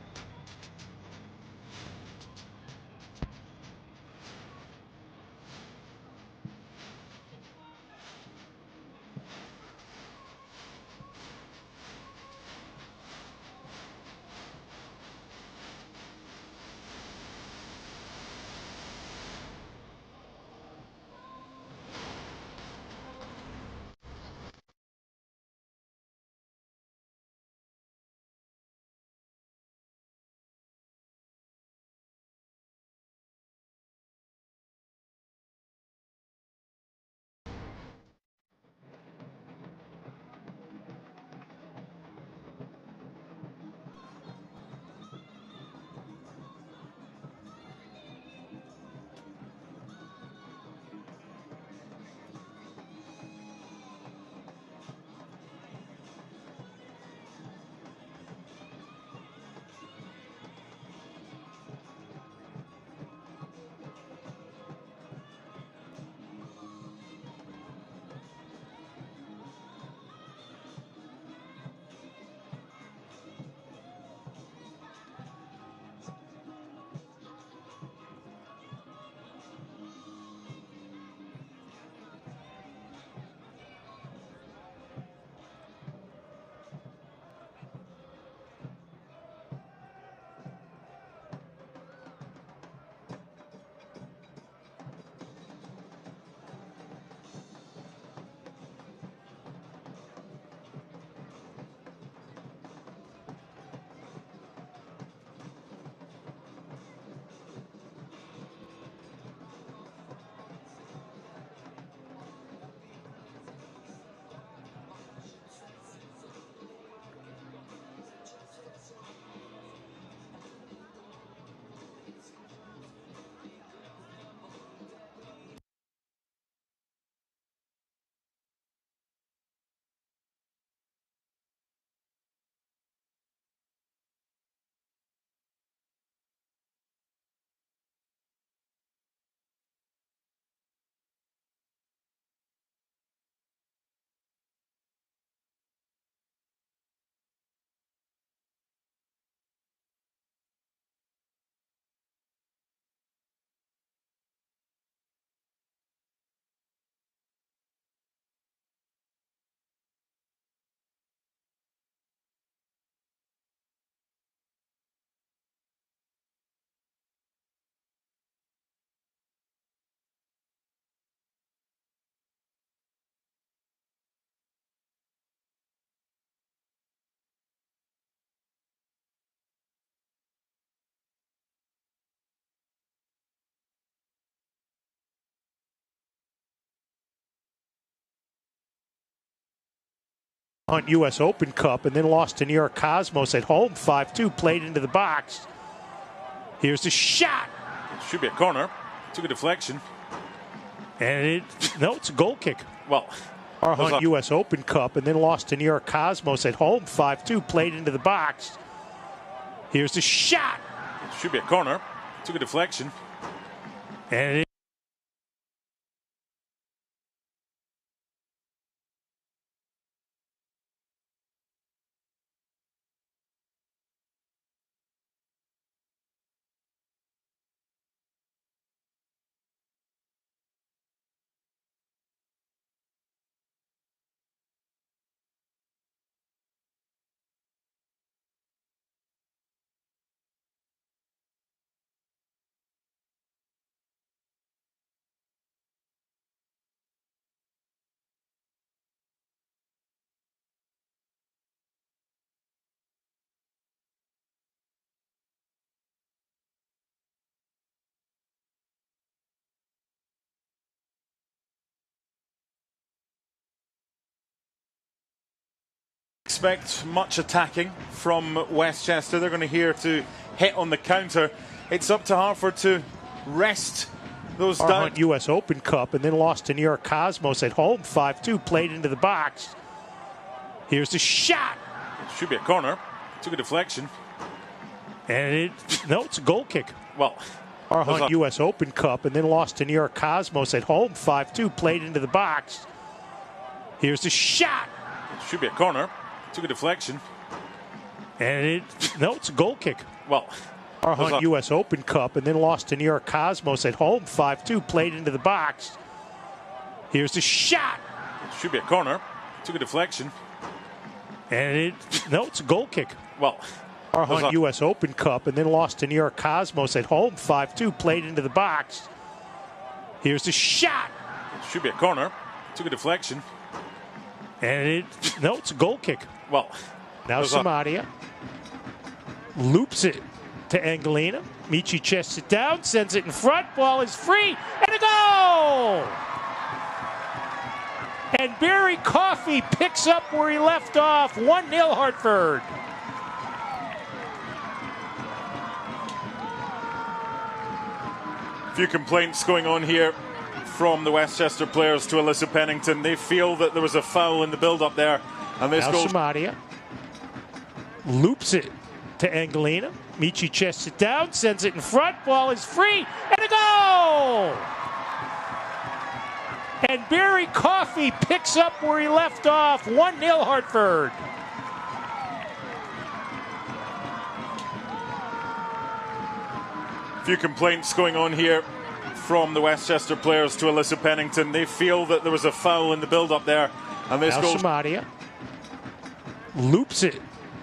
Hunt U.S. Open Cup and then lost to New York Cosmos at home 5-2, played into the box. Here's the shot. It should be a corner. Took a deflection. And it's a goal kick. Well, our Hunt U.S. Open Cup and then lost to New York Cosmos at home 5-2, played into the box. Here's the shot. It should be a corner. Took a deflection. And expect much attacking from Westchester. They're going to here to hit on the counter. It's up to Hartford to rest those down. US Open Cup and then lost to New York Cosmos at home 5-2, played into the box. Here's the shot. It should be a corner. Took a deflection. And it's a goal kick. Well, Hartford US Open Cup and then lost to New York Cosmos at home 5-2, played into the box. Here's the shot. It should be a corner. Took a deflection. And it's a goal kick. Well, Hartford US Open Cup and then lost to New York Cosmos at home 5-2, played into the box. Here's the shot. It should be a corner. Took a deflection. And it's a goal kick. Well, Hartford US Open Cup and then lost to New York Cosmos at home 5-2, played into the box. Here's the shot. It should be a corner. Took a deflection. And it's a goal kick. Well, now Samadia loops it to Angelina. Michi chests it down, sends it in front. Ball is free, and a goal! And Barry Coffey picks up where he left off. 1-0 Hartford. A few complaints going on here from the Westchester players to Alyssa Pennington. They feel that there was a foul in the build-up there. And this goal. Samadia loops it to Angelina. Michi chests it down, sends it in front. Ball is free, and a goal! And Barry Coffey picks up where he left off. 1-0 Hartford. A few complaints going on here from the Westchester players to Alyssa Pennington. They feel that there was a foul in the build-up there. And this goal. Samadia loops it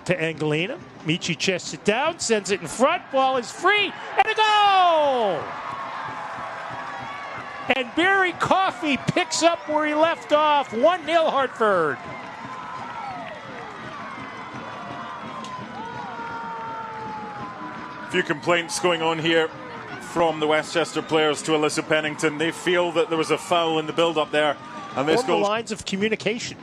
to Angelina. Michi chests it down, sends it in front. Ball is free, and a goal! And Barry Coffey picks up where he left off. 1-0 Hartford. A few complaints going on here from the Westchester players to Alyssa Pennington. They feel that there was a foul in the build-up there. And this goal. goal. Lines of communication.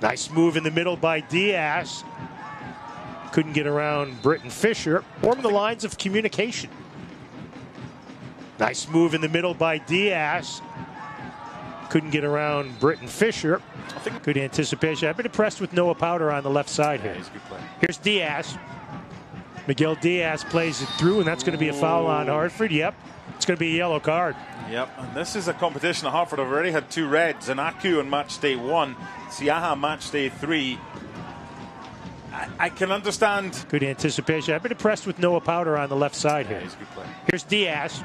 Nice move in the middle by Diaz. Couldn't get around Britton Fisher. Form the lines of communication. Nice move in the middle by Diaz. Couldn't get around Britton Fisher. Good anticipation. I've been impressed with Noah Powder on the left side here. He's a good player. Here's Diaz. Miguel Diaz plays it through, and that's going to be a foul on Hartford. Yep, it's going to be a yellow card. Yep, and this is a competition that Hartford have already had 2 reds. Anaku on match day 1, Siaha match day 3. I can understand. Good anticipation. I've been impressed with Noah Powder on the left side here. He's a good player. Here's Diaz.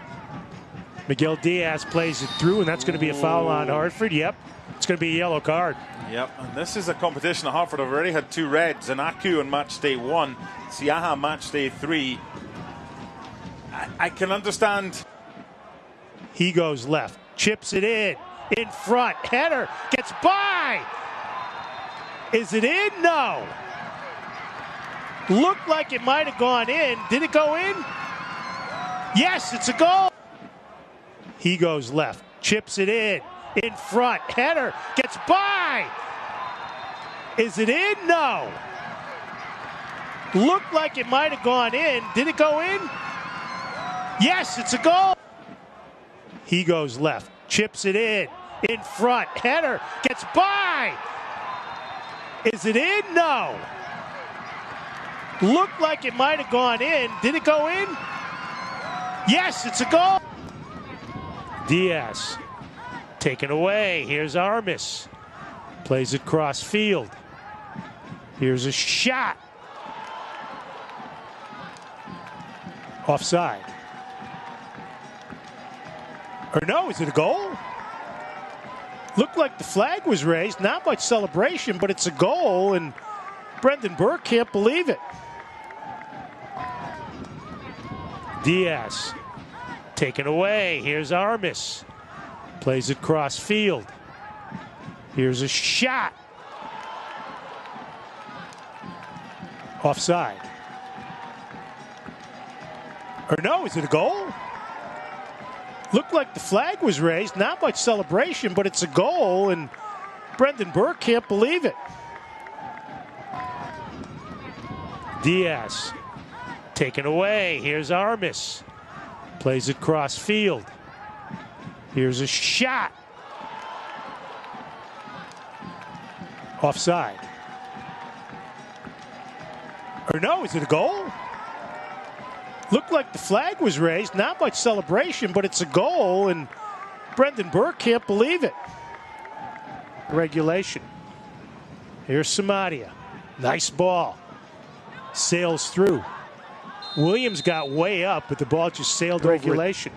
Miguel Diaz plays it through, and that's going to be a foul on Hartford. Yep, it's going to be a yellow card. Yep, and this is a competition that Hartford have already had 2 reds. Anaku on match day 1, Siaha match day 3. I can understand. He goes left, chips it in front, header, gets by. Is it in? No. Looked like it might have gone in. Did it go in? Yes, it's a goal. He goes left, chips it in front, header, gets by. Is it in? No. Looked like it might have gone in. Did it go in? Yes, it's a goal. He goes left, chips it in front, header, gets by. Is it in? No. Looked like it might have gone in. Did it go in? Yes, it's a goal. Diaz taken away. Here's Armis. Plays it cross field. Here's a shot. Offside. Or no, is it a goal? Looked like the flag was raised. Not much celebration, but it's a goal, and Brendan Burke can't believe it. Diaz taken away. Here's Armis. Plays it cross field. Here's a shot. Offside. Or no, is it a goal? Looked like the flag was raised. Not much celebration, but it's a goal, and Brendan Burke can't believe it. Diaz taken away. Here's Armas. Plays it cross field. Here's a shot. Offside. Or no, is it a goal? Looked like the flag was raised. Not much celebration, but it's a goal, and Brendan Burke can't believe it. Regulation. Here's Samadia. Nice ball. Sails through. Williams got way up, but the ball just sailed over regulation.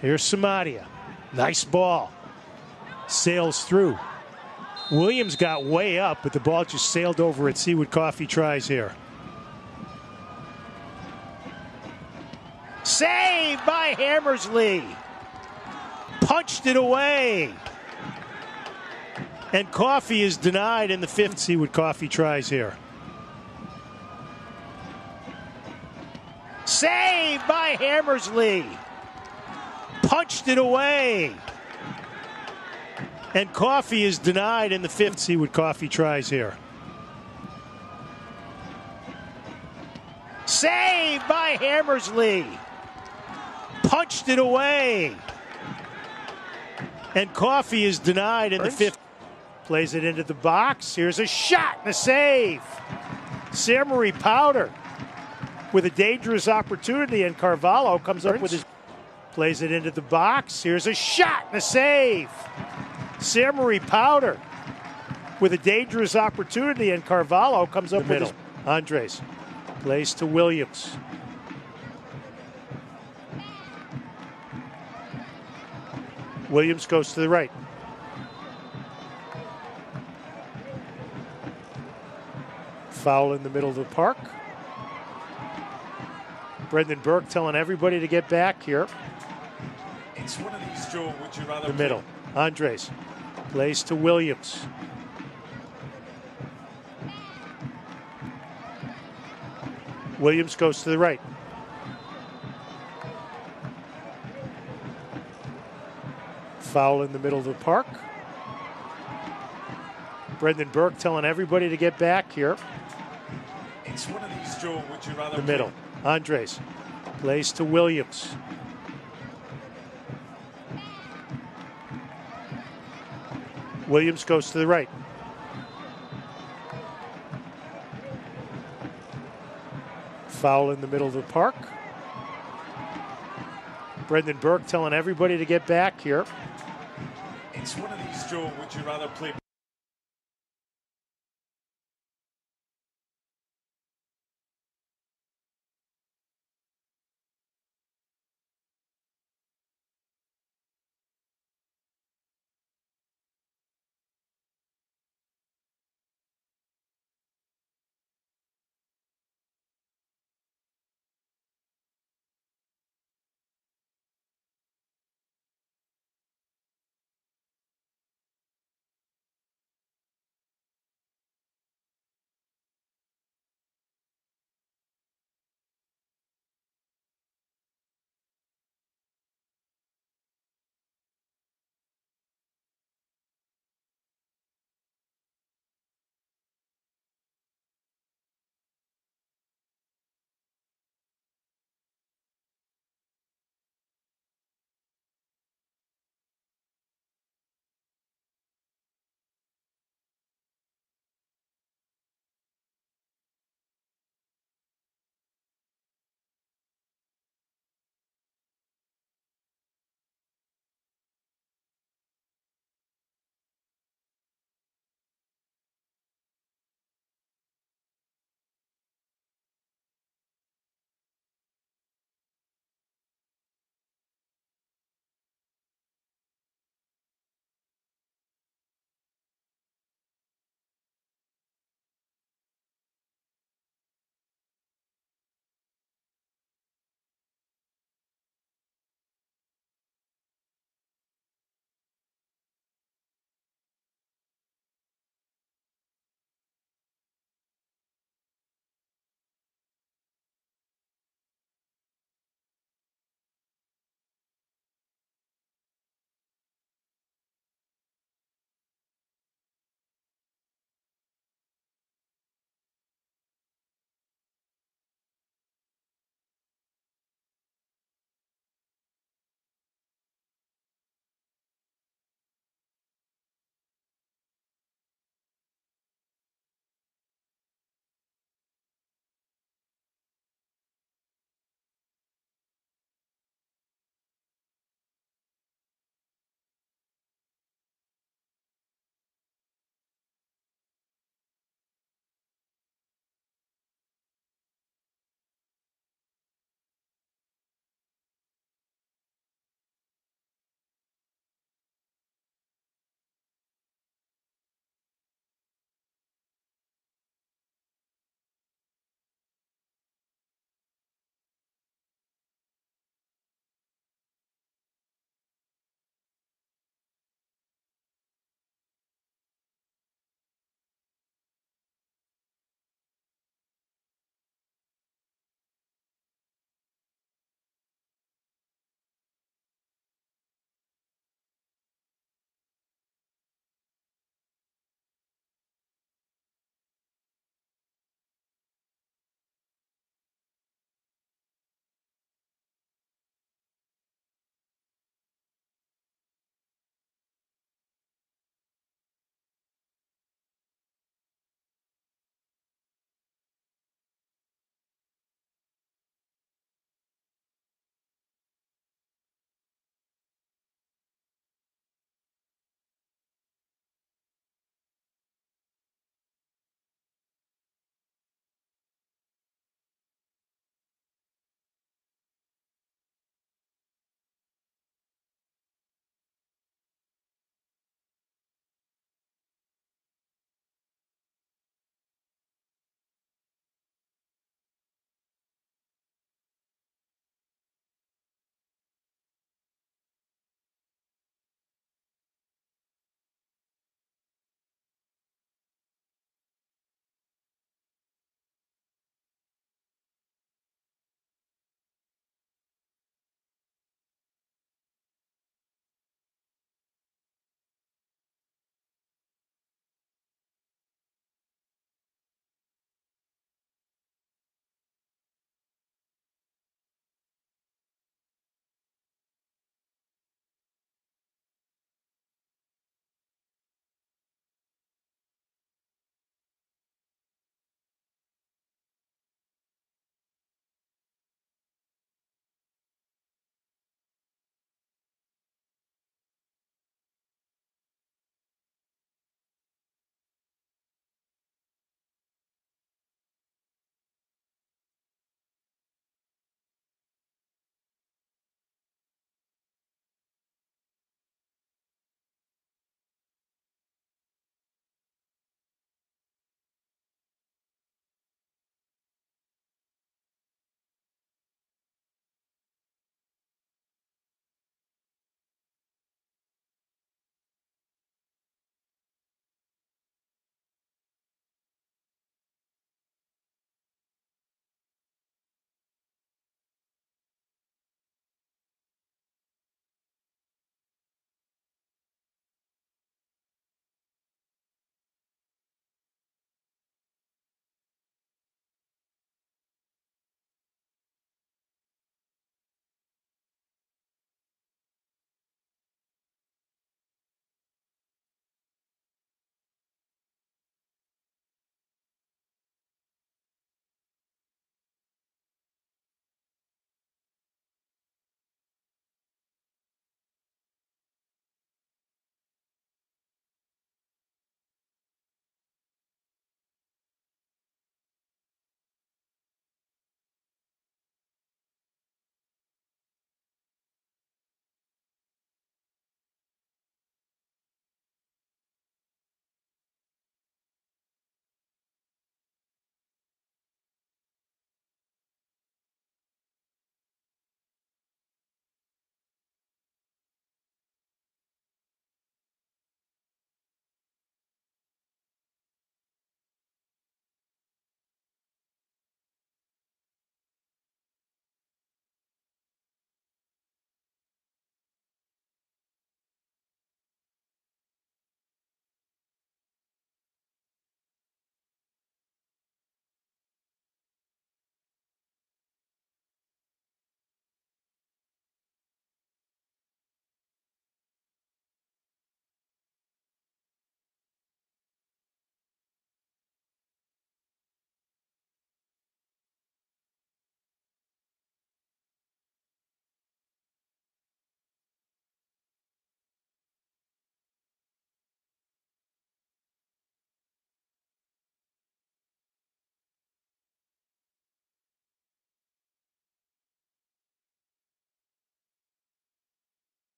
Here's Samadia. Nice ball. Sails through. Williams got way up, but the ball just sailed over it. See what Coffey tries here. Saved by Hammersley. Punched it away. And Coffey is denied in the fifth. See what Coffey tries here. Saved by Hammersley. Punched it away. And Coffey is denied in the fifth. See what Coffey tries here. Saved by Hammersley. Punched it away. And Coffey is denied in the fifth. Plays it into the box. Here's a shot and a save. Samory Powder with a dangerous opportunity, and Carvalho comes up with his. Plays it into the box. Here's a shot and a save. Samory Powder with a dangerous opportunity, and Carvalho comes up with his. Andres plays to Williams. Williams goes to the right. Foul in the middle of the park. Brendan Burke telling everybody to get back here. It's one of these, Joe. Would you rather? The middle. Andres plays to Williams. Williams goes to the right. Foul in the middle of the park. Brendan Burke telling everybody to get back here. It's one of these, Joe. Would you rather? The middle. Andres plays to Williams. Williams goes to the right. Foul in the middle of the park. Brendan Burke telling everybody to get back here. It's one of these, Joe. Would you rather play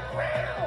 Wow.